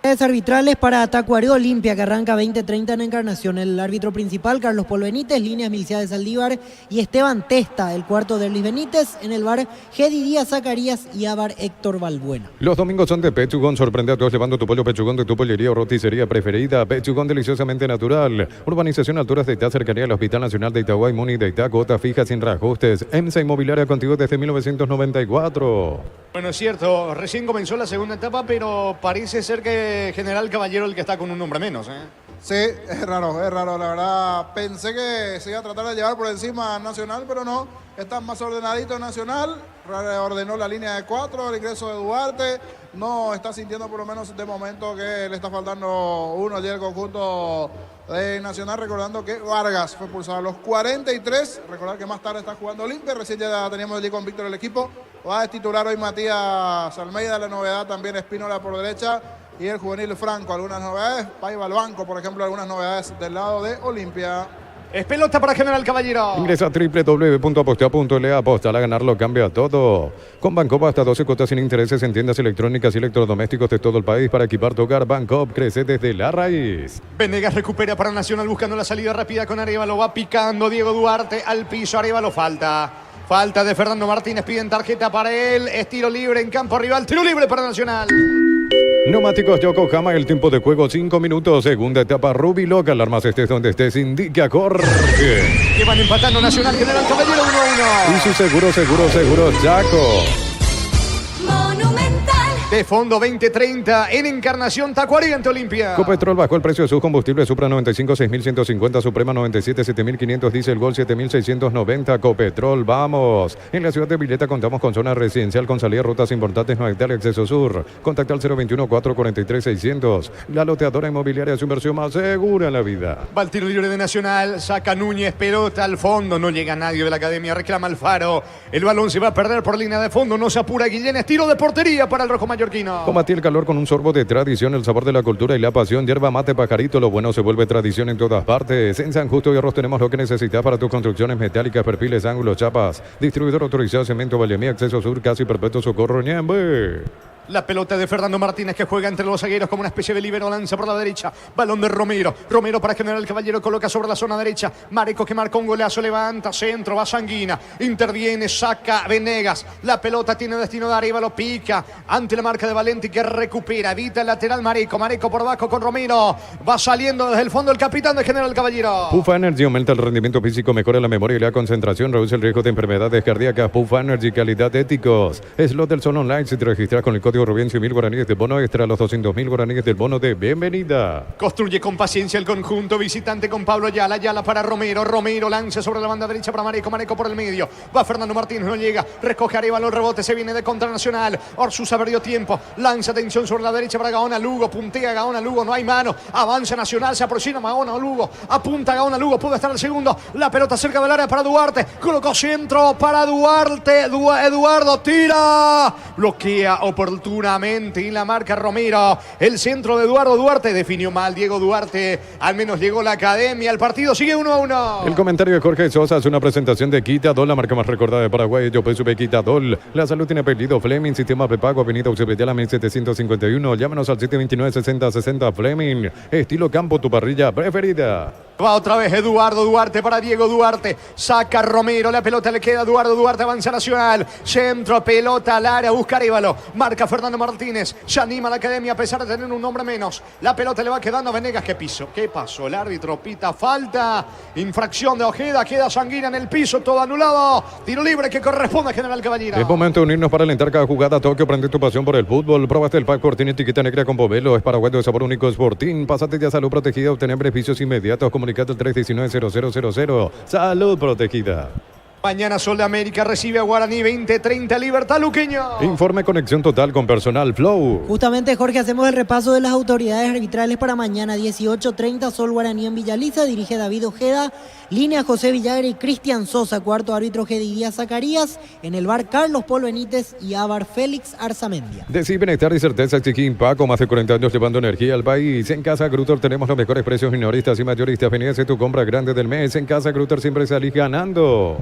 Arbitrales para Tacuarembó Olimpia, que arranca 20:30 en Encarnación. El árbitro principal, Carlos Pol Benítez, líneas Milcia de Saldívar y Esteban Testa. El cuarto de Luis Benítez. En el bar, Gedi Díaz Zacarías y Abar Héctor Balbuena. Los domingos son de Pechugón. Sorprende a todos llevando tu pollo Pechugón de tu pollería o roticería preferida. Pechugón deliciosamente natural. Urbanización Alturas de Itá, cercanía al Hospital Nacional de Itaguay, Muni de Itá, cuota fija sin reajustes. EMSA Inmobiliaria contigo desde 1994. Bueno, es cierto, recién comenzó la segunda etapa, pero parece ser que General Caballero el que está con un nombre menos, ¿eh? Sí, es raro, la verdad. Pensé que se iba a tratar de llevar por encima a Nacional, pero no. Está más ordenadito Nacional, ordenó la línea de 4, el ingreso de Duarte. No está sintiendo por lo menos de momento que le está faltando uno allí el conjunto de Nacional, recordando que Vargas fue pulsado a los 43. Recordar que más tarde está jugando Olimpia, recién ya teníamos allí con Víctor el equipo. Va a titular hoy Matías Almeida, la novedad también Espínola por derecha y el juvenil Franco. Algunas novedades, Paiva al banco, por ejemplo, algunas novedades del lado de Olimpia. Es pelota para General Caballero. Ingresa a www.apostea.la. Apostar a ganar lo cambia todo. Con Bancopp hasta 12 cuotas sin intereses en tiendas electrónicas y electrodomésticos de todo el país para equipar tu hogar. Bancopp crece desde la raíz. Venegas recupera para Nacional buscando la salida rápida con Arévalo. Va picando Diego Duarte al piso. Arévalo falta. Falta de Fernando Martínez. Piden tarjeta para él. Es tiro libre en campo rival. Tiro libre para Nacional. Neumáticos Yokohama, el tiempo de juego 5 minutos, segunda etapa Rubiloc, alarmas estés donde estés, indica Jorge. Que van empatando Nacional, General Caballero 1-1. Y su seguro, Chaco. De fondo 2030 en Encarnación, Tacuarembó ante Olimpia. Copetrol bajó el precio de sus combustibles. Supra 95, 6.150. Suprema 97, 7.500. Diesel Gol 7.690. Copetrol, vamos. En la ciudad de Vileta contamos con zona residencial con salida a rutas importantes, no hay tal acceso sur. Contacta al 021-443-600. La loteadora inmobiliaria es su inversión más segura en la vida. Va el tiro libre de Nacional. Saca Núñez, pelota al fondo. No llega nadie de la academia. Reclama Alfaro. El balón se va a perder por línea de fondo. No se apura Guillén. Es tiro de portería para el rojo mallorquino. Combatí el calor con un sorbo de tradición, el sabor de la cultura y la pasión. Yerba mate pajarito, lo bueno se vuelve tradición en todas partes. En San Justo y Arroz tenemos lo que necesitas para tus construcciones metálicas, perfiles, ángulos, chapas. Distribuidor autorizado Cemento Valemí, Acceso Sur, Casi Perpetuo Socorro, Ñembe. La pelota de Fernando Martínez que juega entre los zagueros como una especie de libero, lanza por la derecha. Balón de Romero. Romero para General Caballero, coloca sobre la zona derecha. Mareco que marca un golazo, levanta, centro, va Sanguina. Interviene, saca Venegas. La pelota tiene destino de arriba, lo pica. Ante la marca de Valenti que recupera, evita el lateral Mareco. Mareco por abajo con Romero. Va saliendo desde el fondo el capitán de General Caballero. Pufa Energy aumenta el rendimiento físico, mejora la memoria y la concentración, reduce el riesgo de enfermedades cardíacas. Pufa Energy, calidad éticos. Slot del Sol Online, si te registras con el código Código Rubén 100.000 guaraníes de bono extra, los 200.000 guaraníes del bono de bienvenida. Construye con paciencia el conjunto visitante con Pablo Ayala. Ayala para Romero. Romero lanza sobre la banda derecha para Mareco. Mareco por el medio. Va Fernando Martínez, no llega. Recoge Arévalo, el rebote se viene de contra Nacional. Orsusa perdió tiempo. Lanza atención sobre la derecha para Gaona Lugo. Puntea Gaona Lugo, no hay mano. Avanza Nacional, se aproxima Gaona Lugo. Apunta Gaona Lugo, puede estar el segundo. La pelota cerca del área para Duarte. Colocó centro para Duarte. Eduardo tira. Bloquea oportunamente y la marca Romero. El centro de Eduardo Duarte definió mal Diego Duarte. Al menos llegó la academia. El partido sigue 1-1. El comentario de Jorge Sosa es una presentación de Quitadol, la marca más recordada de Paraguay. Yo soy Quitadol. La salud tiene apellido Fleming. Sistema prepago, avenida Ucebetela 1751. Llámanos al 729-6060 Fleming. Estilo campo, tu parrilla preferida. Va otra vez Eduardo Duarte para Diego Duarte. Saca Romero, la pelota le queda a Eduardo Duarte, avanza Nacional. Centro, pelota al área, busca Arévalo. Marca Fernando Martínez. Se anima la academia a pesar de tener un hombre menos. La pelota le va quedando a Venegas. ¿Qué piso? ¿Qué pasó? El árbitro pita falta. Infracción de Ojeda. Queda Sanguina en el piso, todo anulado. Tiro libre que corresponde a General Caballero. Es momento de unirnos para alentar cada jugada. Tokio, prende tu pasión por el fútbol. Probaste el pack Sportín etiqueta negra con Povelo. Es paraguayo de sabor único Sportín. Pásate ya a salud protegida. Obtener beneficios inmediatos. Comunicate al 319-0000. Salud protegida. Mañana Sol de América recibe a Guaraní 20-30 Libertad Luqueño. Informe conexión total con personal Flow. Justamente, Jorge, hacemos el repaso de las autoridades arbitrales para mañana 18:30. Sol Guaraní en Villaliza, dirige David Ojeda. Línea José Villagra y Cristian Sosa. Cuarto árbitro Gedidías Zacarías. En el bar Carlos Paul Benítez y Ávar Félix Arzamendia. Decí bienestar y certeza Chiquín Paco, más de 40 años llevando energía al país. En Casa Grutter tenemos los mejores precios minoristas y mayoristas. Vení a hacer tu compra grande del mes. En Casa Grutter siempre salís ganando.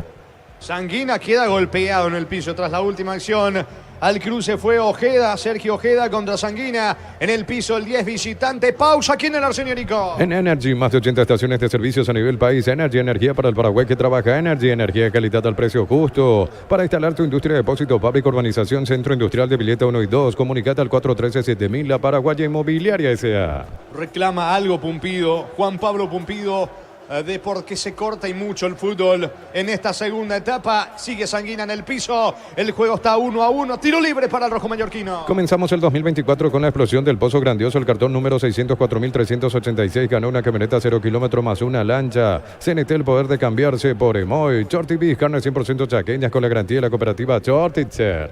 Sanguina queda golpeado en el piso tras la última acción. Al cruce fue Ojeda, Sergio Ojeda contra Sanguina. En el piso el 10 visitante. Pausa aquí en el Arsenio. En Energy, más de 80 estaciones de servicios a nivel país. Energy, energía para el Paraguay que trabaja. Energy, energía de calidad al precio justo. Para instalar tu industria de depósito, fábrica, urbanización, centro industrial de Pileta 1 y 2. Comunicate al 413-7000, la Paraguaya Inmobiliaria S.A. Reclama algo Pumpido, Juan Pablo Pumpido, de porque se corta y mucho el fútbol en esta segunda etapa. Sigue Sanguina en el piso. El juego está 1-1. Tiro libre para el rojo mallorquino. Comenzamos el 2024 con la explosión del Pozo Grandioso. El cartón número 604.386 ganó una camioneta 0 kilómetros más una lancha. CNT, el poder de cambiarse por Emoy. Shorty Beef, carne 100% chaqueñas con la garantía de la cooperativa Shortitzer.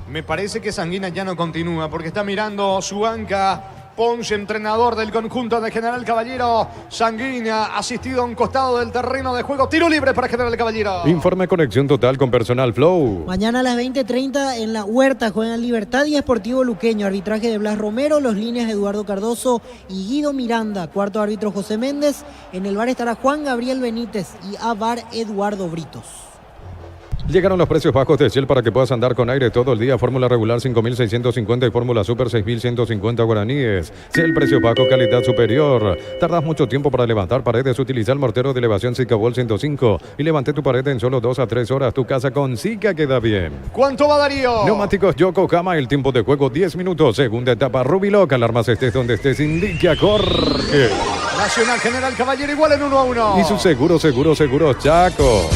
Me parece que Sanguina ya no continúa porque está mirando su banca. Ponce, entrenador del conjunto de General Caballero. Sanguina, asistido a un costado del terreno de juego. Tiro libre para General Caballero. Informe conexión total con personal Flow. Mañana a las 20:30 en La Huerta juegan Libertad y Sportivo Luqueño. Arbitraje de Blas Romero, los líneas Eduardo Cardoso y Guido Miranda. Cuarto árbitro José Méndez. En el bar estará Juan Gabriel Benítez y a bar Eduardo Britos. Llegaron los precios bajos de Shell para que puedas andar con aire todo el día. Fórmula regular 5.650 y fórmula super 6.150 guaraníes. Shell, precio bajo, calidad superior. Tardas mucho tiempo para levantar paredes. Utiliza el mortero de elevación Zicabol 105 y levanté tu pared en solo 2 a 3 horas. Tu casa con Zika queda bien. ¿Cuánto va Darío? Neumáticos Yokohama, el tiempo de juego 10 minutos. Segunda etapa Rubiloc. Alarmas estés donde estés. Indica Jorge. Nacional General Caballero igual en 1-1. Y su seguro Chaco.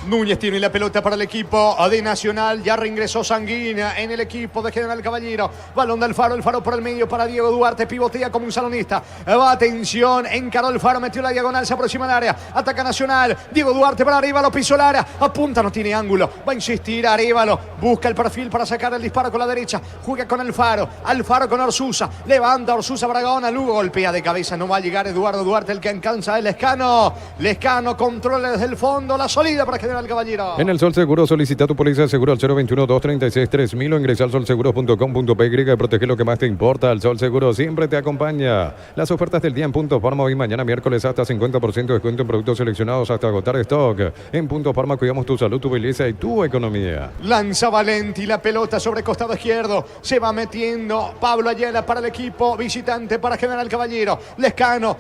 Núñez tiene la pelota para el equipo de Nacional. Ya reingresó Sanguina en el equipo de General Caballero. Balón de Alfaro, Alfaro por el medio para Diego Duarte. Pivotea como un salonista. Va, atención, encaró Alfaro, metió la diagonal, se aproxima al área. Ataca Nacional. Diego Duarte para Arévalo, pisó el área. Apunta, no tiene ángulo. Va a insistir Arévalo. Busca el perfil para sacar el disparo con la derecha. Juega con Alfaro. Alfaro con Orsusa. Levanta Orsusa para Gaona. Lugo golpea de cabeza. No va a llegar Eduardo Duarte, el que alcanza el Lescano. Lescano controla desde el fondo la salida para General Caballero. En el Sol Seguro solicita tu póliza de seguro al 021-236-3000 o ingresa al solseguros.com.py y protege lo que más te importa. El Sol Seguro siempre te acompaña. Las ofertas del día en Punto Farma hoy mañana miércoles hasta 50% de descuento en productos seleccionados hasta agotar stock. En Punto Farma cuidamos tu salud, tu belleza y tu economía. Lanza Valenti la pelota sobre costado izquierdo. Se va metiendo Pablo Ayala para el equipo visitante para General Caballero. Lescano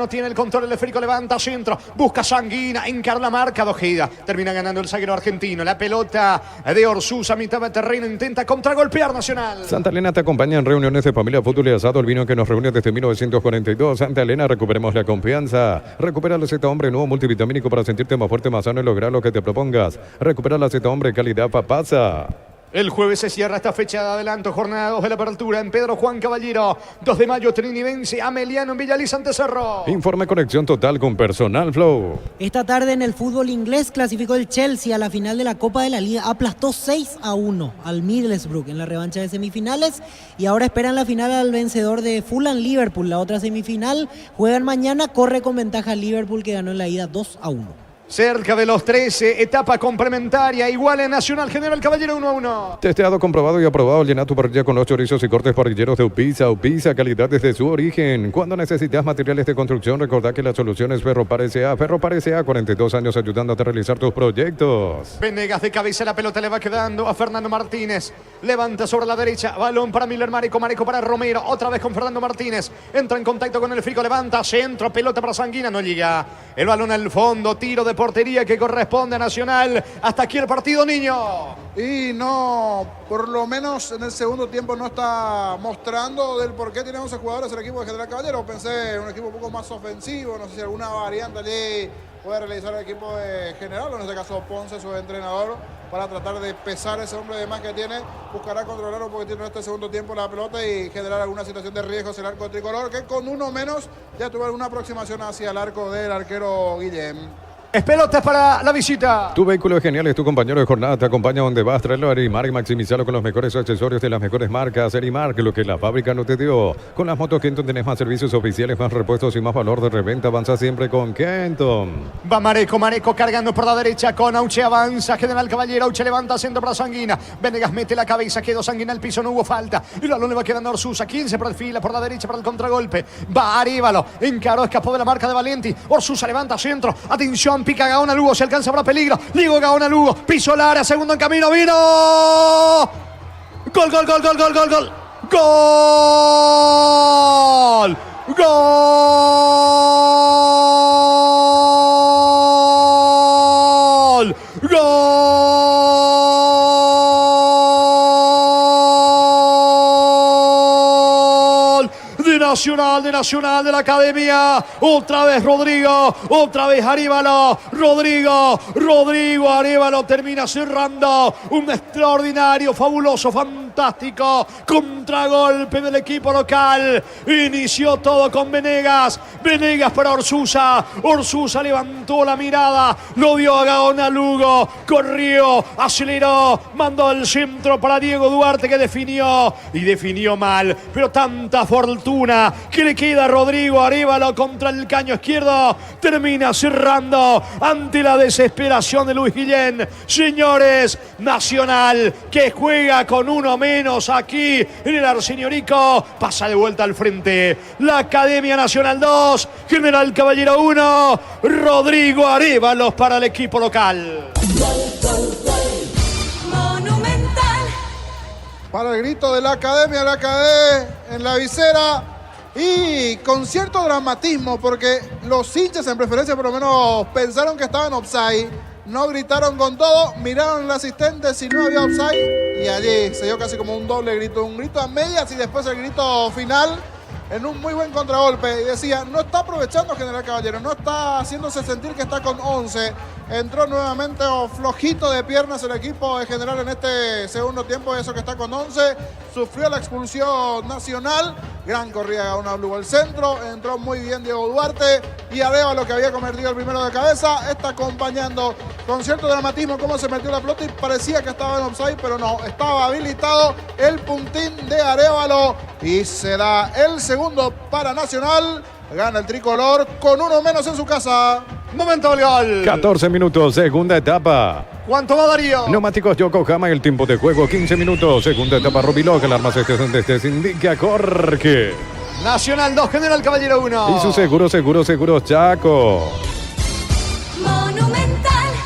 tiene el control, el esférico levanta centro. Busca Sanguina, encara la marca de Ojeda. Termina ganando el zaguero argentino. La pelota de Orsusa a mitad de terreno. Intenta contragolpear Nacional. Santa Elena te acompaña en reuniones de familia, fútbol y asado. El vino que nos reúne desde 1942. Santa Elena, recuperemos la confianza. Recupera la Z Hombre nuevo multivitamínico para sentirte más fuerte, más sano y lograr lo que te propongas. Recupera la Z Hombre calidad Papasa. El jueves se cierra esta fecha de adelanto, jornada 2 de la apertura en Pedro Juan Caballero. 2 de mayo, Trini vence a Meliano en Villaliza ante Cerro. Informe conexión total con Personal Flow. Esta tarde en el fútbol inglés clasificó el Chelsea a la final de la Copa de la Liga. Aplastó 6-1 al Middlesbrough en la revancha de semifinales. Y ahora esperan la final al vencedor de Fulham Liverpool, la otra semifinal. Juegan mañana, corre con ventaja Liverpool que ganó en la ida 2-1. Cerca de los 13, etapa complementaria, igual en Nacional General Caballero 1-1. Testeado, comprobado y aprobado. Llena tu parrilla con los chorizos y cortes parrilleros de Upisa. Upisa, calidad desde su origen. Cuando necesitas materiales de construcción, recordá que la solución es Ferropar S.A. Ferropar S.A., 42 años ayudándote a realizar tus proyectos. Venegas de cabeza, la pelota le va quedando a Fernando Martínez. Levanta sobre la derecha, balón para Miller Mareco, Mareco para Romero. Otra vez con Fernando Martínez. Entra en contacto con el Frico, levanta, centro, pelota para Sanguina, no llega. El balón al fondo, tiro de portería que corresponde a Nacional. Hasta aquí el partido, niño. Y no, por lo menos en el segundo tiempo no está mostrando del por qué tiene 11 jugadores el equipo de General Caballero. Pensé un equipo un poco más ofensivo, no sé si alguna variante allí puede realizar el equipo de General, o en este caso Ponce, su entrenador, para tratar de pesar ese hombre de más que tiene. Buscará controlar un poquitito en este segundo tiempo la pelota y generar alguna situación de riesgo hacia el arco tricolor, que con uno menos ya tuvo alguna aproximación hacia el arco del arquero Guillem. Es pelota para la visita. Tu vehículo es genial, es tu compañero de jornada, te acompaña donde vas. Traerlo a Erimark y maximizarlo con los mejores accesorios de las mejores marcas. Erimark, lo que la fábrica no te dio. Con las motos Kenton tenés más servicios oficiales, más repuestos y más valor de reventa. Avanza siempre con Kenton. Va Mareco, Mareco cargando por la derecha con Auche, avanza General Caballero. Auche levanta centro para Sanguina. Venegas mete la cabeza, quedó Sanguina al piso, no hubo falta. Y el balón le va quedando a Orsusa. 15 perfila por la derecha para el contragolpe. Va Arévalo, encaró, escapó de la marca de Valenti. Orsusa levanta centro. Atención, pica Gaona Lugo, se alcanza para peligro. Ligo Gaona Lugo, piso el área, segundo en camino, vino. Gol, gol, gol, gol, gol, gol, gol. Gol. Gol. Gol. De Nacional, de la Academia. Otra vez Rodrigo, otra vez Arévalo. Rodrigo Arévalo termina cerrando un extraordinario, fabuloso, fantástico contragolpe del equipo local. Inició todo con Venegas para Orsusa. Orsusa levantó la mirada, lo dio a Gaona Lugo, corrió, aceleró, mandó el centro para Diego Duarte, que definió y definió mal, pero tanta fortuna que le queda a Rodrigo Arévalo contra el caño izquierdo. Termina cerrando ante la desesperación de Luis Guillén. Señores, Nacional que juega con uno menos aquí en el Arsenio Rico, pasa de vuelta al frente. La Academia Nacional 2, General Caballero 1, Rodrigo Arévalo para el equipo local. Monumental. Para el grito de la Academia en la visera. Y con cierto dramatismo, porque los hinchas en preferencia por lo menos pensaron que estaban offside. No gritaron con todo, miraron al asistente si no había offside. Y allí se dio casi como un doble grito, un grito a medias y después el grito final en un muy buen contragolpe. Y decía, no está aprovechando General Caballero, no está haciéndose sentir que está con 11. Entró nuevamente flojito de piernas el equipo de General en este segundo tiempo, eso que está con 11. Sufrió la expulsión Nacional. Gran corrida de Gaona Lugo al centro. Entró muy bien Diego Duarte. Y Arévalo, que había convertido el primero de cabeza, está acompañando con cierto dramatismo cómo se metió la pelota y parecía que estaba en offside, pero no, estaba habilitado el puntín de Arévalo. Y se da el segundo para Nacional. Gana el tricolor con uno menos en su casa. Momento del gol. 14 minutos, segunda etapa. ¿Cuánto va Darío? Neumáticos Yokohama, el tiempo de juego 15 minutos. Segunda etapa Rubilog, el armas estés donde estés, indica Jorge. Nacional 2, General Caballero 1. Y su seguros Chaco.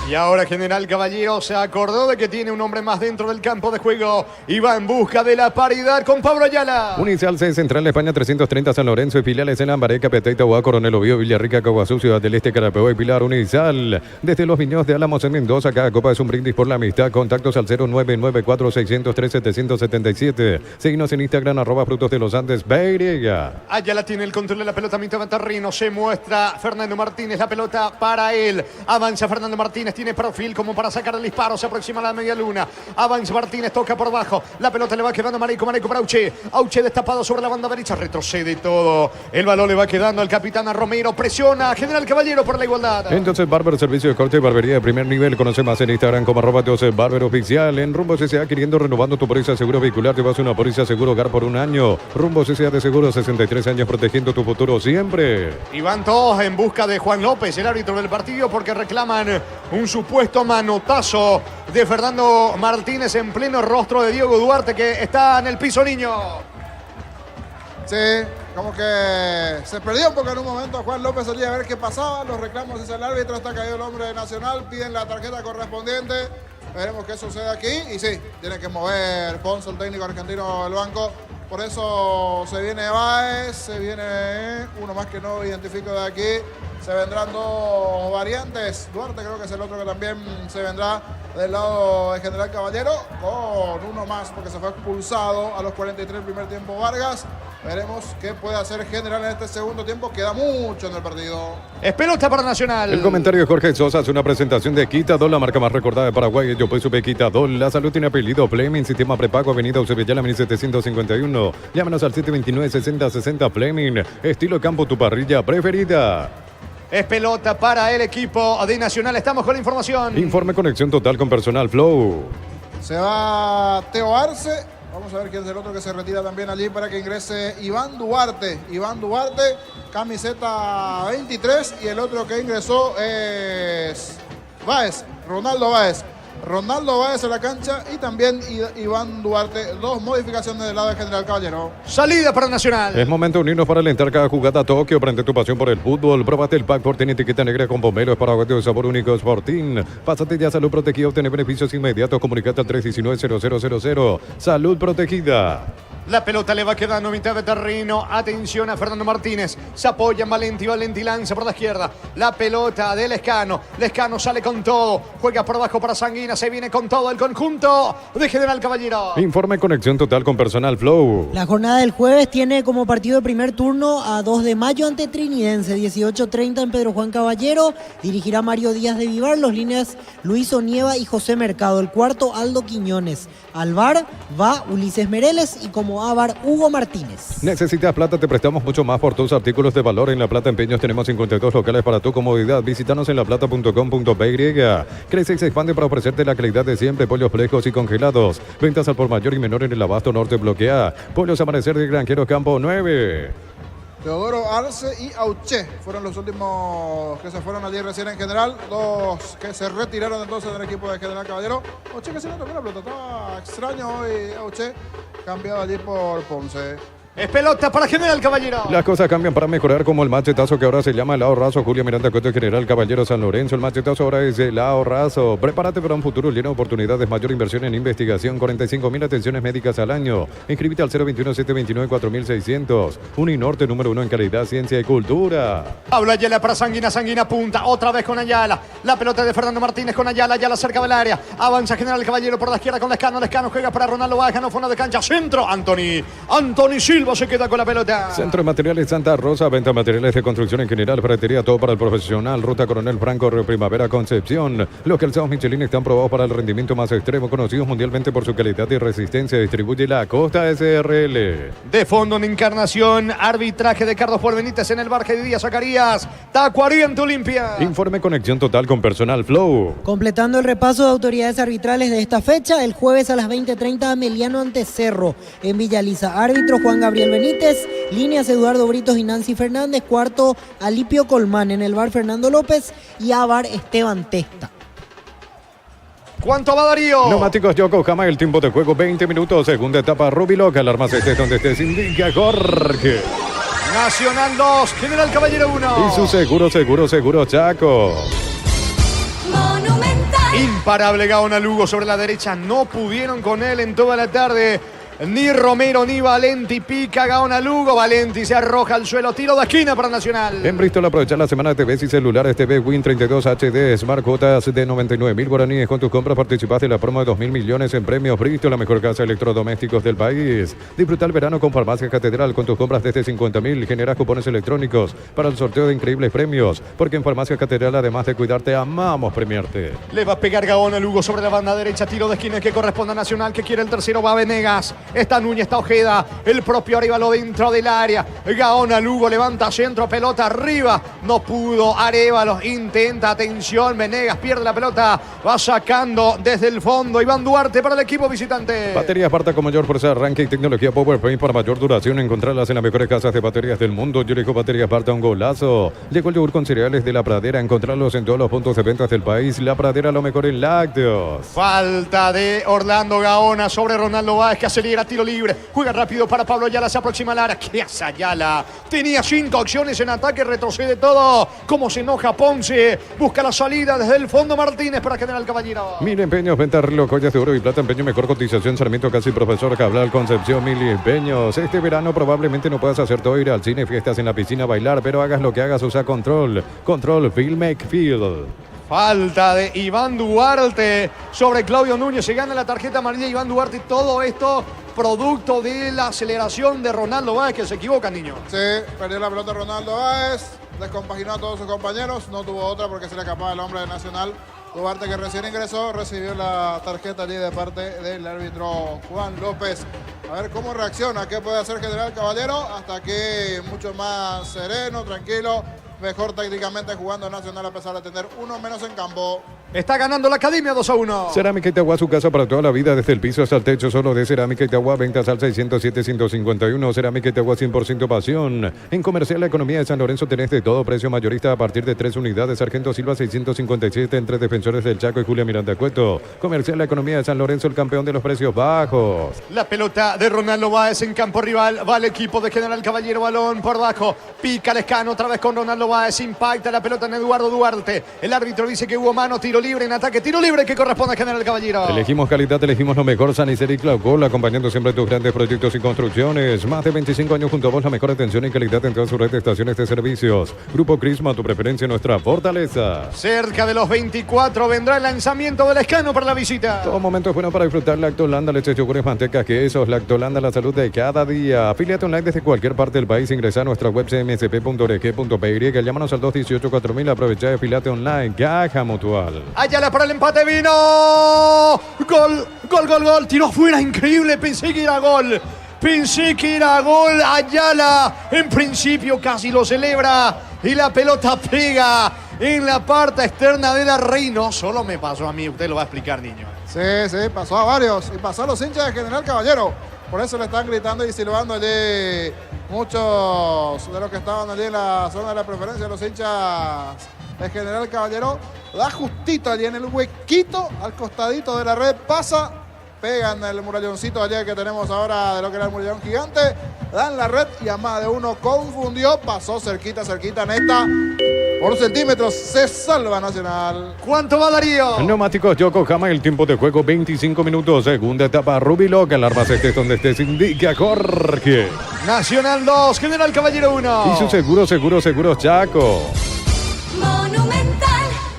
Y ahora General Caballero se acordó de que tiene un hombre más dentro del campo de juego y va en busca de la paridad con Pablo Ayala. Unicial C, Central España 330 San Lorenzo y filiales en Lambaré, Capeté, Itagua, Coronel Oviedo, Villarrica, Caguazú, Ciudad del Este, Carapeó y Pilar. Unicial desde los Viñedos de Álamos en Mendoza. Cada copa es un brindis por la amistad. Contactos al 0994-603-777. Síguenos en Instagram @Frutos de los Andes Beiriga. Ayala tiene el control de la pelota, Mito Batarrino, se muestra Fernando Martínez, la pelota para él. Avanza Fernando Martínez, tiene perfil como para sacar el disparo, se aproxima a la media luna. Avanza Martínez, toca por abajo. La pelota le va quedando a Marico para Auche. Auche destapado sobre la banda derecha, retrocede todo. El balón le va quedando al capitán a Romero. Presiona a General Caballero por la igualdad. Entonces, Barber, servicio de corte y barbería de primer nivel. Conoce más en Instagram como @Barber Oficial. En Rumbo CCA, queriendo renovando tu póliza seguro vehicular, te vas a una póliza seguro hogar por un año. Rumbo CCA de seguro, 63 años protegiendo tu futuro siempre. Y van todos en busca de Juan López, el árbitro del partido, porque reclaman un supuesto manotazo de Fernando Martínez en pleno rostro de Diego Duarte, que está en el piso, niño. Sí, como que se perdió un poco en un momento. Juan López salía a ver qué pasaba. Los reclamos es el árbitro. Está caído el hombre de Nacional. Piden la tarjeta correspondiente. Veremos qué sucede aquí. Y sí, tiene que mover Ponce, el técnico argentino del banco. Por eso se viene Báez, se viene uno más que no identifico de aquí. Se vendrán dos variantes. Duarte creo que es el otro que también se vendrá del lado de General Caballero, con uno más porque se fue expulsado a los 43 del primer tiempo Vargas. Veremos qué puede hacer General en este segundo tiempo. Queda mucho en el partido. Es pelota para Nacional. El comentario de Jorge Sosa es una presentación de Quitadol, la marca más recordada de Paraguay. Yo pues supe Quitadol. La salud tiene apellido Fleming, sistema prepago, avenida Eusebio 1751. Llámanos al 729-6060 Fleming. Estilo campo, tu parrilla preferida. Es pelota para el equipo de Nacional. Estamos con la información. Informe conexión total con personal Flow. Se va Teo Arce. Vamos a ver quién es el otro que se retira también allí para que ingrese Iván Duarte. Iván Duarte, camiseta 23. Y el otro que ingresó es Báez, Ronaldo Báez. Ronaldo Báez a la cancha y también Iván Duarte. Dos modificaciones del lado de General Caballero. Salida para Nacional. Es momento de unirnos para alentar cada jugada a Tokio. Prende tu pasión por el fútbol. Próbate el pack Fortín etiqueta negra con pomelo. Es para de sabor único Fortín. Pásate ya a Salud Protegida. Obtener beneficios inmediatos. Comunicate al 319-0000. Salud Protegida. La pelota le va quedando a mitad de terreno. Atención a Fernando Martínez. Se apoya en Valenti. Valenti lanza por la izquierda. La pelota de Lescano. Lescano sale con todo. Juega por abajo para Sanguina. Se viene con todo el conjunto de General Caballero. Informe conexión total con personal Flow. La jornada del jueves tiene como partido de primer turno a 2 de mayo ante Trinidense. 18:30 en Pedro Juan Caballero. Dirigirá Mario Díaz de Vivar. Los líneas Luis Onieva y José Mercado. El cuarto Aldo Quiñones. Al VAR va Ulises Mereles y como AVAR Hugo Martínez. ¿Necesitas plata? Te prestamos mucho más por tus artículos de valor. En La Plata Empeños tenemos 52 locales para tu comodidad. Visítanos en laplata.com.py. Crece y se expande para ofrecerte la calidad de siempre. Pollos frescos y congelados. Ventas al por mayor y menor en el Abasto Norte Bloque A. Pollos Amanecer de Granjeros Campo 9. Teodoro Arce y Auche fueron los últimos que se fueron allí recién en General. Dos que se retiraron entonces del equipo de General Caballero. Auche que se le tocó la pelota. Estaba extraño hoy Auche, cambiado allí por Ponce. Es pelota para General Caballero. Las cosas cambian para mejorar, como el machetazo que ahora se llama el ahorrazo. Julio Miranda Coto, General Caballero San Lorenzo. El machetazo ahora es el ahorrazo. Prepárate para un futuro lleno de oportunidades. Mayor inversión en investigación. 45.000 atenciones médicas al año. Inscríbete al 021-729-4600. Uninorte número 1 en calidad, ciencia y cultura. Habla Ayala para Sanguina. Sanguina punta. Otra vez con Ayala. La pelota de Fernando Martínez con Ayala. Ayala cerca del área. Avanza General Caballero por la izquierda con Lescano. Lescano juega para Ronaldo Baja. No fondo de cancha. Centro. Anthony Silva se queda con la pelota. Centro de Materiales Santa Rosa, venta de materiales de construcción en general, ferretería, todo para el profesional. Ruta Coronel Franco, Río Primavera, Concepción. Los calzados Michelin están probados para el rendimiento más extremo, conocidos mundialmente por su calidad y resistencia. Distribuye la Costa SRL. De fondo en Encarnación, arbitraje de Carlos Paul Benítez en el Barque de Díaz Zacarías. Tacuariente Olimpia. Informe conexión total con personal Flow. Completando el repaso de autoridades arbitrales de esta fecha, el jueves a las 20:30 Meliano ante Cerro en Villaliza. Árbitro Juan Gabriel Benítez. Líneas Eduardo Britos y Nancy Fernández. Cuarto Alipio Colmán. En el VAR Fernando López y AVAR Esteban Testa. ¿Cuánto va Darío? Neumáticos Yokohama, el tiempo de juego 20 minutos. Segunda etapa Rubiloca. Alarmas estés donde estés. Indica Jorge. Nacional 2, General Caballero 1. Y su seguro Chaco. Imparable Gaona Lugo sobre la derecha. No pudieron con él en toda la tarde. Ni Romero ni Valenti. Pica Gaona Lugo. Valenti se arroja al suelo. Tiro de esquina para Nacional. En Bristol aprovechar la semana de TVs y celulares TV Win 32 HD Smart cuotas de 99.000 guaraníes. Con tus compras participas de la promo de 2.000 millones en premios. Bristol, la mejor casa de electrodomésticos del país. Disfruta el verano con Farmacia Catedral. Con tus compras desde 50.000 generas cupones electrónicos para el sorteo de increíbles premios. Porque en Farmacia Catedral, además de cuidarte, amamos premiarte. Le va a pegar Gaona Lugo sobre la banda derecha. Tiro de esquina que corresponde a Nacional. Que quiere el tercero. Va Venegas. Está Núñez, está Ojeda. El propio Arévalo dentro del área. Gaona Lugo levanta centro. Pelota arriba. No pudo. Arévalo intenta. Atención. Venegas pierde la pelota. Va sacando desde el fondo. Iván Duarte para el equipo visitante. Batería Esparta con mayor fuerza, arranque y tecnología PowerPoint para mayor duración. Encontrarlas en las mejores casas de baterías del mundo. Yo elijo Batería Esparta, un golazo. Llegó el yogur con cereales de La Pradera. Encontrarlos en todos los puntos de ventas del país. La Pradera, lo mejor en lácteos. Falta de Orlando Gaona sobre Ronaldo Báez, que acelera, tiro libre. Juega rápido para Pablo Ayala, se aproxima al área. ¿Qué hace Ayala? Tenía 5 acciones en ataque, retrocede todo. Cómo se enoja Ponce. Busca la salida desde el fondo Martínez para General Caballero. Mil empeños, venta reloj, joyas de oro y plata, empeño, mejor cotización, Sarmiento, casi Profesor Cabral, Concepción, Mil empeños. Este verano probablemente no puedas hacer todo, ir al cine, fiestas en la piscina, bailar, pero hagas lo que hagas, usa Control. Control, Feel Make Feel. Falta de Iván Duarte sobre Claudio Núñez. Se gana la tarjeta amarilla Iván Duarte. Todo esto producto de la aceleración de Ronaldo Báez, que se equivoca, niño. Sí, perdió la pelota Ronaldo Báez. Descompaginó a todos sus compañeros. No tuvo otra porque se le escapaba el hombre de Nacional. Duarte, que recién ingresó, recibió la tarjeta allí de parte del árbitro Juan López. A ver cómo reacciona, qué puede hacer General Caballero. Hasta aquí mucho más sereno, tranquilo. Mejor tácticamente jugando Nacional a pesar de tener uno menos en campo. Está ganando la Academia 2-1. Cerámica Itagua, su casa para toda la vida, desde el piso hasta el techo, solo de Cerámica Itagua. Ventas al 607-151. Cerámica Itagua, 100% pasión. En Comercial La Economía de San Lorenzo tenés de todo, precio mayorista a partir de 3 unidades. Sargento Silva 657 entre Defensores del Chaco y Julia Miranda Cueto. Comercial La Economía de San Lorenzo, el campeón de los precios bajos. La pelota de Ronaldo Báez en campo rival. Va el equipo de General Caballero, balón por bajo. Pica Lescano otra vez con Ronaldo Báez. Impacta la pelota en Eduardo Duarte. El árbitro dice que hubo mano, tiro libre en ataque. Tiro libre que corresponde a General Caballero. Elegimos calidad, elegimos lo mejor. Sanicer y Claucol, acompañando siempre tus grandes proyectos y construcciones. Más de 25 años junto a vos, la mejor atención y calidad en toda su red de estaciones de servicios. Grupo Crisma, tu preferencia, nuestra fortaleza. Cerca de los 24 vendrá el lanzamiento del Lescano para la visita. Todo momento es bueno para disfrutar Lactolanda, leches, yogures, mantecas, quesos. Lactolanda, la salud de cada día. Afíliate online desde cualquier parte del país. Ingresa a nuestra web cmsp.org.py. Llámanos al 218-4000. Aprovecha de afiliate online. Caja Mutual. Ayala para el empate, vino. Gol, gol, gol, gol. Tiró afuera, increíble. Pensé que era gol. Pensé que era gol. Ayala en principio casi lo celebra. Y la pelota pega en la parte externa de la Rey. No solo me pasó a mí, usted lo va a explicar, niño. Sí, pasó a varios. Y pasó a los hinchas de General Caballero. Por eso le están gritando y silbando allí muchos de los que estaban allí en la zona de la preferencia, los hinchas de General Caballero. Da justito allí en el huequito, al costadito de la red, pasa, pegan el muralloncito allí que tenemos ahora de lo que era el murallón gigante, dan la red y a más de uno confundió, pasó cerquita, neta. Por centímetros se salva Nacional. ¿Cuánto va Darío? Neumáticos Yokohama, el tiempo de juego 25 minutos. Segunda etapa Rubiloca. El armas estés donde estés, indica Jorge. Nacional 2, General Caballero 1. Y su seguro Chaco.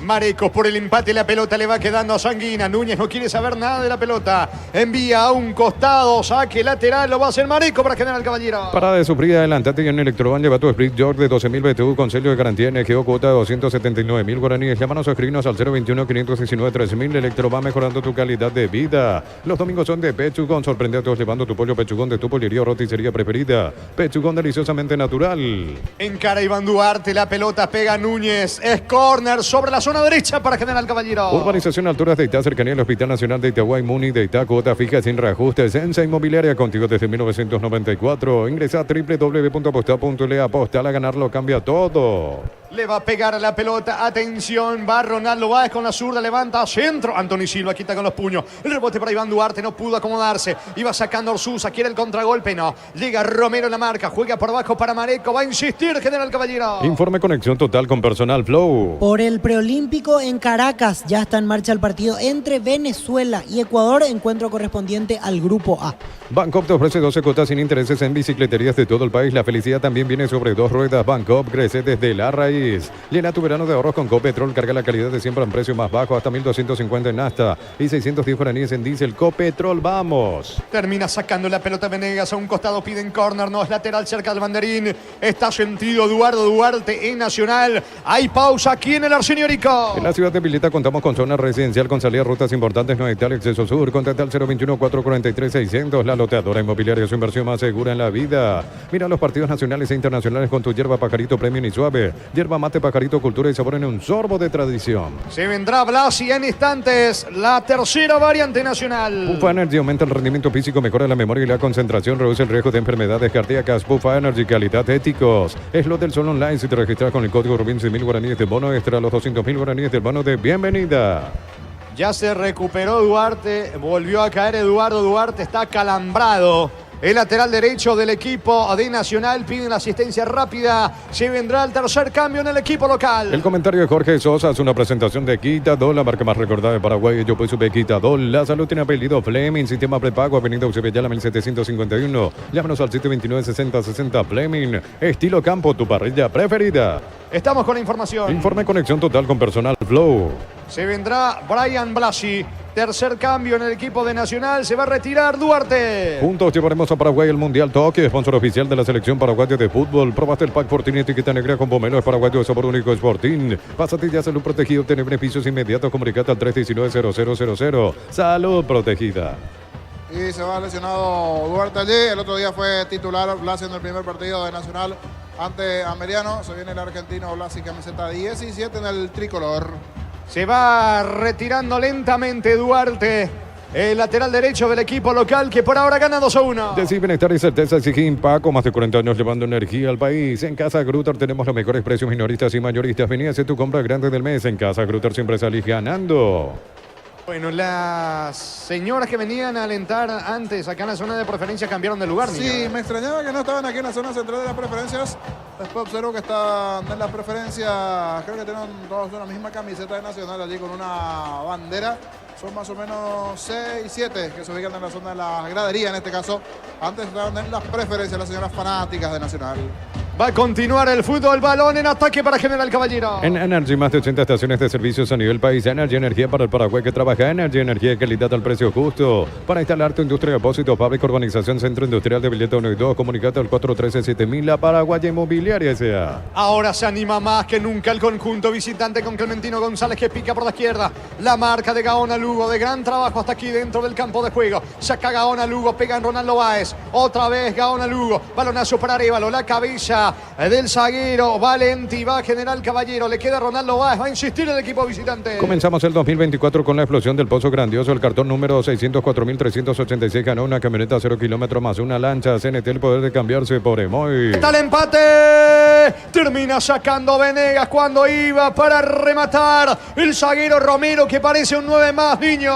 Marecos por el empate, la pelota le va quedando a Sanguina. Núñez no quiere saber nada de la pelota. Envía a un costado, saque lateral, lo va a hacer Mareco para General Caballero. Parada de sufrida, adelantate y en Electroban lleva tu Split York de 12.000 BTU con sello de garantía NGO, cuota de 279.000 guaraníes. Llámanos o escribinos al 021-519-3000. Electroban, mejorando tu calidad de vida. Los domingos son de Pechugón. Sorprende a todos llevando tu pollo Pechugón de tu pollería o roticería preferida. Pechugón, deliciosamente natural. Encara Iván Duarte, la pelota pega Núñez. Es córner sobre la zona derecha para General Caballero. Urbanización Alturas de Itá, cercanía al Hospital Nacional de Itagua y Muni de Itá, cuota fija sin reajustes. Ensa Inmobiliaria, contigo desde 1994. Ingresa a www.apostar.le. Apostar a ganarlo cambia todo. Le va a pegar a la pelota. Atención. Va Ronaldo Báez con la zurda. Levanta centro. Anthony Silva quita con los puños. El rebote para Iván Duarte. No pudo acomodarse. Iba sacando Orsusa. Quiere el contragolpe. No. Llega Romero en la marca. Juega por abajo para Mareco. Va a insistir General Caballero. Informe conexión total con Personal Flow. Por el preolímpico en Caracas ya está en marcha el partido entre Venezuela y Ecuador. Encuentro correspondiente al Grupo A. Bancop te ofrece 12 cuotas sin intereses en bicicleterías de todo el país. La felicidad también viene sobre 2 ruedas. Bancop crece desde la raíz. Llena tu verano de ahorros con Copetrol. Carga la calidad de siempre a un precio más bajo, hasta 1.250 en nafta y 610 guaraníes en diésel. Copetrol, vamos. Termina sacando la pelota Venegas. A un costado piden córner. No es lateral cerca del banderín. Está sentido Eduardo Duarte en Nacional. Hay pausa aquí en el Arsenio Rico. En la ciudad de Pileta contamos con zona residencial con salida a rutas importantes. No hay tal acceso sur. Contacta al 021-443-600. La loteadora inmobiliaria, su inversión más segura en la vida. Mira los partidos nacionales e internacionales con tu hierba Pajarito Premium y Suave. Hierba mate Pajarito, cultura y sabor en un sorbo de tradición. Se vendrá Blasi en instantes. La tercera variante nacional. Buffa Energy aumenta el rendimiento físico, mejora la memoria y la concentración, reduce el riesgo de enfermedades cardíacas. Buffa Energy, calidad éticos. Es lo del Sol Online. Si te registras con el código Rubin, 100.000 guaraníes de bono extra, los 200.000 guaraníes del bono de bienvenida. Ya se recuperó Duarte. Volvió a caer Eduardo Duarte. Está calambrado. El lateral derecho del equipo de Nacional pide una asistencia rápida. Se vendrá el tercer cambio en el equipo local. El comentario de Jorge Sosa es una presentación de Quitadol, la marca más recordada de Paraguay. Yo pues supe Quitadol. La salud tiene apellido Fleming. Sistema prepago, avenida Eusebio 1751. Llámanos al 729-6060 Fleming. Estilo campo, tu parrilla preferida. Estamos con la información. Informe conexión total con Personal Flow. Se vendrá Brian Blasi. Tercer cambio en el equipo de Nacional. Se va a retirar Duarte. Juntos llevaremos a Paraguay el Mundial Tokio, sponsor oficial de la selección paraguaya de fútbol. Probaste el pack Fortín etiqueta negra con pomelo. Es paraguayo de sabor único, es Fortín. Pásate ya salud protegido. Obtener beneficios inmediatos. Comunicate al 319-0000. Salud protegida. Y se va lesionado Duarte allí. El otro día fue titular Blasi en el primer partido de Nacional ante Ameriano. Se viene el argentino Blasi, camiseta 17 en el tricolor. Se va retirando lentamente Duarte, el lateral derecho del equipo local, que por ahora gana 2-1. Decir bienestar y certeza exige Paco, más de 40 años llevando energía al país. En Casa Grutter tenemos los mejores precios minoristas y mayoristas. Vení a hacer tu compra grande del mes. En Casa Grutter siempre salís ganando. Bueno, las señoras que venían a alentar antes acá en la zona de preferencia cambiaron de lugar. Sí, me extrañaba que no estaban aquí en la zona central de las preferencias. Después observo que están en las preferencias, creo que tienen todos la misma camiseta de Nacional allí con una bandera. Son más o menos 6, 7 que se ubican en la zona de la gradería en este caso. Antes estaban en las preferencias las señoras fanáticas de Nacional. Va a continuar el fútbol, balón en ataque para General Caballero. En Energy, más de 80 estaciones de servicios a nivel país. Energy, energía para el Paraguay que trabaja. Energy, energía de calidad al precio justo. Para instalar tu industria de depósito, fábrica, urbanización, centro industrial de Villeta 1 y 2. Comunicate al 413-7000, la Paraguaya Inmobiliaria S.A. Ahora se anima más que nunca el conjunto visitante con Clementino González que pica por la izquierda. La marca de Gaona Lugo, de gran trabajo hasta aquí dentro del campo de juego. Saca Gaona Lugo, pega en Ronaldo Báez. Otra vez Gaona Lugo, balonazo para Arévalo, la cabeza del zaguero Valenti, va General Caballero, le queda Ronaldo Báez, va a insistir el equipo visitante. Comenzamos el 2024 con la explosión del Pozo Grandioso, el cartón número 604.386 ganó una camioneta 0 kilómetros más una lancha, CNT el poder de cambiarse por Emoy. Está el empate, termina sacando Venegas cuando iba para rematar el zaguero Romero que parece un 9 más, niño.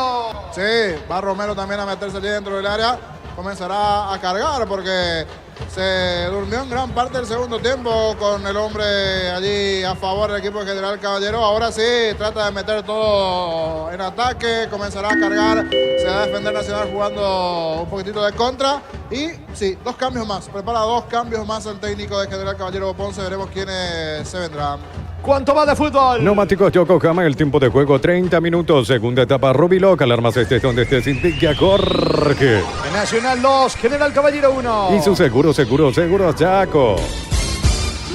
Sí, va Romero también a meterse allí dentro del área, comenzará a cargar porque se durmió en gran parte del segundo tiempo con el hombre allí a favor del equipo de General Caballero. Ahora sí, trata de meter todo en ataque, comenzará a cargar, se va a defender Nacional jugando un poquitito de contra. Y sí, 2 cambios más, prepara 2 cambios más el técnico de General Caballero Ponce, veremos quiénes se vendrán. ¿Cuánto va de fútbol? Neumáticos Yokohama, el tiempo de juego 30 minutos, segunda etapa Rubiloc, alarmas estés donde estés, indica Jorge. Nacional 2, General Caballero 1. Y su seguro Chaco.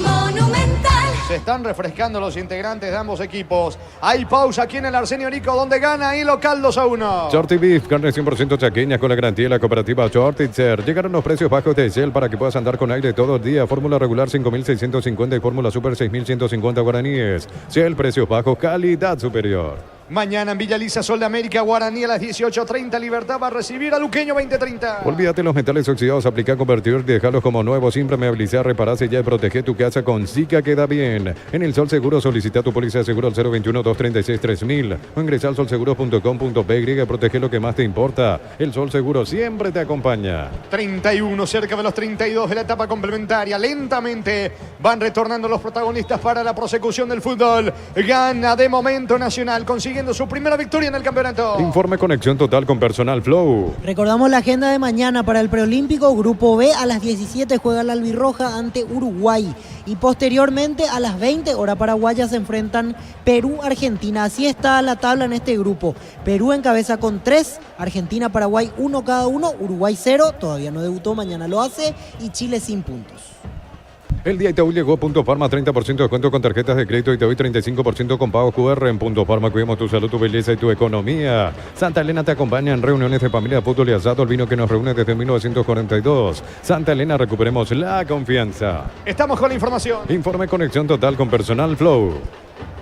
Monumental. Se están refrescando los integrantes de ambos equipos. Hay pausa aquí en el Arsenio Rico donde gana y local 2-1. Shorty Beef, carne 100% chaqueña con la garantía de la cooperativa Shortitzer. Llegaron los precios bajos de Shell para que puedas andar con aire todo el día. Fórmula regular 5.650 y fórmula super 6.150 guaraníes. Shell, precios bajos, calidad superior. Mañana en Villa Lisa, Sol de América, Guaraní a las 18:30. Libertad va a recibir a Luqueño 2030. Olvídate los metales oxidados, aplica, convertir, dejarlos como nuevos, impermeabilizar, reparar, sellar y proteger tu casa con Zika Queda Bien. En el Sol Seguro solicita tu póliza de seguro al 021-236-3000 o ingresa al solseguros.com.py. Protege lo que más te importa. El Sol Seguro siempre te acompaña. 31, cerca de los 32 de la etapa complementaria. Lentamente van retornando los protagonistas para la prosecución del fútbol. Gana de momento Nacional, consiguiendo su primera victoria en el campeonato. Informe Conexión Total con Personal Flow. Recordamos la agenda de mañana para el preolímpico. Grupo B a las 17 juega la albirroja ante Uruguay. Y posteriormente a las 20 hora paraguaya se enfrentan Perú-Argentina. Así está la tabla en este grupo. Perú encabeza con 3, Argentina-Paraguay 1 cada uno, Uruguay 0, todavía no debutó, mañana lo hace, y Chile sin puntos. El día Itaú llegó a Punto Farma, 30% de descuento con tarjetas de crédito y te doy 35% con pago QR en Punto Farma. Cuidemos tu salud, tu belleza y tu economía. Santa Elena te acompaña en reuniones de familia, fútbol y asado, el vino que nos reúne desde 1942. Santa Elena, recuperemos la confianza. Estamos con la información. Informe Conexión Total con Personal Flow.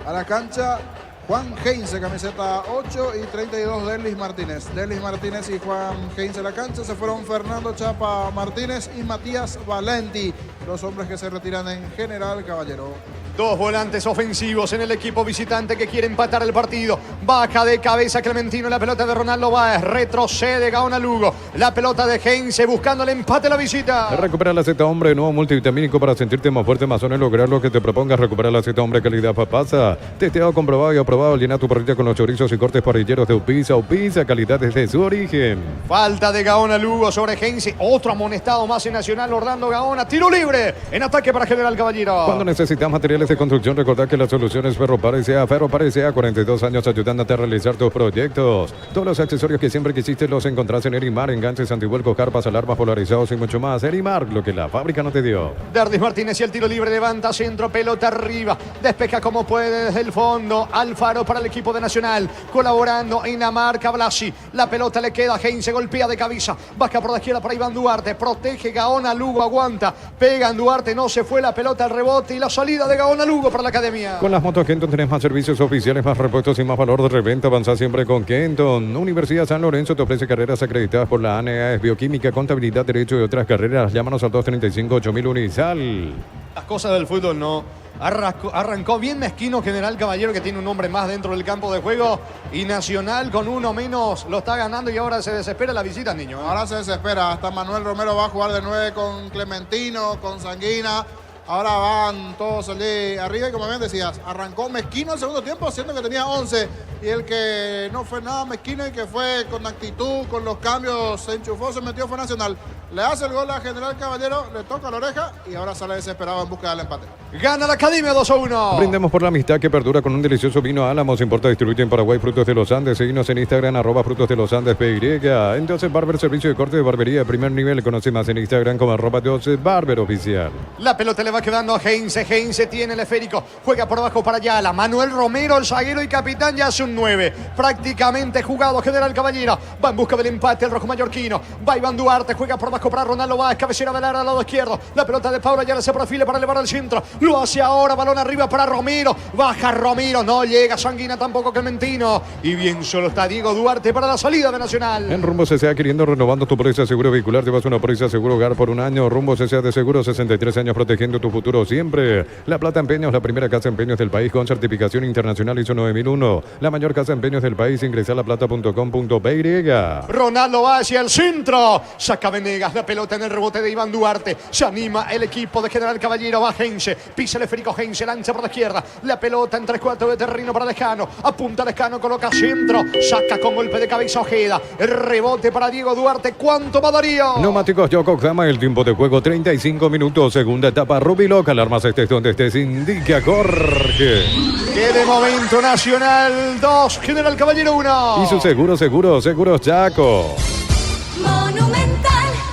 A la cancha, Juan Heinze, camiseta 8 y 32, Derlis Martínez. Derlis Martínez y Juan Heinze a la cancha. Se fueron Fernando Chapa Martínez y Matías Valenti, los hombres que se retiran en General Caballero. Dos volantes ofensivos en el equipo visitante que quiere empatar el partido. Baja de cabeza Clementino, la pelota de Ronaldo Báez. Retrocede Gaona Lugo. La pelota de Heinze buscando el empate a la visita. Recupera la Z Hombre, nuevo multivitamínico para sentirte más fuerte, más sano y lograr lo que te propongas. Recupera la Z Hombre, calidad papasa. Testeado, comprobado y aprobado. Llena tu parrilla con los chorizos y cortes parrilleros de Upisa. Upisa, calidad desde su origen. Falta de Gaona Lugo sobre Heinze. Otro amonestado más en Nacional, Orlando Gaona. Tiro libre en ataque para General Caballero. Cuando necesitas materiales de construcción, recordad que la solución es Ferropar S.A. Ferropar S.A. 42 años ayudándote a realizar tus proyectos. Todos los accesorios que siempre quisiste los encontrás en Erimar, enganches, antivuelcos, carpas, alarmas polarizados y mucho más. Erimar, lo que la fábrica no te dio. Derdis Martínez y el tiro libre, levanta centro, pelota arriba, despeja como puede desde el fondo. Alfaro para el equipo de Nacional, colaborando en la marca Blasi. La pelota le queda a Heinze, golpea de cabeza, baja por la izquierda para Iván Duarte, protege Gaona Lugo, aguanta, pega en Duarte, no se fue la pelota, el rebote y la salida de Gaona Lugo para la academia. Con las motos Kenton tenés más servicios oficiales, más repuestos y más valor de reventa. Avanza siempre con Kenton. Universidad San Lorenzo te ofrece carreras acreditadas por la ANEA, bioquímica, contabilidad, derecho y otras carreras. Llámanos al 235-8000 Unisal. Las cosas del fútbol no. Arrancó bien Mezquino, General Caballero, que tiene un hombre más dentro del campo de juego, y Nacional con uno menos lo está ganando y ahora se desespera la visita, niño. Ahora se desespera. Hasta Manuel Romero va a jugar de 9 con Clementino, con Sanguina. Ahora van todos allí arriba y como bien decías, arrancó Mezquino el segundo tiempo haciendo que tenía 11 y el que no fue nada Mezquino y que fue con actitud, con los cambios, se enchufó, se metió, fue Nacional. Le hace el gol a General Caballero, le toca la oreja y ahora sale desesperado en busca del empate. Gana la Academia 2-1. Brindemos por la amistad que perdura con un delicioso vino Álamos. Importa, distribuye en Paraguay Frutos de los Andes. Seguinos en Instagram, @Frutos de los Andes PY. Entonces Barber, servicio de corte de barbería de primer nivel. Conoce más en Instagram como @Barber Oficial. La pelota le va quedando a Heinze. Heinze tiene el esférico. Juega por abajo para Ayala. Manuel Romero, el zaguero y capitán, ya hace un 9. Prácticamente jugado General Caballero. Va en busca del empate el rojo mallorquino. Va Iván Duarte. Juega por abajo para Ronaldo Báez. Cabecera del área al lado izquierdo. La pelota de Paula Ayala se perfila para elevar al centro. Lo hace ahora. Balón arriba para Romero. Baja Romero. No llega Sanguina tampoco Clementino. Y bien solo está Diego Duarte para la salida de Nacional. En Rumbo CCA, queriendo renovando tu póliza de seguro vehicular, llevas una póliza de seguro hogar por un año. Rumbo CCA de seguro, 63 años protegiendo tu futuro siempre. La Plata Empeños, la primera casa de empeños del país con certificación internacional ISO 9001. La mayor casa de empeños del país. Ingresa a laplata.com.py. Ronaldo va hacia el centro. Saca Venegas la pelota en el rebote de Iván Duarte. Se anima el equipo de General Caballero. Va Heinze. Pisa el esférico Heinze. Lanza por la izquierda. La pelota en 3/4 de terreno para Lejano. Apunta Lejano. Coloca centro. Saca con golpe de cabeza Ojeda. El rebote para Diego Duarte. ¿Cuánto va Darío? Neumáticos Yokohama. El tiempo de juego 35 minutos. Segunda etapa Rubiloc. Alarmas estés donde estés. Indica Jorge. Que de momento Nacional 2. General Caballero 1. Y su seguros Chaco. Monumental.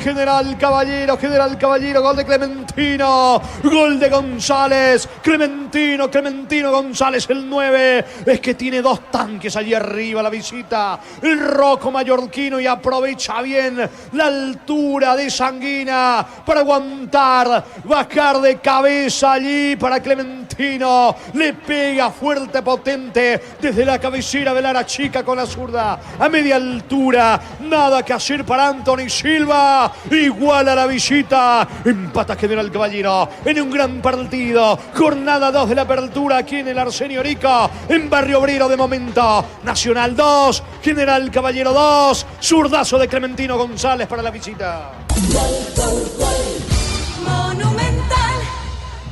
General Caballero, gol de Clementino, gol de González, Clementino González, el 9, es que tiene dos tanques allí arriba la visita, el Rocco mallorquino, y aprovecha bien la altura de Sanguina para aguantar, bajar de cabeza allí para Clementino, le pega fuerte, potente, desde la cabecera del área chica con la zurda, a media altura, nada que hacer para Anthony Silva, igual a la visita, empata General Caballero en un gran partido, jornada 2 de la apertura aquí en el Arsenio Rico, en Barrio Obrero de momento, Nacional 2, General Caballero 2, zurdazo de Clementino González para la visita.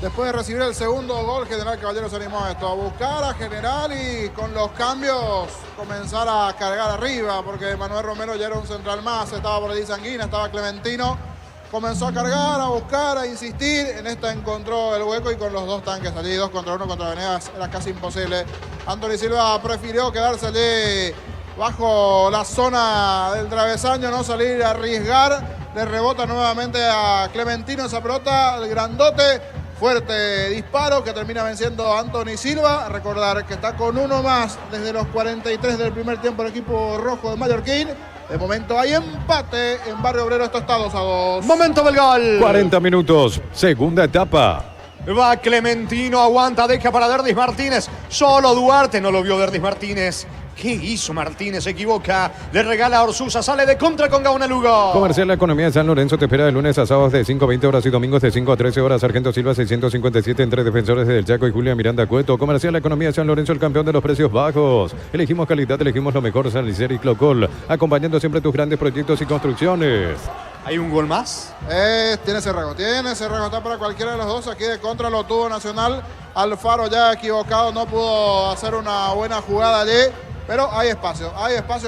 Después de recibir el segundo gol, General Caballero se animó a esto, a buscar a General y con los cambios comenzar a cargar arriba, porque Manuel Romero ya era un central más, estaba por allí Sanguina, estaba Clementino, comenzó a cargar, a buscar, a insistir, en esta encontró el hueco y con los dos tanques allí, 2 contra 1 contra Venegas, era casi imposible. Anthony Silva prefirió quedarse allí bajo la zona del travesaño, no salir a arriesgar, le rebota nuevamente a Clementino esa pelota, el grandote. Fuerte disparo que termina venciendo a Anthony Silva. Recordar que está con uno más desde los 43 del primer tiempo el equipo rojo de Mallorquín. De momento hay empate en Barrio Obrero, esto está 2-2. Momento del gol. 40 minutos, segunda etapa. Va Clementino, aguanta, deja para Derdis Martínez. Solo Duarte, no lo vio Derdis Martínez. ¿Qué hizo Martínez? Se equivoca. Le regala a Orsusa. Sale de contra con Gaona Lugo. Comercial La Economía de San Lorenzo te espera de lunes a sábados de 5 a 20 horas y domingos de 5 a 13 horas. Sargento Silva 657 entre Defensores del Chaco y Julia Miranda Cueto. Comercial La Economía de San Lorenzo, el campeón de los precios bajos. Elegimos calidad, elegimos lo mejor. San Licer y Clocol. Acompañando siempre tus grandes proyectos y construcciones. ¿Hay un gol más? Tiene Cerrago, está para cualquiera de los dos. Aquí de contra lo tuvo Nacional. Alfaro ya equivocado, no pudo hacer una buena jugada allí. Pero hay espacios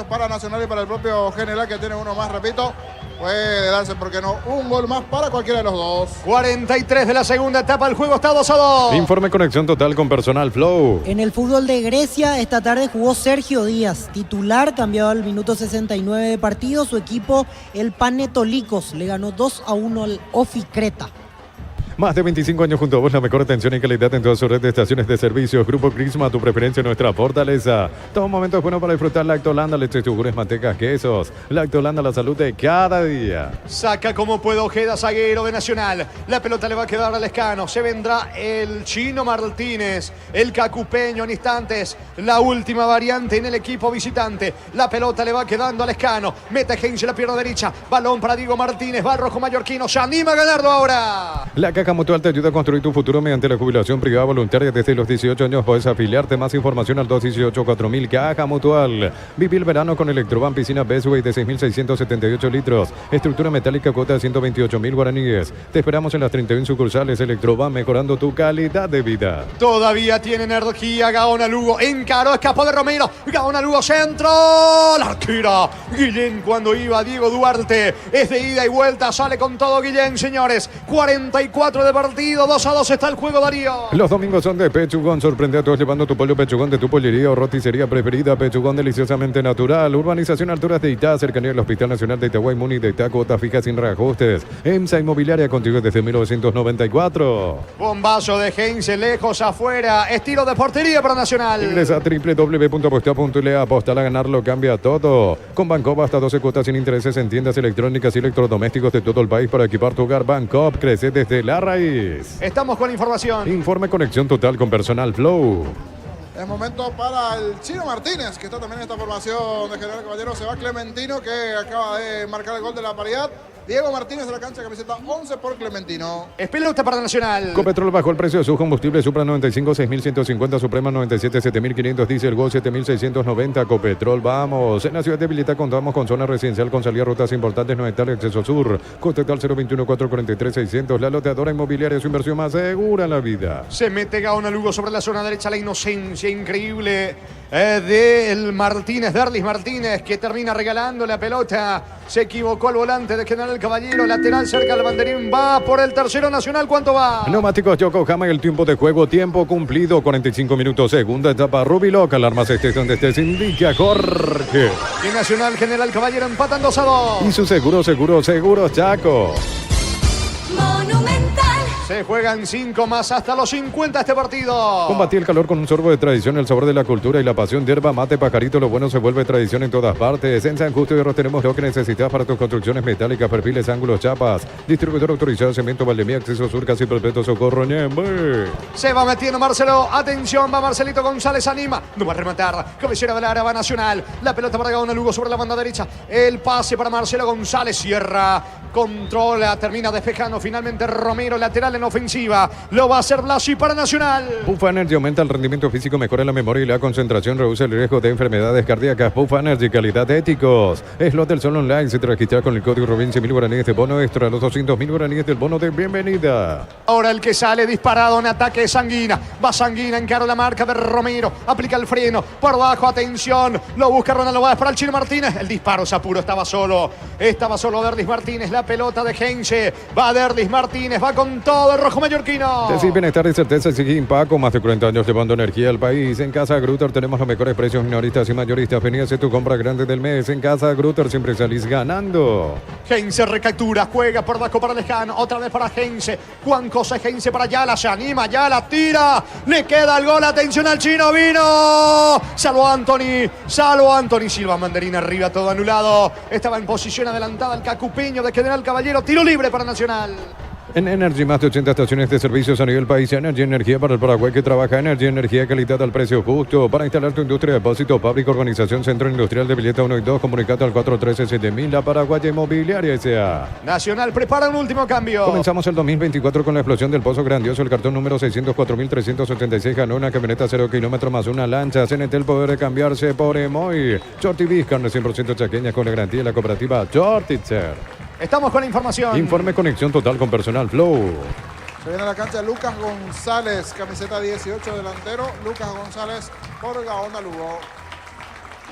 para Nacional y para el propio General, que tiene uno más, repito. Puede darse, ¿por qué no? Un gol más para cualquiera de los dos. 43 de la segunda etapa, el juego está 2-2. Informe Conexión Total con Personal Flow. En el fútbol de Grecia, esta tarde jugó Sergio Díaz, titular, cambiado al minuto 69 de partido. Su equipo, el Panetolikos, le ganó 2-1 al Ofi-Creta. Más de 25 años junto a vos, la mejor atención y calidad en toda su red de estaciones de servicios. Grupo Crisma, tu preferencia, nuestra fortaleza. Todo momento es bueno para disfrutar Lactolanda, leche, yogures, mantecas, quesos. Lactolanda, la salud de cada día. Saca como puede Ojeda, zaguero de Nacional. La pelota le va a quedar al Lescano. Se vendrá el Chino Martínez, el cacupeño en instantes. La última variante en el equipo visitante. La pelota le va quedando al Lescano. Mete Heinz la pierna derecha. Balón para Diego Martínez. Va el rojo mallorquino. Se anima a ganarlo ahora. La Caja Mutual te ayuda a construir tu futuro mediante la jubilación privada voluntaria desde los 18 años. Puedes afiliarte. Más información al 218-4000. Caja Mutual. Viví el verano con Electroban Piscina Bestway de 6.678 litros. Estructura metálica, cuota de 128.000 guaraníes. Te esperamos en las 31 sucursales Electroban, mejorando tu calidad de vida. Todavía tiene energía Gaona Lugo. Encaró, escapó de Romero. Gaona Lugo, centro. La arquera Guillén cuando iba Diego Duarte. Es de ida y vuelta. Sale con todo Guillén, señores. 44 de partido. 2-2 está el juego, Darío. Los domingos son de Pechugón. Sorprende a todos llevando tu pollo Pechugón de tu pollería o roticería preferida. Pechugón deliciosamente natural. Urbanización Alturas de Itá, cercanía del Hospital Nacional de Itaguay, Muni de Itá, cuota fija sin reajustes. EMSA Inmobiliaria contigo desde 1994. Bombazo de Heinz, lejos afuera. Estilo de portería para Nacional. Ingresa a www.aposta.le. Apostar a ganarlo cambia todo. Con Bancopp hasta 12 cuotas sin intereses en tiendas electrónicas y electrodomésticos de todo el país para equipar tu hogar. Bancopp crece desde la raíz. Estamos con información. Informe Conexión Total con Personal Flow. Es momento para el Chino Martínez, que está también en esta formación de General Caballero. Se va Clementino, que acaba de marcar el gol de la paridad. Diego Martínez de la cancha, camiseta 11 por Clementino. Es pelota para Nacional. Copetrol bajó el precio de su combustible. Supra 95, 6.150. Suprema 97, 7.500. Diesel Go 7.690. Copetrol, vamos. En la ciudad de Vilita contamos con zona residencial con salida a rutas importantes, no está acceso sur. Cotetal 021-443-600. La loteadora inmobiliaria, su inversión más segura en la vida. Se mete Gaona Lugo sobre la zona derecha. La inocencia increíble del Martínez, Derdis Martínez, que termina regalando la pelota. Se equivocó el volante de General General Caballero, lateral cerca del banderín, va por el tercero Nacional, ¿cuánto va? Neumáticos Yokohama, el tiempo de juego, tiempo cumplido, 45 minutos, segunda etapa, Rubiloca, alarmas estés donde estés, indica Jorge. Y Nacional General Caballero empatan 2-2. Y su seguro, Chaco. Se juegan 5 más hasta los 50 este partido. Combatí el calor con un sorbo de tradición, el sabor de la cultura y la pasión de yerba mate pajarito. Lo bueno se vuelve tradición en todas partes. En San Justo y Hierro tenemos lo que necesitas para tus construcciones metálicas, perfiles, ángulos, chapas. Distribuidor autorizado, cemento, Valdemía, acceso sur, casi perpetuo, socorro, Ñembe. Se va metiendo Marcelo. Atención, va Marcelito González, anima. No va a rematar. Cabecera del área, va Nacional. La pelota para Gaona Lugo sobre la banda derecha. El pase para Marcelo González. Cierra, controla, termina despejando. Finalmente Romero, lateral en ofensiva. Lo va a hacer Blasi para Nacional. Buffa Energy aumenta el rendimiento físico, mejora la memoria y la concentración, reduce el riesgo de enfermedades cardíacas. Buffa Energy, calidad de éticos. Slot del Sol Online, se te registra con el código Rubin, 100.000 guaraníes de bono extra, los 200.000 guaraníes del bono de bienvenida. Ahora el que sale disparado en ataque es Sanguina. Va Sanguina, encara la marca de Romero. Aplica el freno. Por abajo, atención. Lo busca Ronaldo Báez para el Chino Martínez. El disparo se apuró, estaba solo Derlis Martínez. La pelota de Heinze. Va Derlis Martínez, va con todo el rojo mallorquino. Decir bienestar y certeza sigue Impaco, más de 40 años llevando energía al país. En Casa Grutter tenemos los mejores precios minoristas y mayoristas. Vení a hacer tu compra grande del mes. En Casa Grutter siempre salís ganando. Heinze recaptura, juega por abajo para Lejano, otra vez para Heinze. Juan Cosa Heinze para Ayala, se anima, Ayala tira, le queda el gol, atención al chino, vino. Salvo Anthony Silva, Mandarina arriba, todo anulado. Estaba en posición adelantada el cacupeño de General Caballero, tiro libre para Nacional. En Energy, más de 80 estaciones de servicios a nivel país. Energy, energía para el Paraguay que trabaja. Energy, energía, calidad al precio justo. Para instalar tu industria, depósito, fábrica, organización, centro industrial de Villeta 1 y 2. Comunicate al 413-7000. La Paraguaya Inmobiliaria S.A. Nacional prepara un último cambio. Comenzamos el 2024 con la explosión del Pozo Grandioso. El cartón número 604.376 ganó una camioneta 0 kilómetros más una lancha. CNT, el poder de cambiarse por Emoy. Shorty Biz, carne 100% chaqueña con la garantía de la cooperativa Shortitzer. Estamos con la información. Informe conexión total con personal Flow. Se viene a la cancha Lucas González, camiseta 18, delantero. Lucas González por Gaona Lugo.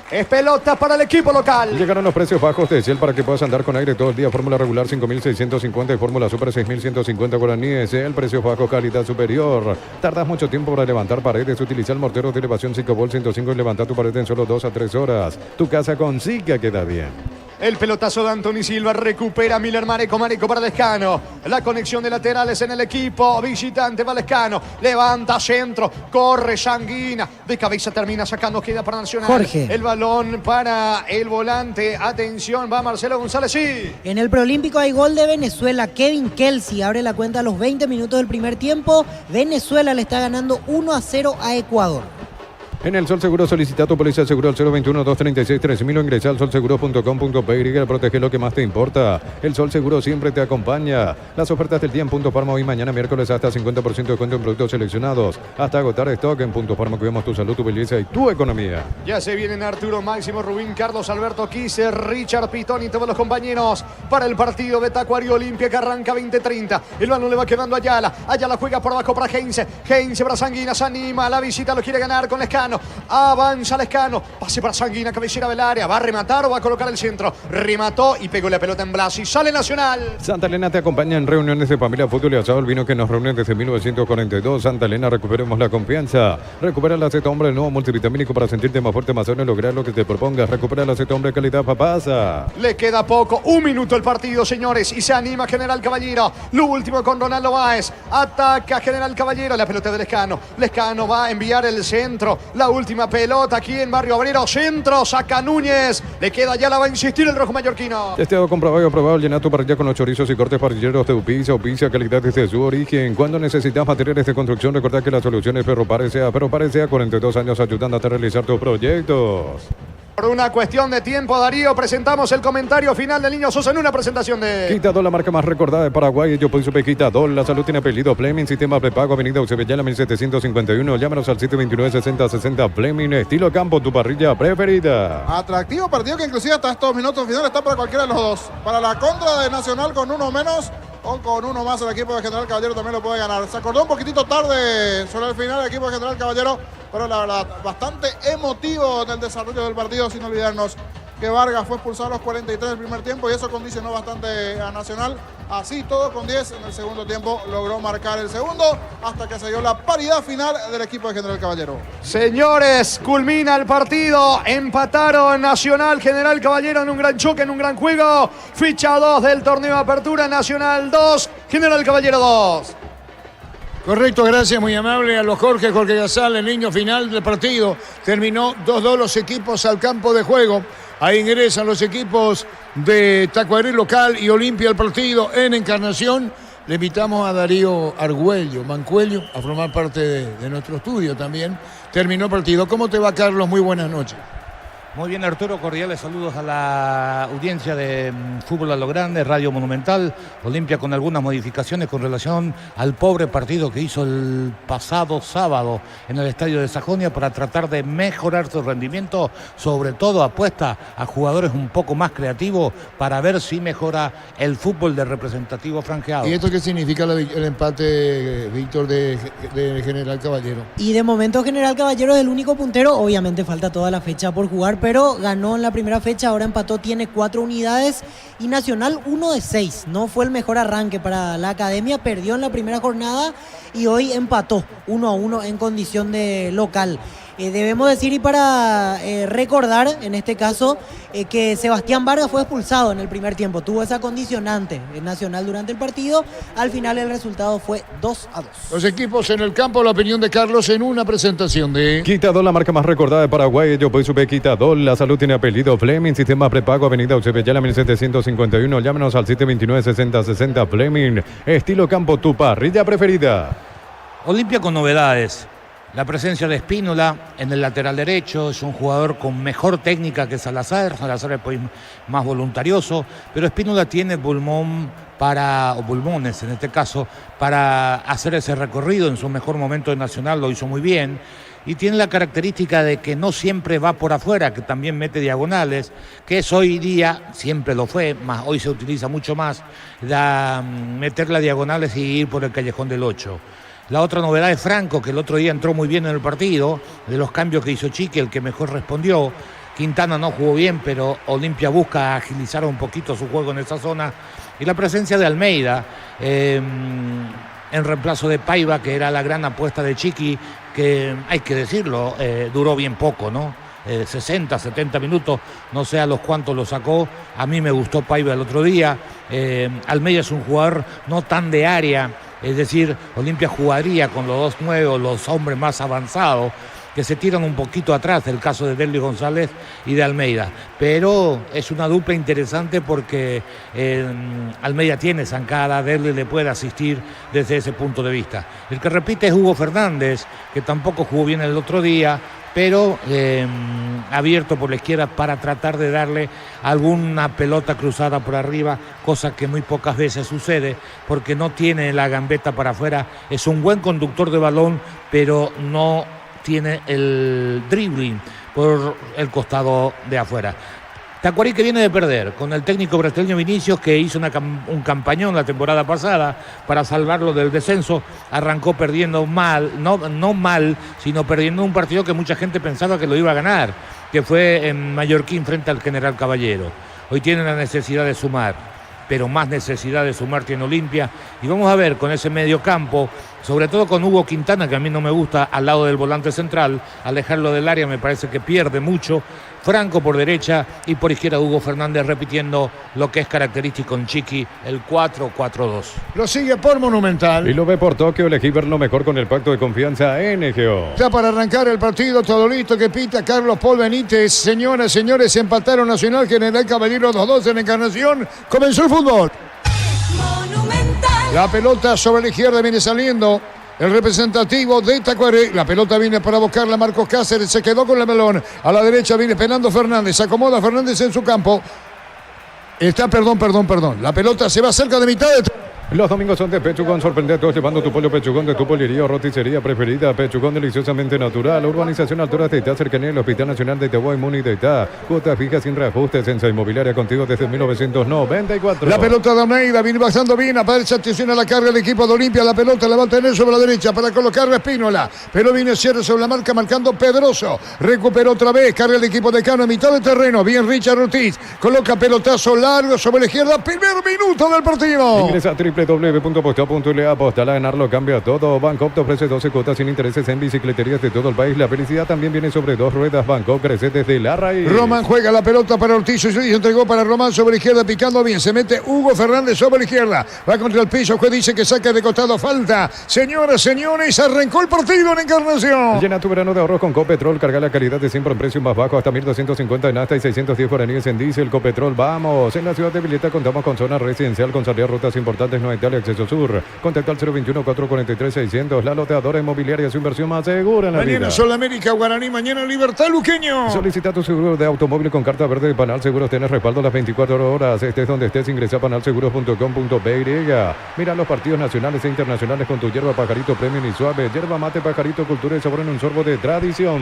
Es pelota para el equipo local. Llegaron los precios bajos de Ciel para que puedas andar con aire todo el día. Fórmula regular 5.650 y fórmula super 6.150 guaraníes. El precio bajo, calidad superior. Tardas mucho tiempo para levantar paredes. Utiliza el mortero de elevación 5 105 y levanta tu pared en solo 2 a 3 horas. Tu casa con Zika queda bien. El pelotazo de Anthony Silva recupera Miller Mareco para Lescano. La conexión de laterales en el equipo visitante va Lescano. Levanta centro, corre Sanguina. De cabeza termina sacando, queda para Nacional. Jorge. El balón para el volante. Atención, va Marcelo González, sí. En el Preolímpico hay gol de Venezuela. Kevin Kelsey abre la cuenta a los 20 minutos del primer tiempo. Venezuela le está ganando 1-0 a Ecuador. En el Sol Seguro solicita tu póliza de seguro al 021-236-3000 o ingresa al solseguro.com.py. Protege lo que más te importa. El Sol Seguro siempre te acompaña. Las ofertas del día en Punto Farma hoy mañana miércoles hasta 50% de descuento en productos seleccionados. Hasta agotar stock en Punto Farma. Cuidamos tu salud, tu belleza y tu economía. Ya se vienen Arturo Máximo, Rubín, Carlos Alberto Quise, Richard Pitón y todos los compañeros para el partido de Tacuario Olimpia que arranca 20:30. El balón le va quedando a Ayala. Ayala juega por abajo para Heinze. Heinze para Sanguina, se anima. La visita lo quiere ganar con Lescano. Avanza Lescano, pase para Sanguina, cabecera del área, va a rematar o va a colocar el centro. Remató y pegó la pelota en Blasi. Sale Nacional. Santa Elena te acompaña en reuniones de familia, fútbol y asado. El vino que nos reúne desde 1942. Santa Elena, recuperemos la confianza. Recupera la Z Hombre, el nuevo multivitamínico para sentirte más fuerte, más sano y lograr lo que te propongas. Recupera la Z Hombre, calidad papasa. Le queda poco, 1 minuto el partido, señores, y se anima General Caballero. Lo último con Ronaldo Báez. Ataca General Caballero, la pelota de Lescano. Lescano va a enviar el centro. La última pelota aquí en Barrio Obrero, centro, saca Núñez, le queda ya, la va a insistir el rojo mallorquino. Testeado, comprobado y aprobado, llena tu parrilla con los chorizos y cortes parrilleros de Upicia, calidad desde su origen. Cuando necesitas materiales de construcción, recordad que la solución es Ferropare S.A. Ferropare S.A. 42 años ayudándote a realizar tus proyectos. Por una cuestión de tiempo, Darío, presentamos el comentario final del Niño Sosa en una presentación de... Quitador, la marca más recordada de Paraguay. Yo puedo Quitador, la salud tiene apellido. Fleming, sistema prepago, avenida Eusebio 1751. Llámanos al 729-6060. Fleming, estilo campo, tu parrilla preferida. Atractivo partido que inclusive hasta estos minutos finales está para cualquiera de los dos. Para la contra de Nacional con uno menos o con uno más el equipo de General Caballero también lo puede ganar. Se acordó un poquitito tarde sobre el final el equipo de General Caballero, pero la verdad bastante emotivo en el desarrollo del partido, sin olvidarnos que Vargas fue expulsado a los 43 del primer tiempo y eso condicionó bastante a Nacional. Así todo con 10 en el segundo tiempo logró marcar el segundo hasta que se dio la paridad final del equipo de General Caballero. Señores, culmina el partido, empataron Nacional, General Caballero en un gran choque, en un gran juego. Ficha 2 del torneo de apertura, Nacional 2, General Caballero 2. Correcto, gracias, muy amable a los Jorge Gasal, el niño final del partido. Terminó 2-2 los equipos al campo de juego. Ahí ingresan los equipos de Tacuarí local y Olimpia al partido en Encarnación. Le invitamos a Darío Mancuello, a formar parte de nuestro estudio también. Terminó el partido. ¿Cómo te va, Carlos? Muy buenas noches. Muy bien, Arturo, cordiales saludos a la audiencia de Fútbol a lo Grande, Radio Monumental, Olimpia con algunas modificaciones con relación al pobre partido que hizo el pasado sábado en el Estadio de Sajonia para tratar de mejorar su rendimiento, sobre todo apuesta a jugadores un poco más creativos para ver si mejora el fútbol de representativo franjeado. ¿Y esto qué significa el empate, Víctor, de General Caballero? Y de momento General Caballero es el único puntero, obviamente falta toda la fecha por jugar, pero ganó en la primera fecha, ahora empató, tiene 4 unidades y Nacional 1 de 6. No fue el mejor arranque para la academia, perdió en la primera jornada y hoy empató 1-1 en condición de local. Debemos decir y para recordar en este caso que Sebastián Vargas fue expulsado en el primer tiempo, tuvo esa condicionante Nacional durante el partido, al final el resultado fue 2-2. Los equipos en el campo, la opinión de Carlos en una presentación de Quitadol, la marca más recordada de Paraguay. Yo soy Sube Quitadol, la salud tiene apellido Fleming, sistema prepago, avenida Eusebio 1751, llámenos al 729-6060 Fleming, estilo campo, tu parrilla preferida. Olimpia con novedades. La presencia de Espínola en el lateral derecho, es un jugador con mejor técnica que Salazar. Salazar es pues más voluntarioso, pero Espínola tiene pulmones en este caso, para hacer ese recorrido. En su mejor momento de Nacional lo hizo muy bien. Y tiene la característica de que no siempre va por afuera, que también mete diagonales, que es hoy día, siempre lo fue, más hoy se utiliza mucho más, meter las diagonales y ir por el callejón del 8. La otra novedad es Franco, que el otro día entró muy bien en el partido, de los cambios que hizo Chiqui, el que mejor respondió. Quintana no jugó bien, pero Olimpia busca agilizar un poquito su juego en esa zona. Y la presencia de Almeida, en reemplazo de Paiva, que era la gran apuesta de Chiqui, que hay que decirlo, duró bien poco, ¿no? 60, 70 minutos, no sé a los cuantos lo sacó. A mí me gustó Paiva el otro día. Almeida es un jugador no tan de área, es decir, Olimpia jugaría con los 2 nuevos, los hombres más avanzados, que se tiran un poquito atrás, el caso de Derly González y de Almeida. Pero es una dupla interesante porque Almeida tiene zancada, Derly le puede asistir desde ese punto de vista. El que repite es Hugo Fernández, que tampoco jugó bien el otro día, pero abierto por la izquierda para tratar de darle alguna pelota cruzada por arriba, cosa que muy pocas veces sucede, porque no tiene la gambeta para afuera. Es un buen conductor de balón, pero no tiene el dribbling por el costado de afuera. Tacuarí, que viene de perder con el técnico brasileño Vinicius, que hizo un campañón la temporada pasada para salvarlo del descenso. Arrancó perdiendo mal, no mal, sino perdiendo un partido que mucha gente pensaba que lo iba a ganar, que fue en Mallorquín frente al General Caballero. Hoy tiene la necesidad de sumar, pero más necesidad de sumar tiene Olimpia. Y vamos a ver con ese medio campo, sobre todo con Hugo Quintana, que a mí no me gusta, al lado del volante central, alejarlo del área me parece que pierde mucho. Franco por derecha y por izquierda Hugo Fernández, repitiendo lo que es característico en Chiqui, el 4-4-2. Lo sigue por Monumental. Y lo ve por Tokio, elegí ver lo mejor con el pacto de confianza NGO. Ya para arrancar el partido, todo listo, que pita Carlos Paul Benítez. Señoras, señores, empataron Nacional, General Caballero 2-2 en Encarnación. Comenzó el fútbol. Monumental. La pelota sobre la izquierda viene saliendo el representativo de Tacuarí. La pelota viene para buscarla Marcos Cáceres, se quedó con el balón. A la derecha viene Fernando Fernández, se acomoda Fernández en su campo. Perdón. La pelota se va cerca de mitad de... Los domingos son de Pechugón, sorprende a todos llevando tu pollo Pechugón de tu pollería o roticería preferida. Pechugón deliciosamente natural. Urbanización Alturas de Itá, cercanía del Hospital Nacional de Itaguá y Muni de Itá. Cuotas fijas sin reajustes. En Inmobiliaria contigo desde 1994. La pelota de Almeida viene bajando bien. Aparece atención a la carga del equipo de Olimpia. La pelota la va a tener sobre la derecha para colocar a Espínola. Pero viene cierre sobre la marca marcando Pedroso. Recuperó otra vez. Carga el equipo de Cano en mitad de terreno. Bien Richard Ortiz. Coloca pelotazo largo sobre la izquierda. Primer minuto del partido. Ingresa a www.posteo.le. Apostar a ganarlo cambia todo. Bancoop te ofrece 12 cuotas sin intereses en bicicleterías de todo el país. La felicidad también viene sobre dos ruedas. Bancoop crece desde la raíz. Román juega la pelota para Ortiz. Y se entregó para Román sobre la izquierda. Picando bien. Se mete Hugo Fernández sobre la izquierda. Va contra el piso. Juez dice que saca de costado. Falta. Señoras, señores. Arrancó el partido en Encarnación. Llena tu verano de ahorros con Copetrol. Carga la calidad de siempre en precio más bajo. Hasta 1.250 en hasta y 610 guaraníes en diésel. Copetrol. Vamos. En la ciudad de Villeta contamos con zona residencial con salida a rutas importantes. No Italia, acceso sur. Contacta al 021-443-600. La loteadora inmobiliaria, su inversión más segura en la Mañana vida. Sol América, Guaraní. Mañana Libertad Luqueño. Solicita tu seguro de automóvil con carta verde de Panal Seguros. Tienes respaldo las 24 horas. Estés donde estés, ingresa a panalseguros.com.py. Mira los partidos nacionales e internacionales con tu hierba Pajarito Premium y Suave. Hierba mate Pajarito, cultura y sabor en un sorbo de tradición.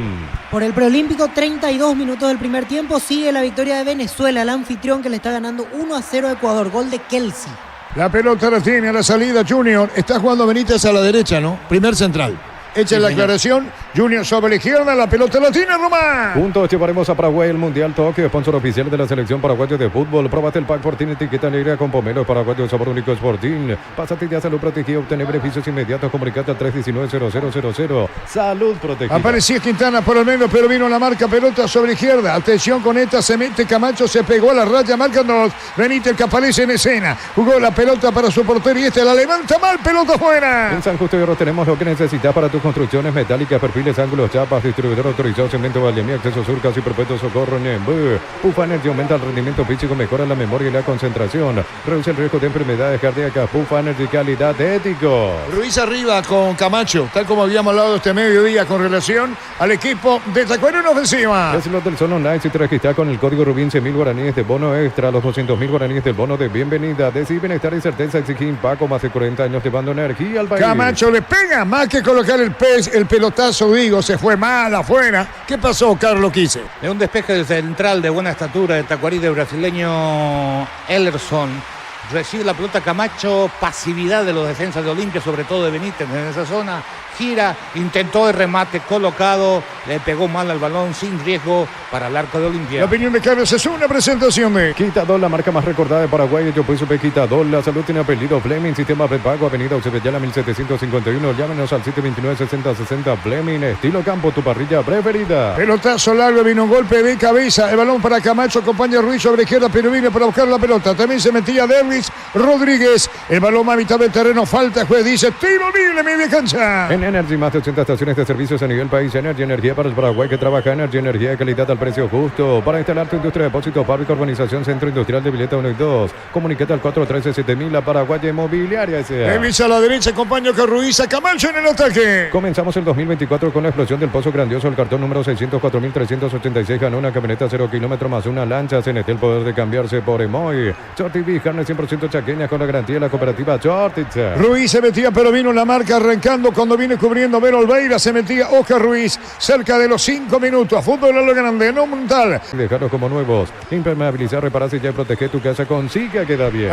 Por el preolímpico, 32 minutos del primer tiempo. Sigue la victoria de Venezuela, el anfitrión que le está ganando 1-0 a Ecuador. Gol de Kelsey. La pelota la tiene a la salida Junior. Está jugando Benítez a la derecha, ¿no? Primer central. Echa la aclaración. Junior sobre la izquierda. La pelota la tiene Román. Juntos llevaremos a Paraguay el Mundial Tokio, sponsor oficial de la selección paraguaya de fútbol. Probate el pack Fortín, etiqueta negra con pomelo paraguayo, sabor único Sportín. Pásate ya Salud Protegida, obtener beneficios inmediatos. Comunicate al 319-0000. Salud Protegida. Aparecía Quintana por el medio, pero vino la marca pelota sobre la izquierda. Atención con esta, se mete Camacho, se pegó a la raya, marcan dos. Benítez que aparece en escena. Jugó la pelota para su portero y la levanta mal, pelota fuera. En San Justo de Oro tenemos lo que necesitas para tus construcciones metálicas, perfiles, ángulos, chapas, distribuidor autorizado, cemento, Valdemia, acceso sur, casi perpetuo, socorro, Nembú. Pufa Energy aumenta el rendimiento físico, mejora la memoria y la concentración, reduce el riesgo de enfermedades cardíacas. Pufa Energy, calidad ético. Ruiz arriba con Camacho, tal como habíamos hablado este mediodía con relación al equipo de Tacuero en ofensiva. Es lo del Sol Online. Si te registras con el código Rubín, 100.000 guaraníes de bono extra, los 200.000 guaraníes del bono de bienvenida. Decir bienestar y certeza, exigir impacto, más de 40 años llevando energía al país. Camacho le pega más que colocar el pelotazo, digo, se fue mal afuera. ¿Qué pasó, Carlos Quise? De un despeje del central de buena estatura de Tacuarí, del brasileño Ellerson. Recibe la pelota Camacho, pasividad de los defensas de Olimpia, sobre todo de Benítez en esa zona. Gira, intentó el remate colocado, le pegó mal al balón sin riesgo para el arco de Olimpia. La opinión de Carlos es una presentación de Quitador, la marca más recordada de Paraguay. Yo pues supe Quitador. La salud tiene apellido Fleming, sistema prepago, avenida Eusebio 1751. Llámenos al 729-6060 Fleming, estilo campo, tu parrilla preferida. Pelotazo largo, vino un golpe de cabeza. El balón para Camacho, acompaña a Ruiz sobre la izquierda, pero viene para buscar la pelota. También se metía Derlis Rodríguez. El balón a mitad del terreno, falta, juez dice tiro libre, media cancha. En Energy, más de 80 estaciones de servicios a nivel país. Energy, energía para el Paraguay que trabaja. Energy, energía de calidad al precio justo. Para instalar tu industria de depósito, fábrica, urbanización, centro industrial de Villeta 1 y 2. Comunicate al 413-7000, la Paraguaya Inmobiliaria S.A. Derlis a la derecha, acompaña con Ruiz, a Camacho en el ataque. Comenzamos el 2024 con la explosión del Pozo Grandioso. El cartón número 604.386 ganó una camioneta 0 kilómetros más una lancha. CNT, el poder de cambiarse por Emoy. Shorty carne 100% chaqueña con la garantía de la cooperativa Shorty. Ruiz se metía, pero vino la marca arrancando cuando viene cubriendo Vero Olveira. Se metía Oscar Ruiz cerca de los 5 minutos. Fútbol a lo grande, no mental. Dejarlos como nuevos. Impermeabilizar, repararse y ya proteger tu casa con Siga queda bien.